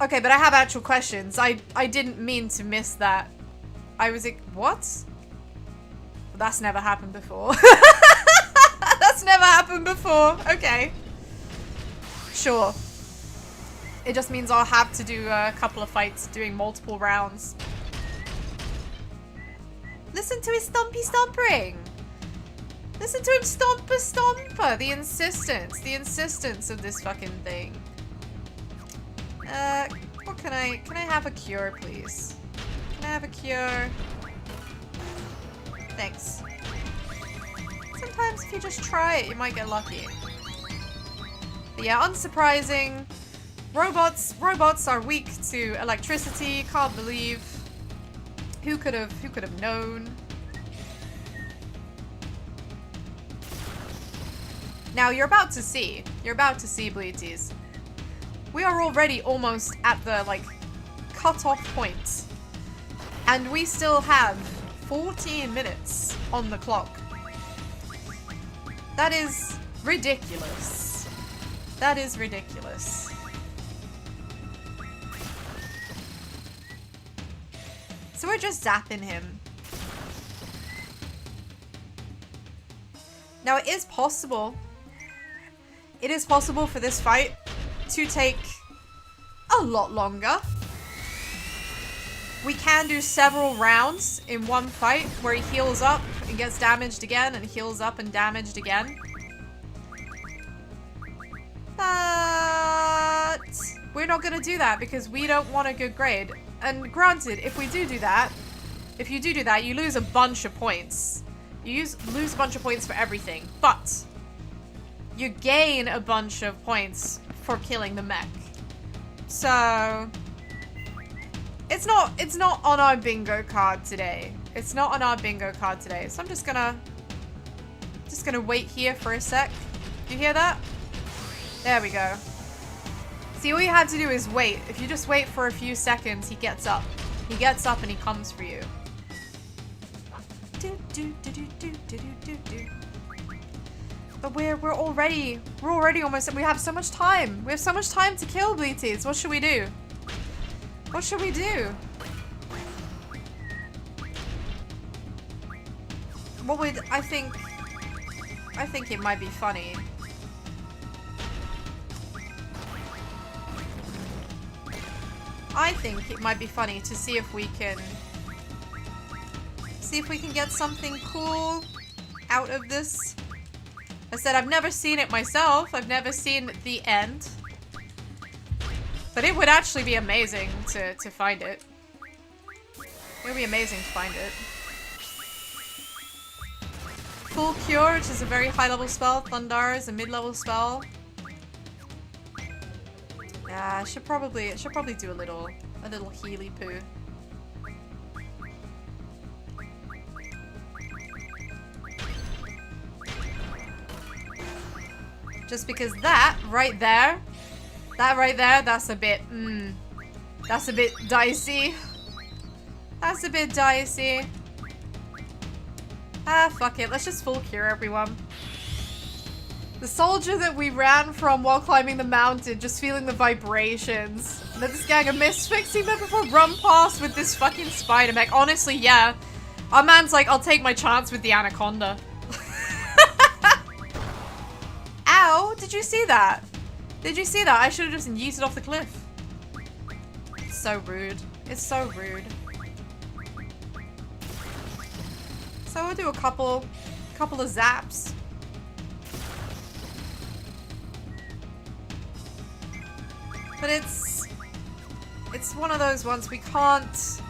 Okay, but I have actual questions. I didn't mean to miss that. I was like, what? That's never happened before. That's never happened before. Okay. Sure. It just means I'll have to do a couple of fights doing multiple rounds. Listen to his stompy stompering. Listen to him stomper stomper. The insistence of this fucking thing. What can I have a cure, please? Can I have a cure? Thanks. Sometimes if you just try it, you might get lucky. But yeah, unsurprising. Robots are weak to electricity. Can't believe. Who could have known? Now you're about to see, Bleeties. We are already almost at the, like, cut-off point. And we still have 14 minutes on the clock. That is ridiculous. That is ridiculous. So we're just zapping him. Now it is possible for this fight to take a lot longer. We can do several rounds in one fight where he heals up and gets damaged again and heals up and damaged again. But we're not going to do that because we don't want a good grade. And granted, if you do that, you lose a bunch of points. You lose a bunch of points for everything, but you gain a bunch of points for killing the mech. So it's not on our bingo card today. It's not on our bingo card today. So I'm just gonna wait here for a sec. Do you hear that? There we go. See, all you have to do is wait. If you just wait for a few seconds, he gets up. He gets up and he comes for you. But we're already almost, we have so much time. We have so much time to kill Bleaties. What should we do? What should we do? What would, I think it might be funny. I think it might be funny to see if we can get something cool out of this. I said I've never seen it myself. I've never seen the end. But it would actually be amazing to find it. It would be amazing to find it. Full Cure, which is a very high level spell. Thundar is a mid-level spell. Yeah, I should probably do a little healy poo. Just because that right there, that's a bit dicey. That's a bit dicey. Ah, fuck it. Let's just full cure everyone. The soldier that we ran from while climbing the mountain, just feeling the vibrations. Let this gang of misfits even before run past with this fucking spider mech. Honestly, yeah. Our man's like, I'll take my chance with the anaconda. Ow! Did you see that? Did you see that? I should have just yeeted off the cliff. It's so rude. It's so rude. So we'll do a couple of zaps. But it's one of those ones we can't.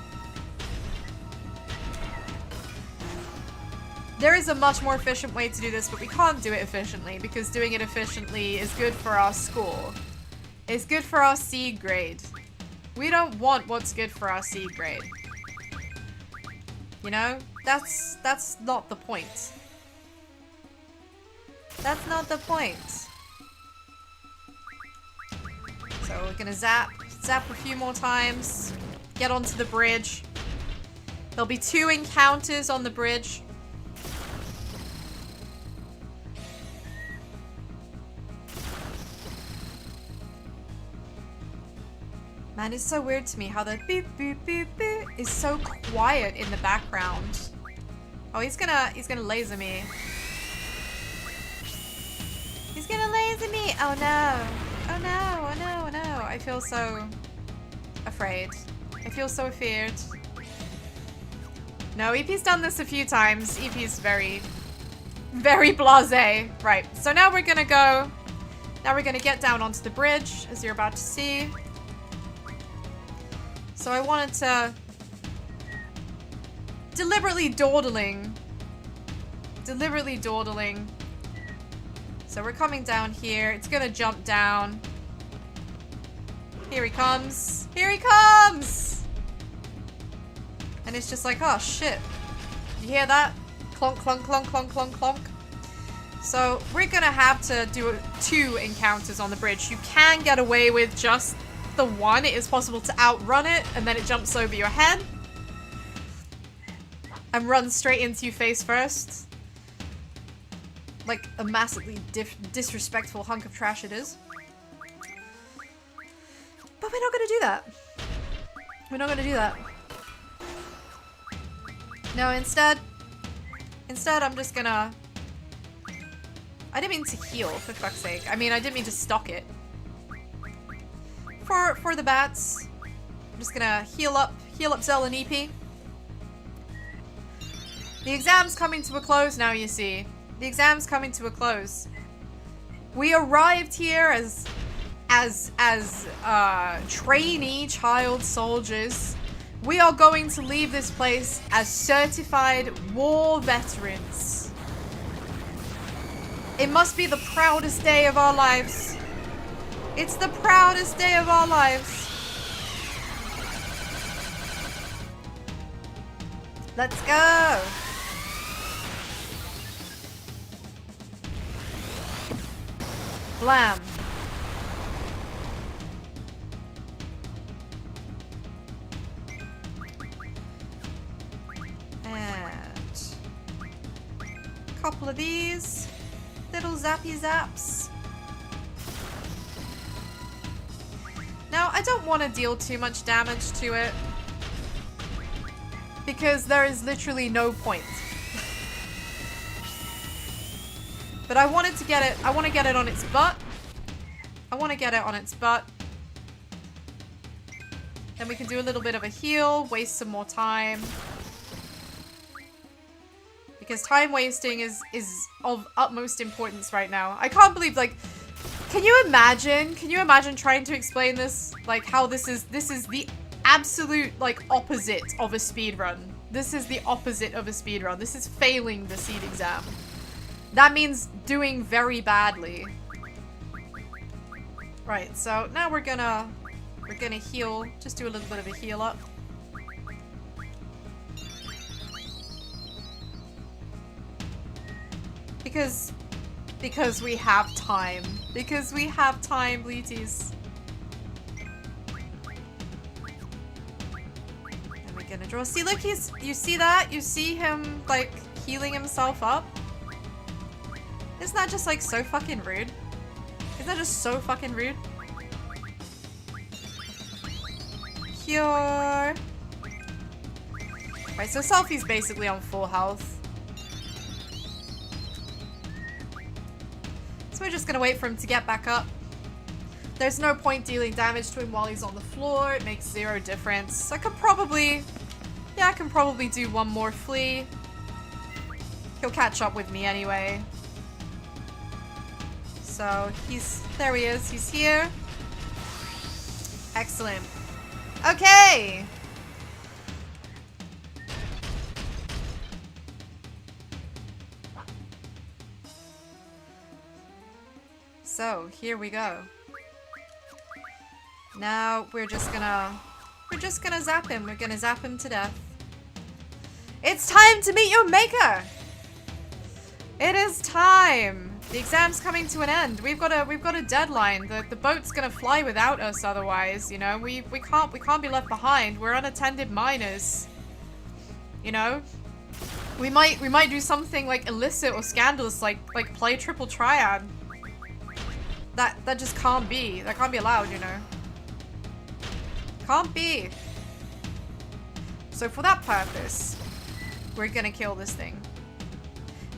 There is a much more efficient way to do this, but we can't do it efficiently because doing it efficiently is good for our score. It's good for our C grade. We don't want what's good for our C grade. You know? That's not the point. That's not the point. So we're gonna zap a few more times. Get onto the bridge. There'll be 2 encounters on the bridge. Man, it's so weird to me how the beep beep beep beep is so quiet in the background. Oh, he's gonna laser me. He's gonna laser me! Oh no! Oh no! Oh no! Oh no! I feel so afraid. I feel so feared. No, EP's done this a few times. EP's very, very blasé. Right. So now we're gonna go. Now we're gonna get down onto the bridge, as you're about to see. So I wanted to deliberately dawdling. So we're coming down here. It's gonna jump down. Here he comes. Here he comes! And it's just like, oh shit. You hear that? Clonk, clonk, clonk, clonk, clonk, clonk. So we're gonna have to do 2 encounters on the bridge. You can get away with just the 1. It is possible to outrun it, and then it jumps over your head. And runs straight into you face first. Like a massively disrespectful hunk of trash it is. But we're not gonna do that. We're not gonna do that. No, instead I'm just gonna... I didn't mean to heal, for fuck's sake. I mean, I didn't mean to stock it. For the bats, I'm just gonna heal up Zell and EP. The exam's coming to a close now, you see. The exam's coming to a close. We arrived here as trainee child soldiers. We are going to leave this place as certified war veterans. It must be the proudest day of our lives. It's the proudest day of our lives. Let's go. Blam. And a couple of these little zappy zaps. Now, I don't want to deal too much damage to it because there is literally no point. But I wanted to get it, I want to get it on its butt. I want to get it on its butt. Then we can do a little bit of a heal, waste some more time. Because time wasting is of utmost importance right now. I can't believe, like, can you imagine trying to explain this? Like, how this is the absolute, like, opposite of a speedrun. This is the opposite of a speedrun. This is failing the seed exam. That means doing very badly. Right, so now we're gonna heal. Just do a little bit of a heal up. Because we have time. Because we have time, bleaties. And we're gonna draw. See, look, you see that? You see him, like, healing himself up? Isn't that just, like, so fucking rude? Isn't that just so fucking rude? Cure. Right, so Selfie's basically on full health. So we're just gonna wait for him to get back up. There's no point dealing damage to him while he's on the floor. It makes zero difference. I can probably do one more flea. He'll catch up with me anyway. So there he is, he's here. Excellent. Okay. So, here we go. Now we're just gonna zap him. We're gonna zap him to death. It's time to meet your maker. It is time. The exam's coming to an end. We've got a deadline. The boat's gonna fly without us otherwise, you know? We can't be left behind. We're unattended minors. You know? We might do something like illicit or scandalous, like play triple triad. That just can't be. That can't be allowed, you know? Can't be. So for that purpose, we're gonna kill this thing.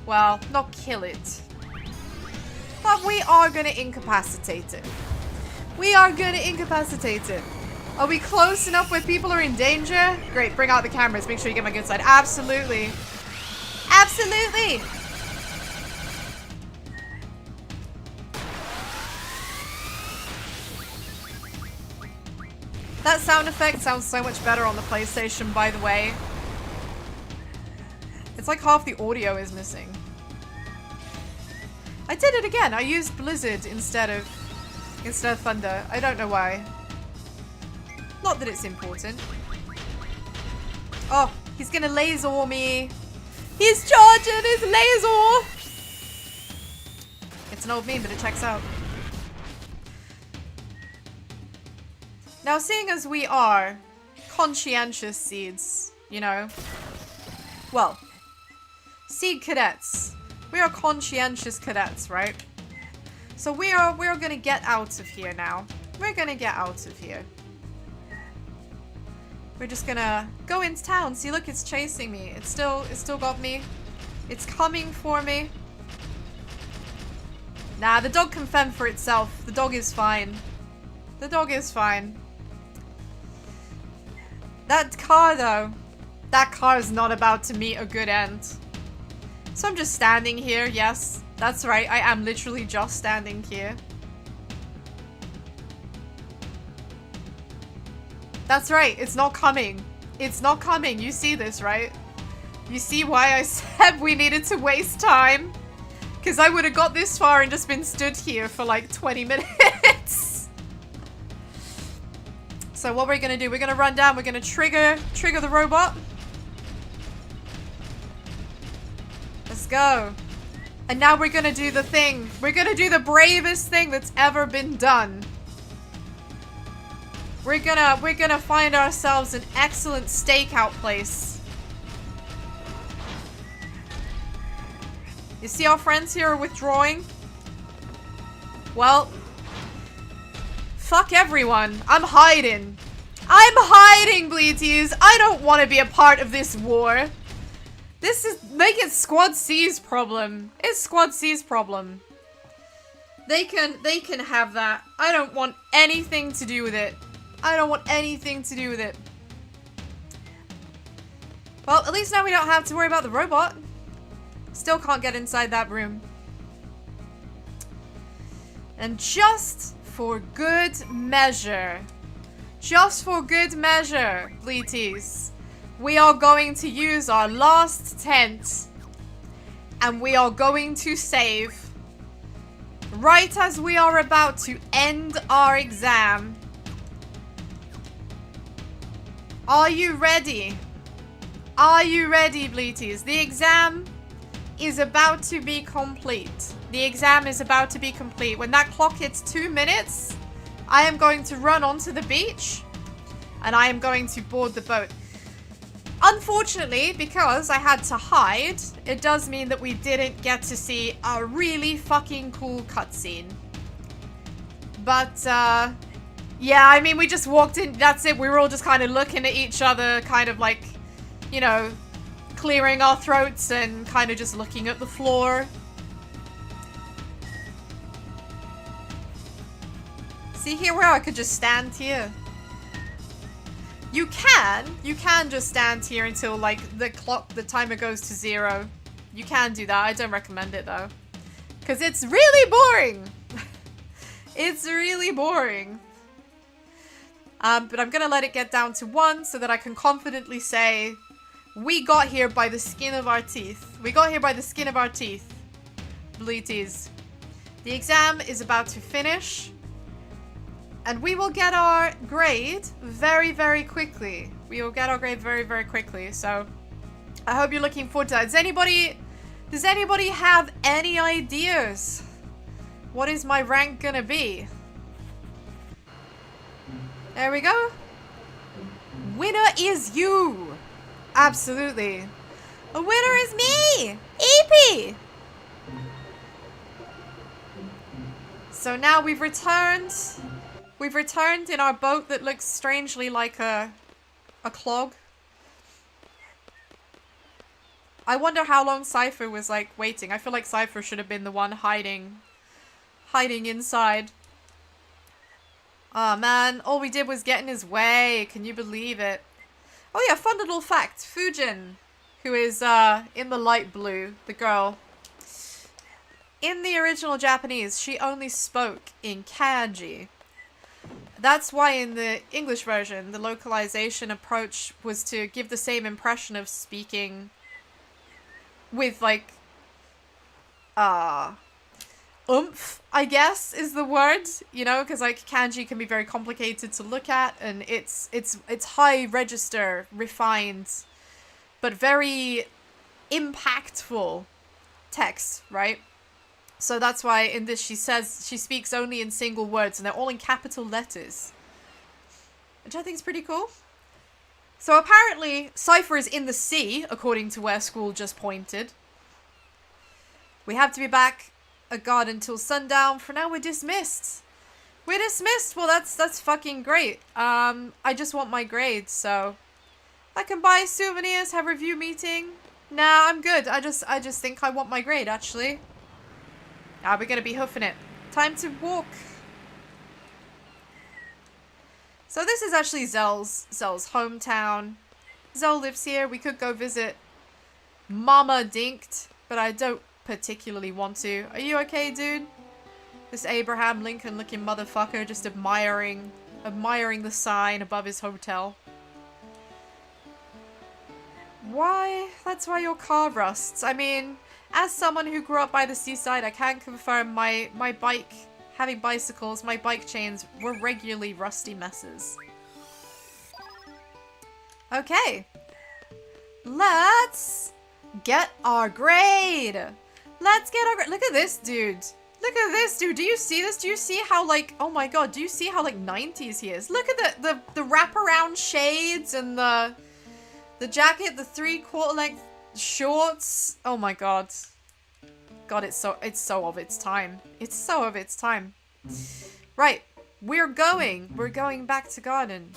Well, not kill it. But we are gonna incapacitate it. We are gonna incapacitate it. Are we close enough where people are in danger? Great, bring out the cameras. Make sure you get my good side. Absolutely. Absolutely! That sound effect sounds so much better on the PlayStation, by the way. It's like half the audio is missing. I did it again. I used Blizzard instead of Thunder. I don't know why. Not that it's important. Oh, he's gonna laser me. He's charging his laser. It's an old meme, but it checks out. Now, seeing as we are conscientious seeds, you know, well, seed cadets. We are conscientious cadets, right? So we're gonna get out of here now. We're gonna get out of here. We're just gonna go into town. See, look, it's chasing me. It still got me. It's coming for me. Nah, the dog can fend for itself. The dog is fine. The dog is fine. That car, though. That car is not about to meet a good end. So I'm just standing here, yes. That's right, I am literally just standing here. That's right, it's not coming. It's not coming, you see this, right? You see why I said we needed to waste time? Because I would have got this far and just been stood here for like 20 minutes. So what we're gonna do, we're gonna run down, we're gonna trigger the robot. Let's go. And now we're gonna do the thing. We're gonna do the bravest thing that's ever been done. We're gonna find ourselves an excellent stakeout place. You see our friends here are withdrawing? Well, fuck everyone. I'm hiding. I'm hiding, Bleaties. I don't want to be a part of this war. This is, make it Squad C's problem. It's Squad C's problem. They can have that. I don't want anything to do with it. I don't want anything to do with it. Well, at least now we don't have to worry about the robot. Still can't get inside that room. And just for good measure, Bleaties, we are going to use our last tent and we are going to save right as we are about to end our exam. Are you ready? Are you ready, Bleaties? The exam is about to be complete. The exam is about to be complete. When that clock hits 2 minutes, I am going to run onto the beach and I am going to board the boat. Unfortunately, because I had to hide, it does mean that we didn't get to see a really fucking cool cutscene. But, yeah, I mean, we just walked in, that's it. We were all just kind of looking at each other, kind of like, you know, clearing our throats and kind of just looking at the floor. See here where I could just stand here? You can just stand here until like the timer goes to 0. You can do that. I don't recommend it though. Because it's really boring. It's really boring. But I'm gonna let it get down to 1 so that I can confidently say we got here by the skin of our teeth. We got here by the skin of our teeth. Bleaties. The exam is about to finish. And we will get our grade very, very quickly. We will get our grade very, very quickly. So I hope you're looking forward to that. Does anybody have any ideas? What is my rank gonna be? There we go. Winner is you. Absolutely. A winner is me. EP. So now we've returned. We've returned in our boat that looks strangely like a clog. I wonder how long Cypher was like waiting. I feel like Cypher should have been the one hiding inside. Oh man, all we did was get in his way. Can you believe it? Oh yeah, fun little fact. Fujin, who is in the light blue, the girl. In the original Japanese, she only spoke in kanji. That's why in the English version, the localization approach was to give the same impression of speaking with like, oomph, I guess is the word, you know, because like kanji can be very complicated to look at and it's high register, refined, but very impactful text, right? So that's why in this she says she speaks only in single words and they're all in capital letters. Which I think is pretty cool. So apparently Cypher is in the sea, according to where school just pointed. We have to be back at guard until sundown. For now we're dismissed. We're dismissed! Well that's fucking great. I just want my grades, so I can buy souvenirs, have a review meeting. Nah, I'm good. I just think I want my grade actually. Now we're gonna be hoofing it. Time to walk. So this is actually Zell's hometown. Zell lives here. We could go visit Mama Dinkt, but I don't particularly want to. Are you okay, dude? This Abraham Lincoln looking motherfucker just admiring the sign above his hotel. Why? That's why your car rusts. I mean, as someone who grew up by the seaside, I can confirm my bike, having bicycles, my bike chains were regularly rusty messes. Okay. Let's get our grade. Let's get our grade. Look at this dude. Look at this dude. Do you see this? Do you see how like, oh my god, do you see how like 90s he is? Look at the wraparound shades and the jacket, the 3/4 length shorts. Oh my god. God, it's so of its time. It's so of its time. Right. We're going back to garden.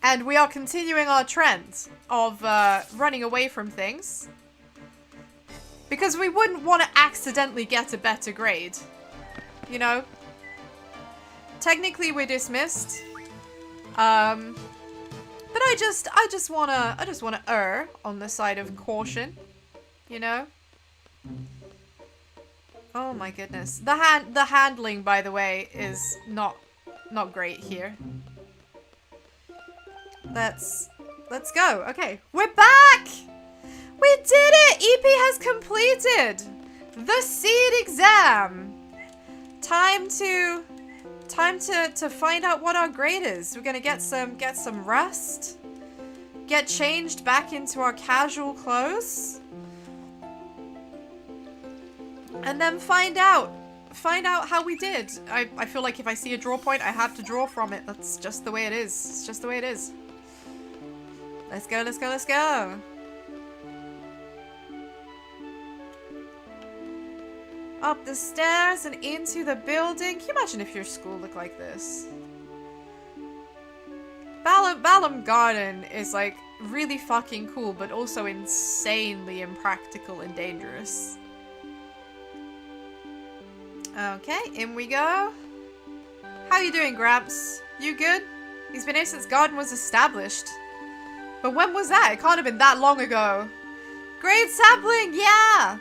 And we are continuing our trend of running away from things. Because we wouldn't want to accidentally get a better grade. You know? Technically we're dismissed. But I just wanna err on the side of caution. You know? Oh my goodness. The handling, by the way, is not great here. Let's go. Okay, we're back! We did it! EP has completed the seed exam. Time to find out what our grade is. We're gonna get some rest. Get changed back into our casual clothes. And then find out how we did. I feel like if I see a draw point, I have to draw from it. That's just the way it is. It's just the way it is. Let's go, let's go, let's go. Up the stairs and into the building. Can you imagine if your school looked like this? Baaaaahd Garden is like really fucking cool, but also insanely impractical and dangerous. Okay, in we go. How you doing, Gramps? You good? He's been here since garden was established. But when was that? It can't have been that long ago. Great sapling, yeah!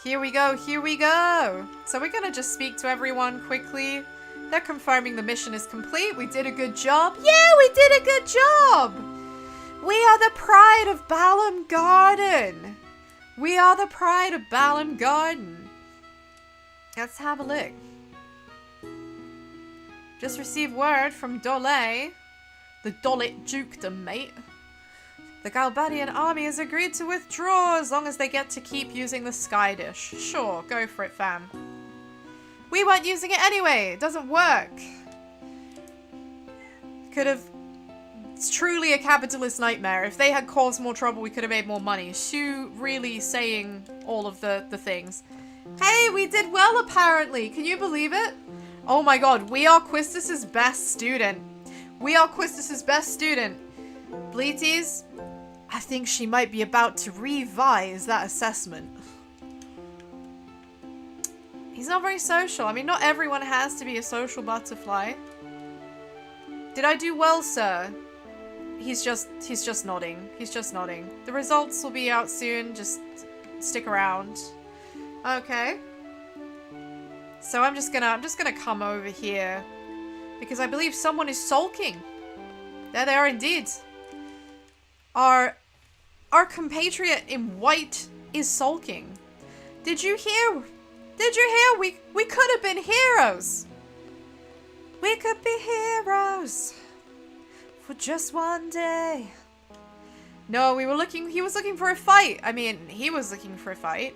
Here we go, here we go. So we're gonna just speak to everyone quickly. They're confirming the mission is complete. We did a good job. Yeah, we did a good job! We are the pride of Baaaaahd Garden. We are the pride of Baaaaahd Garden. Let's have a look. Just received word from Dole. The Dolit Dukedom, mate. The Galbadian army has agreed to withdraw as long as they get to keep using the Sky Dish. Sure, go for it, fam. We weren't using it anyway. It doesn't work. Could have... It's truly a capitalist nightmare. If they had caused more trouble, we could have made more money. Shu really saying all of the things. Hey, we did well, apparently. Can you believe it? Oh my god, we are Quistis's best student. We are Quistis's best student. Bleaties, I think she might be about to revise that assessment. He's not very social. I mean, not everyone has to be a social butterfly. Did I do well, sir? He's just nodding. He's just nodding. The results will be out soon. Just stick around. Okay. So I'm just gonna come over here because I believe someone is sulking. There they are indeed. Our compatriot in white is sulking. Did you hear? Did you hear? We could have been heroes. We could be heroes for just one day. No, he was looking for a fight. I mean, he was looking for a fight.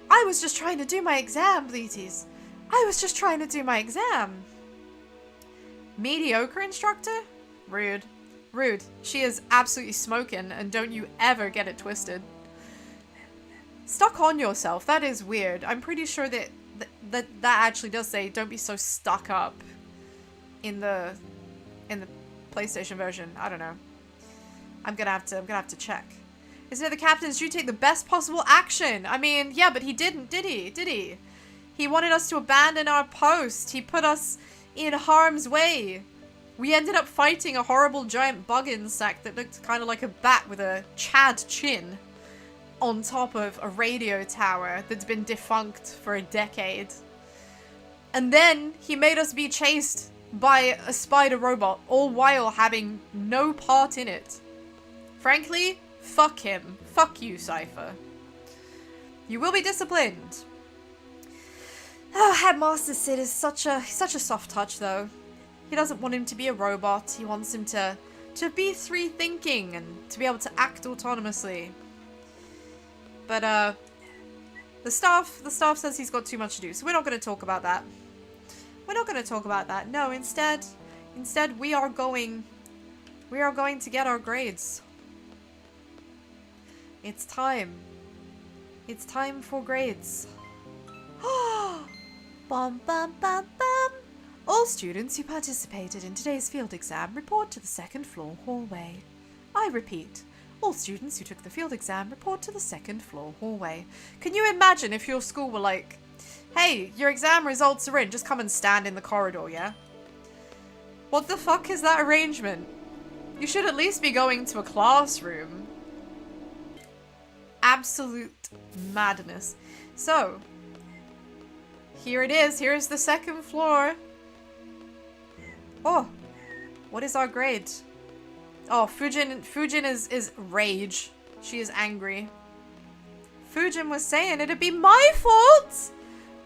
I was just trying to do my exam, Bleaties. I was just trying to do my exam. Mediocre instructor? Rude. Rude. She is absolutely smoking, and don't you ever get it twisted. Stuck on yourself. That is weird. I'm pretty sure that actually does say don't be so stuck up in the PlayStation version. I don't know. I'm gonna have to check. Isn't it the captain's duty to take the best possible action? I mean, yeah, but he didn't, did he? Did he? He wanted us to abandon our post. He put us in harm's way. We ended up fighting a horrible giant bug insect that looked kind of like a bat with a Chad chin on top of a radio tower that's been defunct for a decade. And then he made us be chased by a spider robot, all while having no part in it. Frankly, fuck him. Fuck you, Cypher. You will be disciplined. Oh, Headmaster Sid is such a soft touch, though. He doesn't want him to be a robot. He wants him to to be free thinking and to be able to act autonomously. But the staff says he's got too much to do, so we're not going to talk about that. We're not going to talk about that. No, instead we are going to get our grades. It's time. It's time for grades. Bum bum bum bum. All students who participated in today's field exam report to the second floor hallway. I repeat, all students who took the field exam report to the second floor hallway. Can you imagine if your school were like, hey, your exam results are in, just come and stand in the corridor, yeah? What the fuck is that arrangement? You should at least be going to a classroom. Absolute madness. So, here it is. Here's the second floor. Oh, what is our grade? Oh, Fujin is rage. She is angry. Fujin was saying it'd be my fault.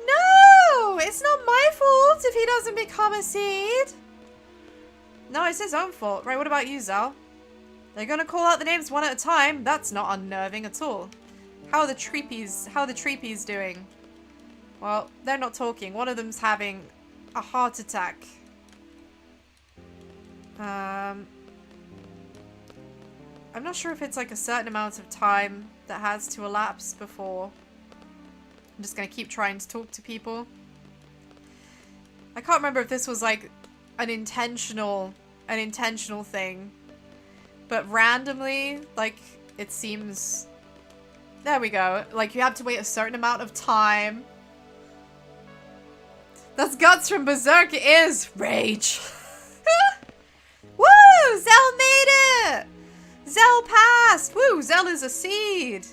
No, it's not my fault if he doesn't become a seed. No, it's his own fault. Right, what about you, Zal? They're gonna call out the names one at a time. That's not unnerving at all. How are the treepies doing? Well, they're not talking. One of them's having a heart attack. I'm not sure if it's like a certain amount of time that has to elapse before. I'm just gonna keep trying to talk to people. I can't remember if this was like an intentional thing. But randomly, like, it seems... There we go. Like, you have to wait a certain amount of time. That's Guts from Berserk. It is. Rage. Woo! Zell made it! Zell passed! Woo! Zell is a seed!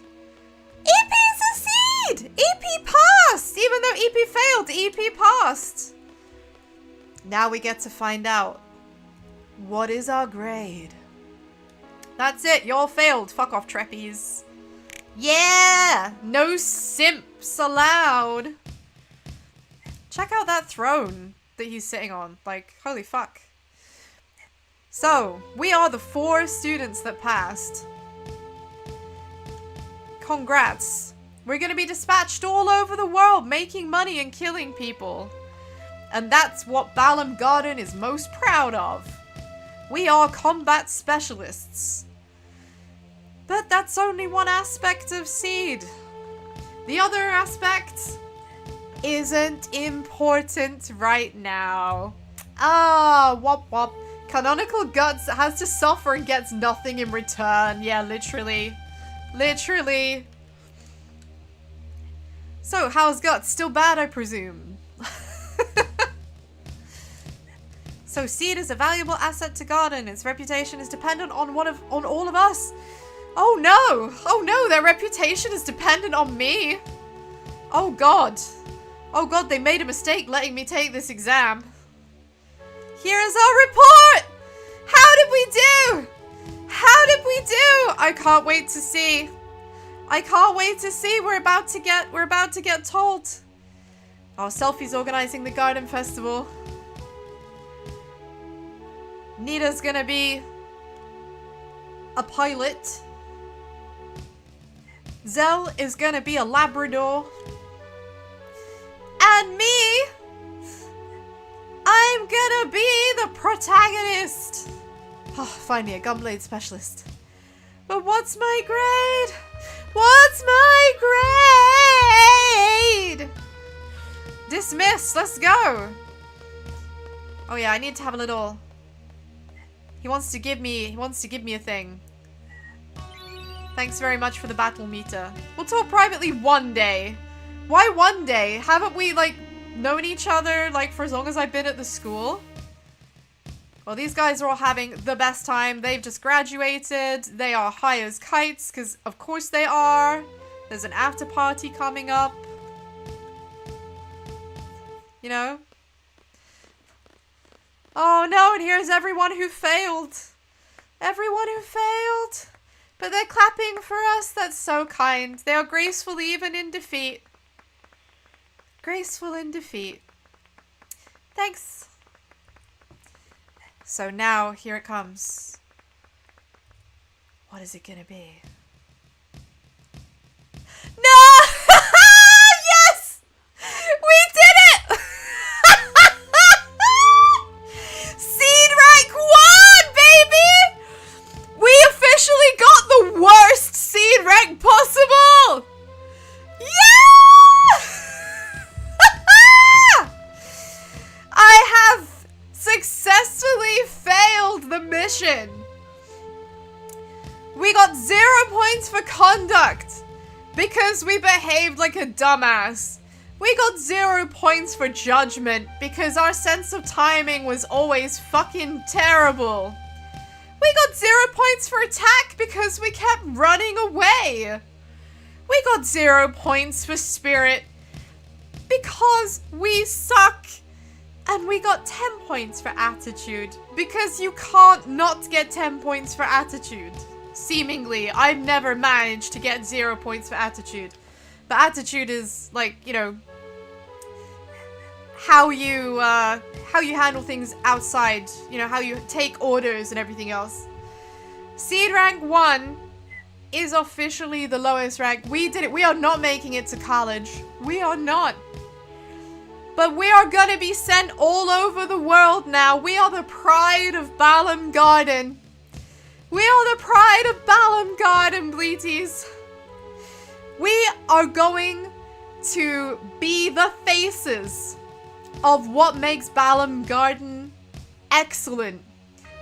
EP's a seed! EP passed! Even though EP failed, EP passed! Now we get to find out. What is our grade? That's it. Y'all failed. Fuck off, Treppies. Yeah! No simps allowed. Check out that throne that he's sitting on. Like, holy fuck. So, we are the 4 students that passed. Congrats. We're gonna be dispatched all over the world, making money and killing people. And that's what Baaaaahd Garden is most proud of. We are combat specialists. But that's only one aspect of Seed. The other aspect isn't important right now. Ah, wop wop. Canonical Guts has to suffer and gets nothing in return. Yeah, literally. Literally. So, how's Guts? Still bad, I presume. So, Seed is a valuable asset to Garden. Its reputation is dependent on all of us. Oh no! Oh no, their reputation is dependent on me. Oh god. Oh god, they made a mistake letting me take this exam. Here is our report! How did we do? How did we do? I can't wait to see. I can't wait to see. We're about to get told. Oh, Selfie's organizing the garden festival. Nita's gonna be a pilot. Zell is gonna be a Labrador. And me, I'm gonna be the protagonist. Oh, finally a Gunblade specialist. But what's my grade? What's my grade? Dismissed, let's go. Oh yeah, I need to have a little... He wants to give me a thing. Thanks very much for the battle meter. We'll talk privately one day. Why one day? Haven't we, like, known each other, like, for as long as I've been at the school? Well, these guys are all having the best time. They've just graduated. They are high as kites, because of course they are. There's an after party coming up. You know? Oh no, and here's everyone who failed. Everyone who failed. But they're clapping for us. That's so kind. They are graceful even in defeat. Graceful in defeat. Thanks. So now, here it comes. What is it gonna be? No! Yes! We did it! Seed rank 1, baby! We officially got the worst seed rank possible! Yeah! I have successfully failed the mission. We got 0 points for conduct because we behaved like a dumbass. We got 0 points for judgment because our sense of timing was always fucking terrible. We got 0 points for attack because we kept running away. We got 0 points for spirit because we suck. And we got 10 points for attitude because you can't not get 10 points for attitude. Seemingly, I've never managed to get 0 points for attitude. But attitude is like, you know, how you handle things outside, you know, how you take orders and everything else. Seed rank 1 is officially the lowest rank. We did it. We are not making it to college. We are not. But we are gonna be sent all over the world now. We are the pride of Baaaaahd Garden. We are the pride of Baaaaahd Garden, Bleaties. We are going to be the faces of what makes Baaaaahd Garden excellent.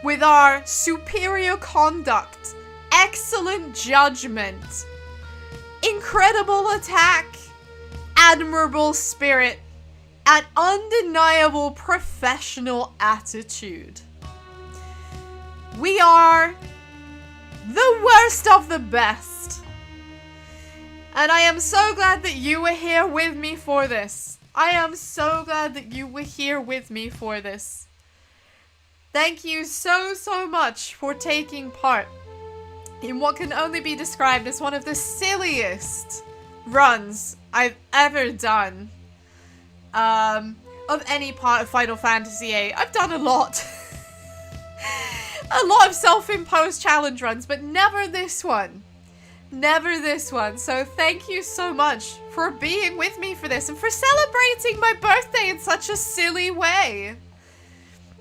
With our superior conduct, excellent judgment, incredible attack, admirable spirit, and undeniable professional attitude. We are the worst of the best. And I am so glad that you were here with me for this. I am so glad that you were here with me for this. Thank you so much for taking part in what can only be described as one of the silliest runs I've ever done. Of any part of Final Fantasy VIII. I've done a lot. A lot of self-imposed challenge runs, but never this one. Never this one. So thank you so much for being with me for this and for celebrating my birthday in such a silly way.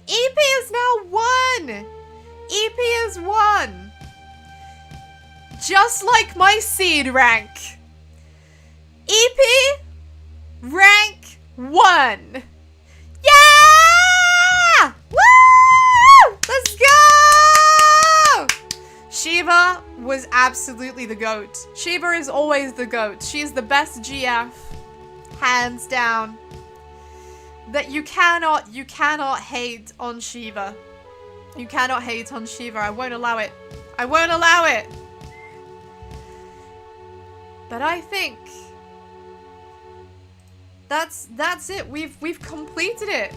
EP is now 1. EP is 1. Just like my seed rank. EP rank 1. Yeah! Woo! Let's go! Shiva was absolutely the GOAT. Shiva is always the GOAT. She is the best GF. Hands down. That you cannot hate on Shiva. You cannot hate on Shiva. I won't allow it. I won't allow it. But I think that's it. We've completed it.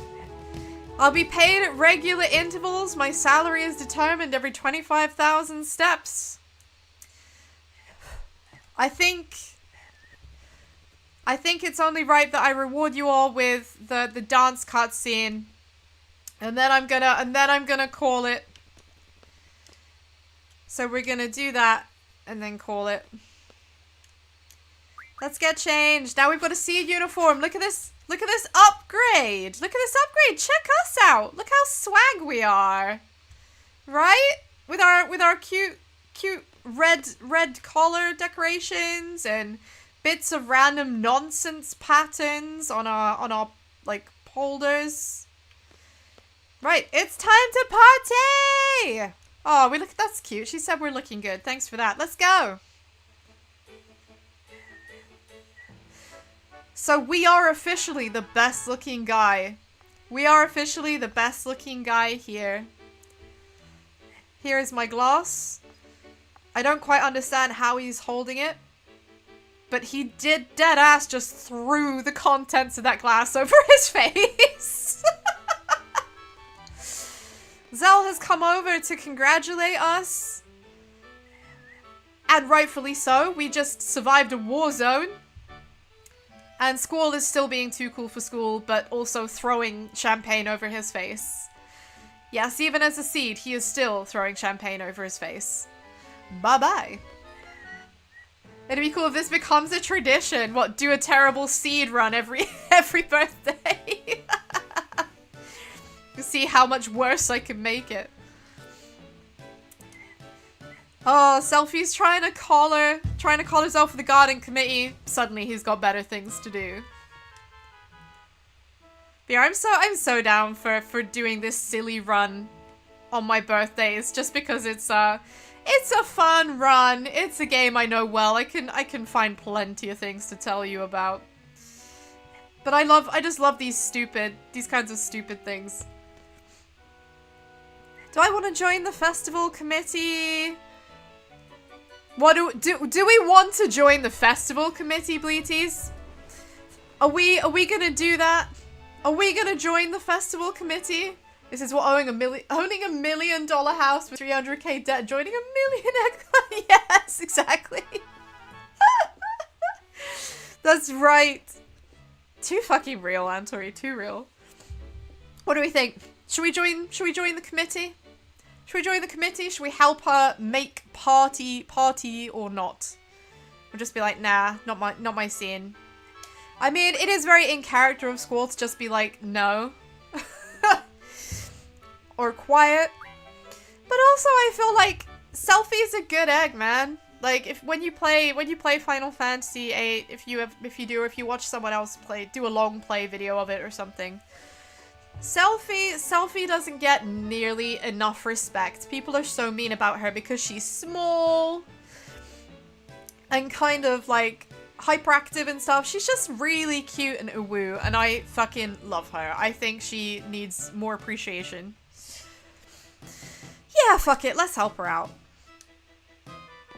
I'll be paid at regular intervals. My salary is determined every 25,000 steps. I think it's only right that I reward you all with the dance cutscene. And then I'm gonna call it. So we're gonna do that and then call it. Let's get changed. Now we've got a seed uniform. Look at this. Look at this upgrade. Look at this upgrade. Check us out. Look how swag we are. Right? With our cute red collar decorations and bits of random nonsense patterns on our like holders. Right, it's time to party! Oh, that's cute. She said we're looking good. Thanks for that. Let's go. So we are officially the best looking guy. We are officially the best looking guy here. Here is my glass. I don't quite understand how he's holding it. But he did dead ass just threw the contents of that glass over his face. Zell has come over to congratulate us. And rightfully so. We just survived a war zone. And Squall is still being too cool for school, but also throwing champagne over his face. Yes, even as a seed, he is still throwing champagne over his face. Bye-bye. It'd be cool if this becomes a tradition. What, do a terrible seed run every birthday? To see how much worse I can make it. Oh, Selfie's trying to call herself for the garden committee. Suddenly he's got better things to do. But yeah, I'm so down for doing this silly run on my birthdays just because it's a fun run. It's a game I know well. I can find plenty of things to tell you about. But I just love these kinds of stupid things. Do I want to join the festival committee? What do we want to join the festival committee, Bleaties? Are we gonna do that? Are we gonna join the festival committee? This is what owning $1 million house with 300k debt, joining a million. Yes, exactly. That's right. Too fucking real, Antori. Too real. What do we think? Should we join the committee? Should we join the committee? Should we help her make party or not? We'll just be like, nah, not my scene. I mean, it is very in character of Squall to just be like, no. Or quiet. But also I feel like Selfie's a good egg, man. Like when you play Final Fantasy VIII, if you watch someone else do a long play video of it or something. Selfie doesn't get nearly enough respect. People are so mean about her because she's small and kind of like hyperactive and stuff. She's just really cute and uwu, and I fucking love her. I think she needs more appreciation. Yeah, fuck it, let's help her out.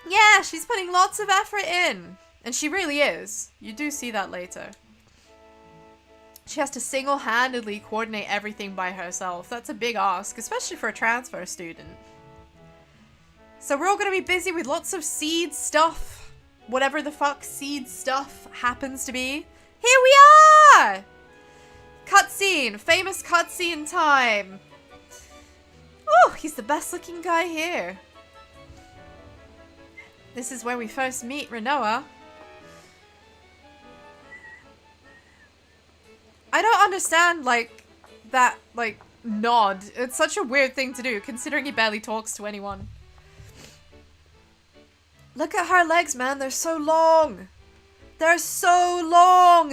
Yeah, she's putting lots of effort in. And she really is. You do see that later. She has to single-handedly coordinate everything by herself. That's a big ask, especially for a transfer student. So we're all going to be busy with lots of seed stuff. Whatever the fuck seed stuff happens to be. Here we are! Cutscene. Famous cutscene time. Oh, he's the best looking guy here. This is where we first meet Rinoa. I don't understand, that nod. It's such a weird thing to do, considering he barely talks to anyone. Look at her legs, man. They're so long. They're so long.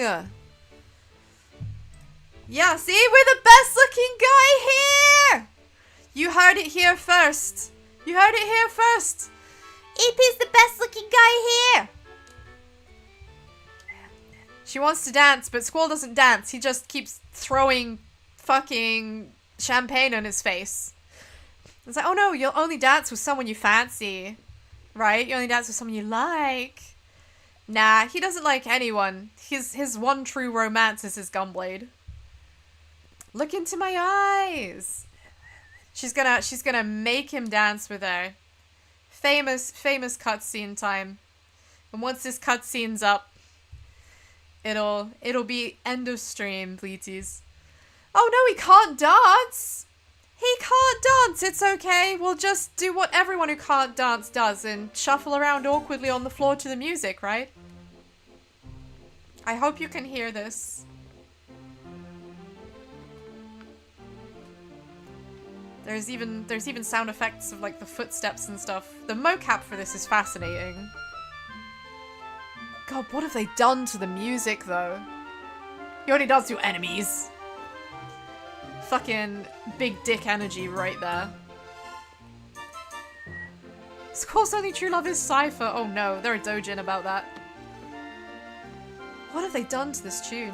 Yeah, see? We're the best looking guy here. You heard it here first. You heard it here first. EP's the best looking guy here. She wants to dance, but Squall doesn't dance. He just keeps throwing fucking champagne on his face. It's like, oh no, you'll only dance with someone you fancy. Right? You only dance with someone you like. Nah, he doesn't like anyone. His one true romance is his Gunblade. Look into my eyes. She's gonna make him dance with her. Famous cutscene time. And once this cutscene's up, it'll be end of stream, Bleaties. Oh no, he can't dance! He can't dance! It's okay, we'll just do what everyone who can't dance does and shuffle around awkwardly on the floor to the music, right? I hope you can hear this. There's even sound effects of like the footsteps and stuff. The mocap for this is fascinating. God, what have they done to the music though? He only does do enemies. Fucking big dick energy right there. Squall's only true love is Cypher. Oh no, they're a dojin about that. What have they done to this tune?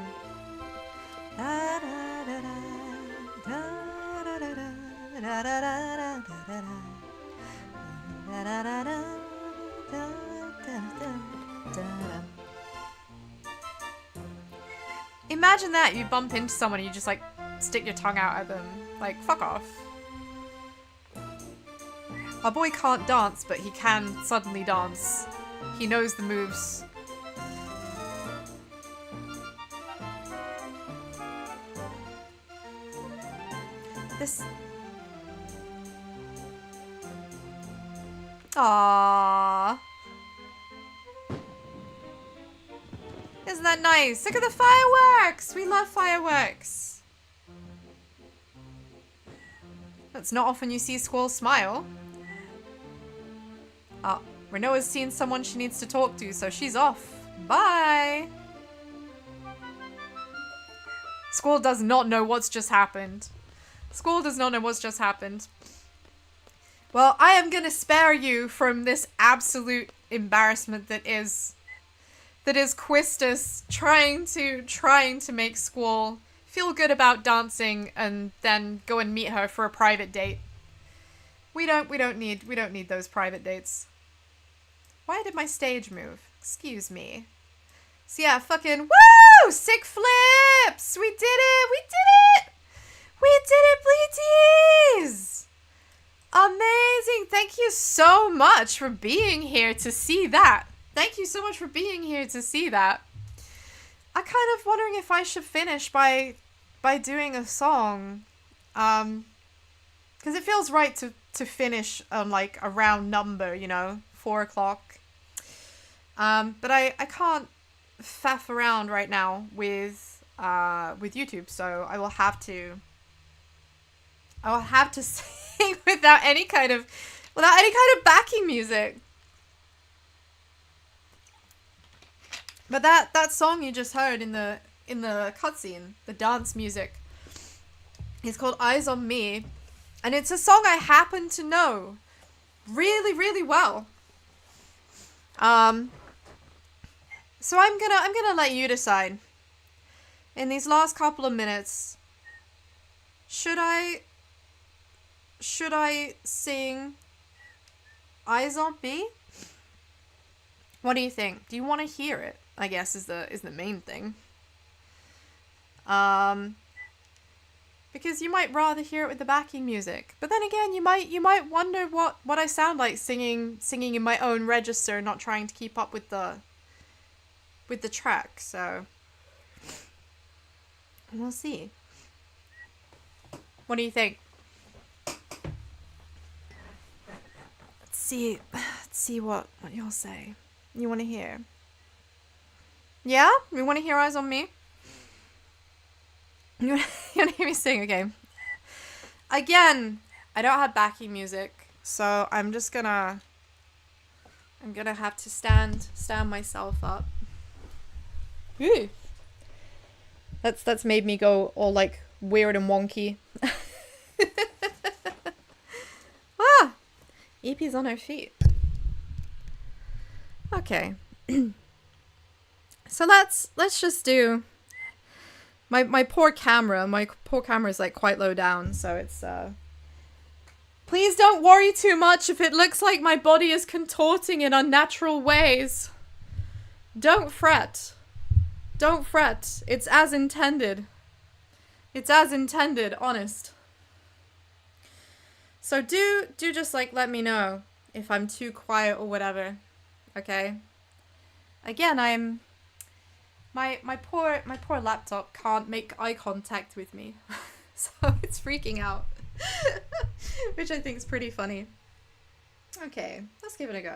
Imagine that, you bump into someone and you just like stick your tongue out at them. Like, fuck off. Our boy can't dance, but he can suddenly dance. He knows the moves. Aww. Isn't that nice? Look at the fireworks! We love fireworks. It's not often you see Squall smile. Oh, Renoa's seen someone she needs to talk to, so she's off. Bye! Squall does not know what's just happened. Squall does not know what's just happened. Well, I am gonna spare you from this absolute embarrassment that is Quistis trying to make Squall feel good about dancing and then go and meet her for a private date. We don't need those private dates. Why did my stage move? Excuse me. So yeah, fucking woo! Sick flips! We did it! We did it! We did it, bleeties! Amazing! Thank you so much for being here to see that. Thank you so much for being here to see that. I'm kind of wondering if I should finish by doing a song. Because it feels right to finish on like a round number, you know, 4 o'clock. But I can't faff around right now with YouTube, so I will have to sing without any kind of backing music. But that song you just heard in the cutscene, the dance music, is called Eyes on Me, and it's a song I happen to know really, really well. So I'm gonna let you decide. In these last couple of minutes, should I sing Eyes on Me? What do you think? Do you want to hear it? I guess is the main thing. Because you might rather hear it with the backing music. But then again, you might wonder what I sound like singing in my own register, not trying to keep up with the track. So we'll see. What do you think? Let's see what you'll say. You want to hear? Yeah? You want to hear Eyes on Me? You want to hear me sing? Okay. Again, I don't have backing music, so I'm gonna have to stand myself up. Ooh. That's made me go all like weird and wonky. Ah! Eepee's on her feet. Okay. So let's just do my poor camera. My poor camera is like quite low down, so it's please don't worry too much if it looks like my body is contorting in unnatural ways. Don't fret. Don't fret. It's as intended. It's as intended, honest. So do just like let me know if I'm too quiet or whatever. Okay? Again, my poor laptop can't make eye contact with me. So it's freaking out. Which I think is pretty funny. Okay, let's give it a go.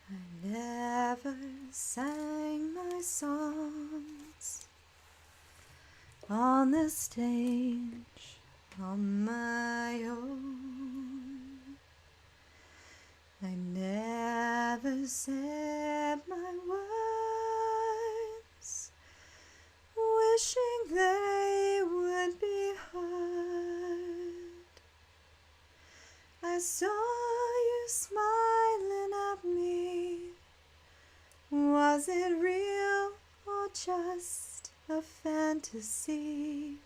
I never sang my songs on the stage on my own. I never said my words, wishing they would be heard. I saw you smiling at me. Was it real or just a fantasy?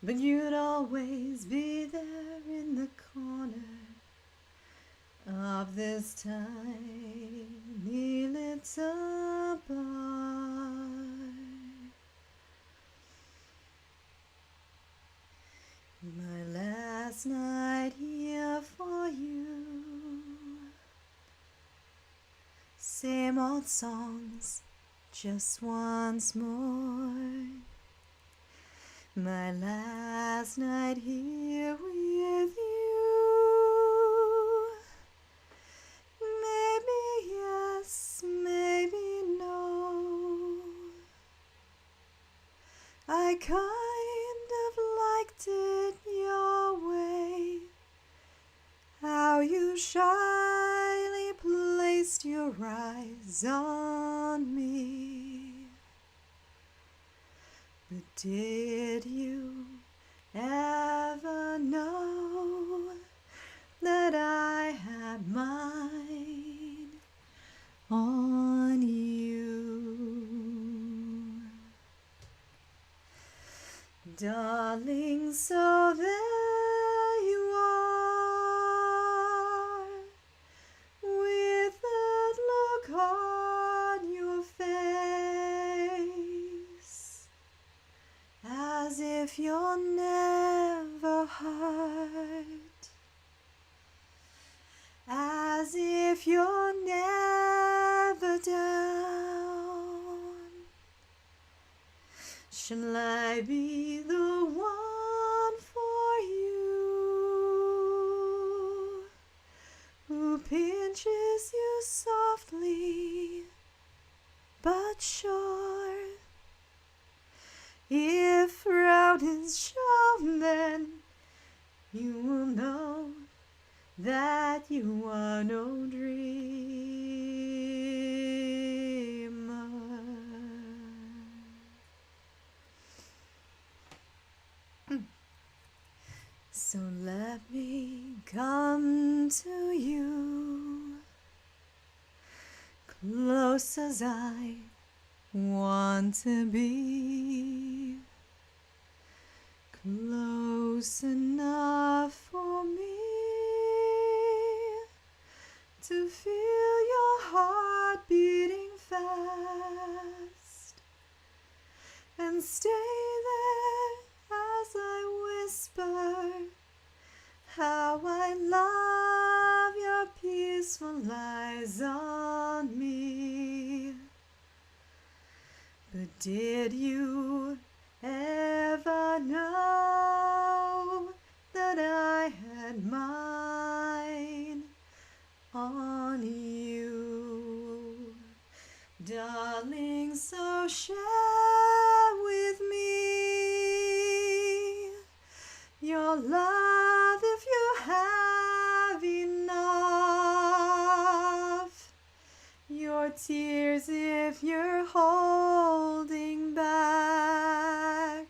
But you'd always be there in the corner of this tiny little bar. My last night here for you. Same old songs, just once more. My last last night here with you. Maybe yes, maybe no. I kind of liked it your way, how you shyly placed your eyes on me. But did you ever know that I had mine on you? Darling, so there you are, with that look on your face, as if you're never hurt, as if you're never down. Shall I be the one for you, who pinches you softly but sure? If frown is shown, then you will know that you are no dreamer. So let me come to you, close as I want to be, close enough for me to feel your heart beating fast, and stay there as I whisper how I love your peaceful eyes on me. But did you ever know that I had mine on you? Darling, so share with me your love if you have enough, your tears if you're holding back,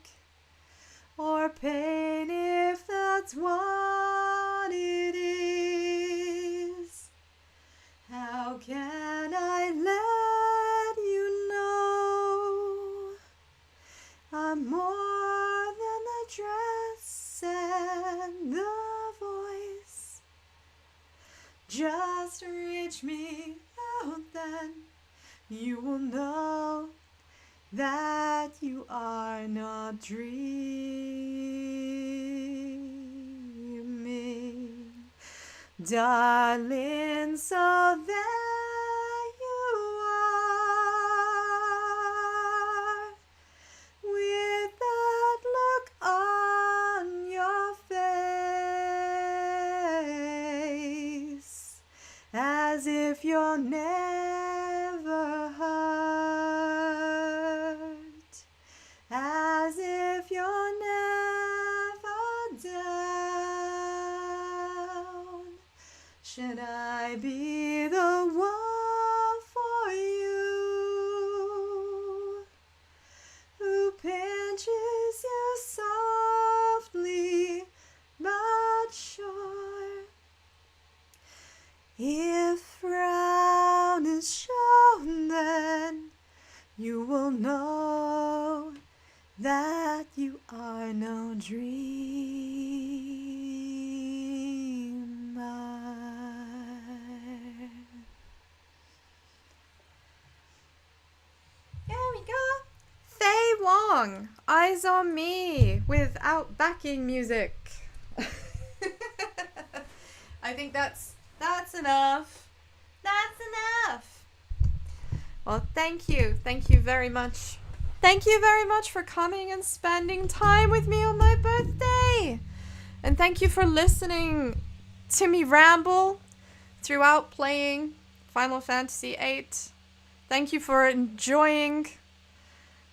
or pain if that's what it is. How can I let you know I'm more than the dress and the voice? Just reach me out, then you will know that you are not dreaming. Darling, so there you are, with that look on your face, as if you're never hurt, as if you're never down. Should I be the one for you, who pinches you softly but sure? If frown is shown, then you will know that you are no dreamer. There we go. Faye Wong, Eyes on Me, without backing music. I think that's enough. That's enough. Well, thank you very much Thank you very much for coming and spending time with me on my birthday. And thank you for listening to me ramble throughout playing Final Fantasy VIII. Thank you for enjoying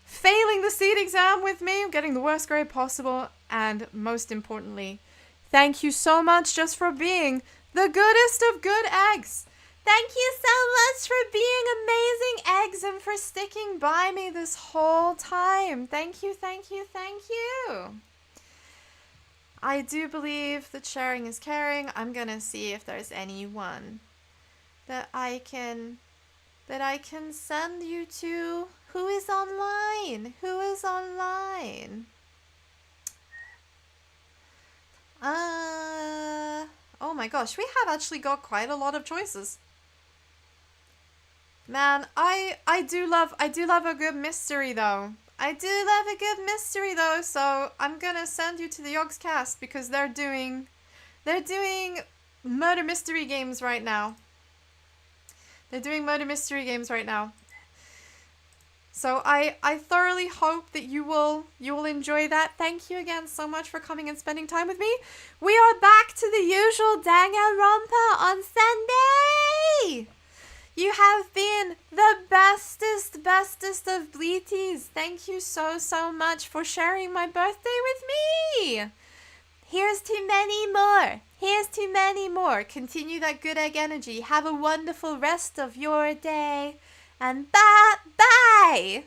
failing the seed exam with me, getting the worst grade possible, and most importantly, thank you so much just for being the goodest of good eggs. Thank you so much for being amazing eggs and for sticking by me this whole time. Thank you, thank you, thank you. I do believe that sharing is caring. I'm gonna see if there's anyone that I can send you to who is online. Who is online? Oh my gosh, we have actually got quite a lot of choices. Man, I do love a good mystery though. I do love a good mystery though, so I'm gonna send you to the Yogs cast because they're doing murder mystery games right now. They're doing murder mystery games right now. So I thoroughly hope that you will enjoy that. Thank you again so much for coming and spending time with me. We are back to the usual Danganronpa on Sunday. You have been the bestest of Bleaties. Thank you so much for sharing my birthday with me. Here's to many more. Here's to many more. Continue that good egg energy. Have a wonderful rest of your day. And bye.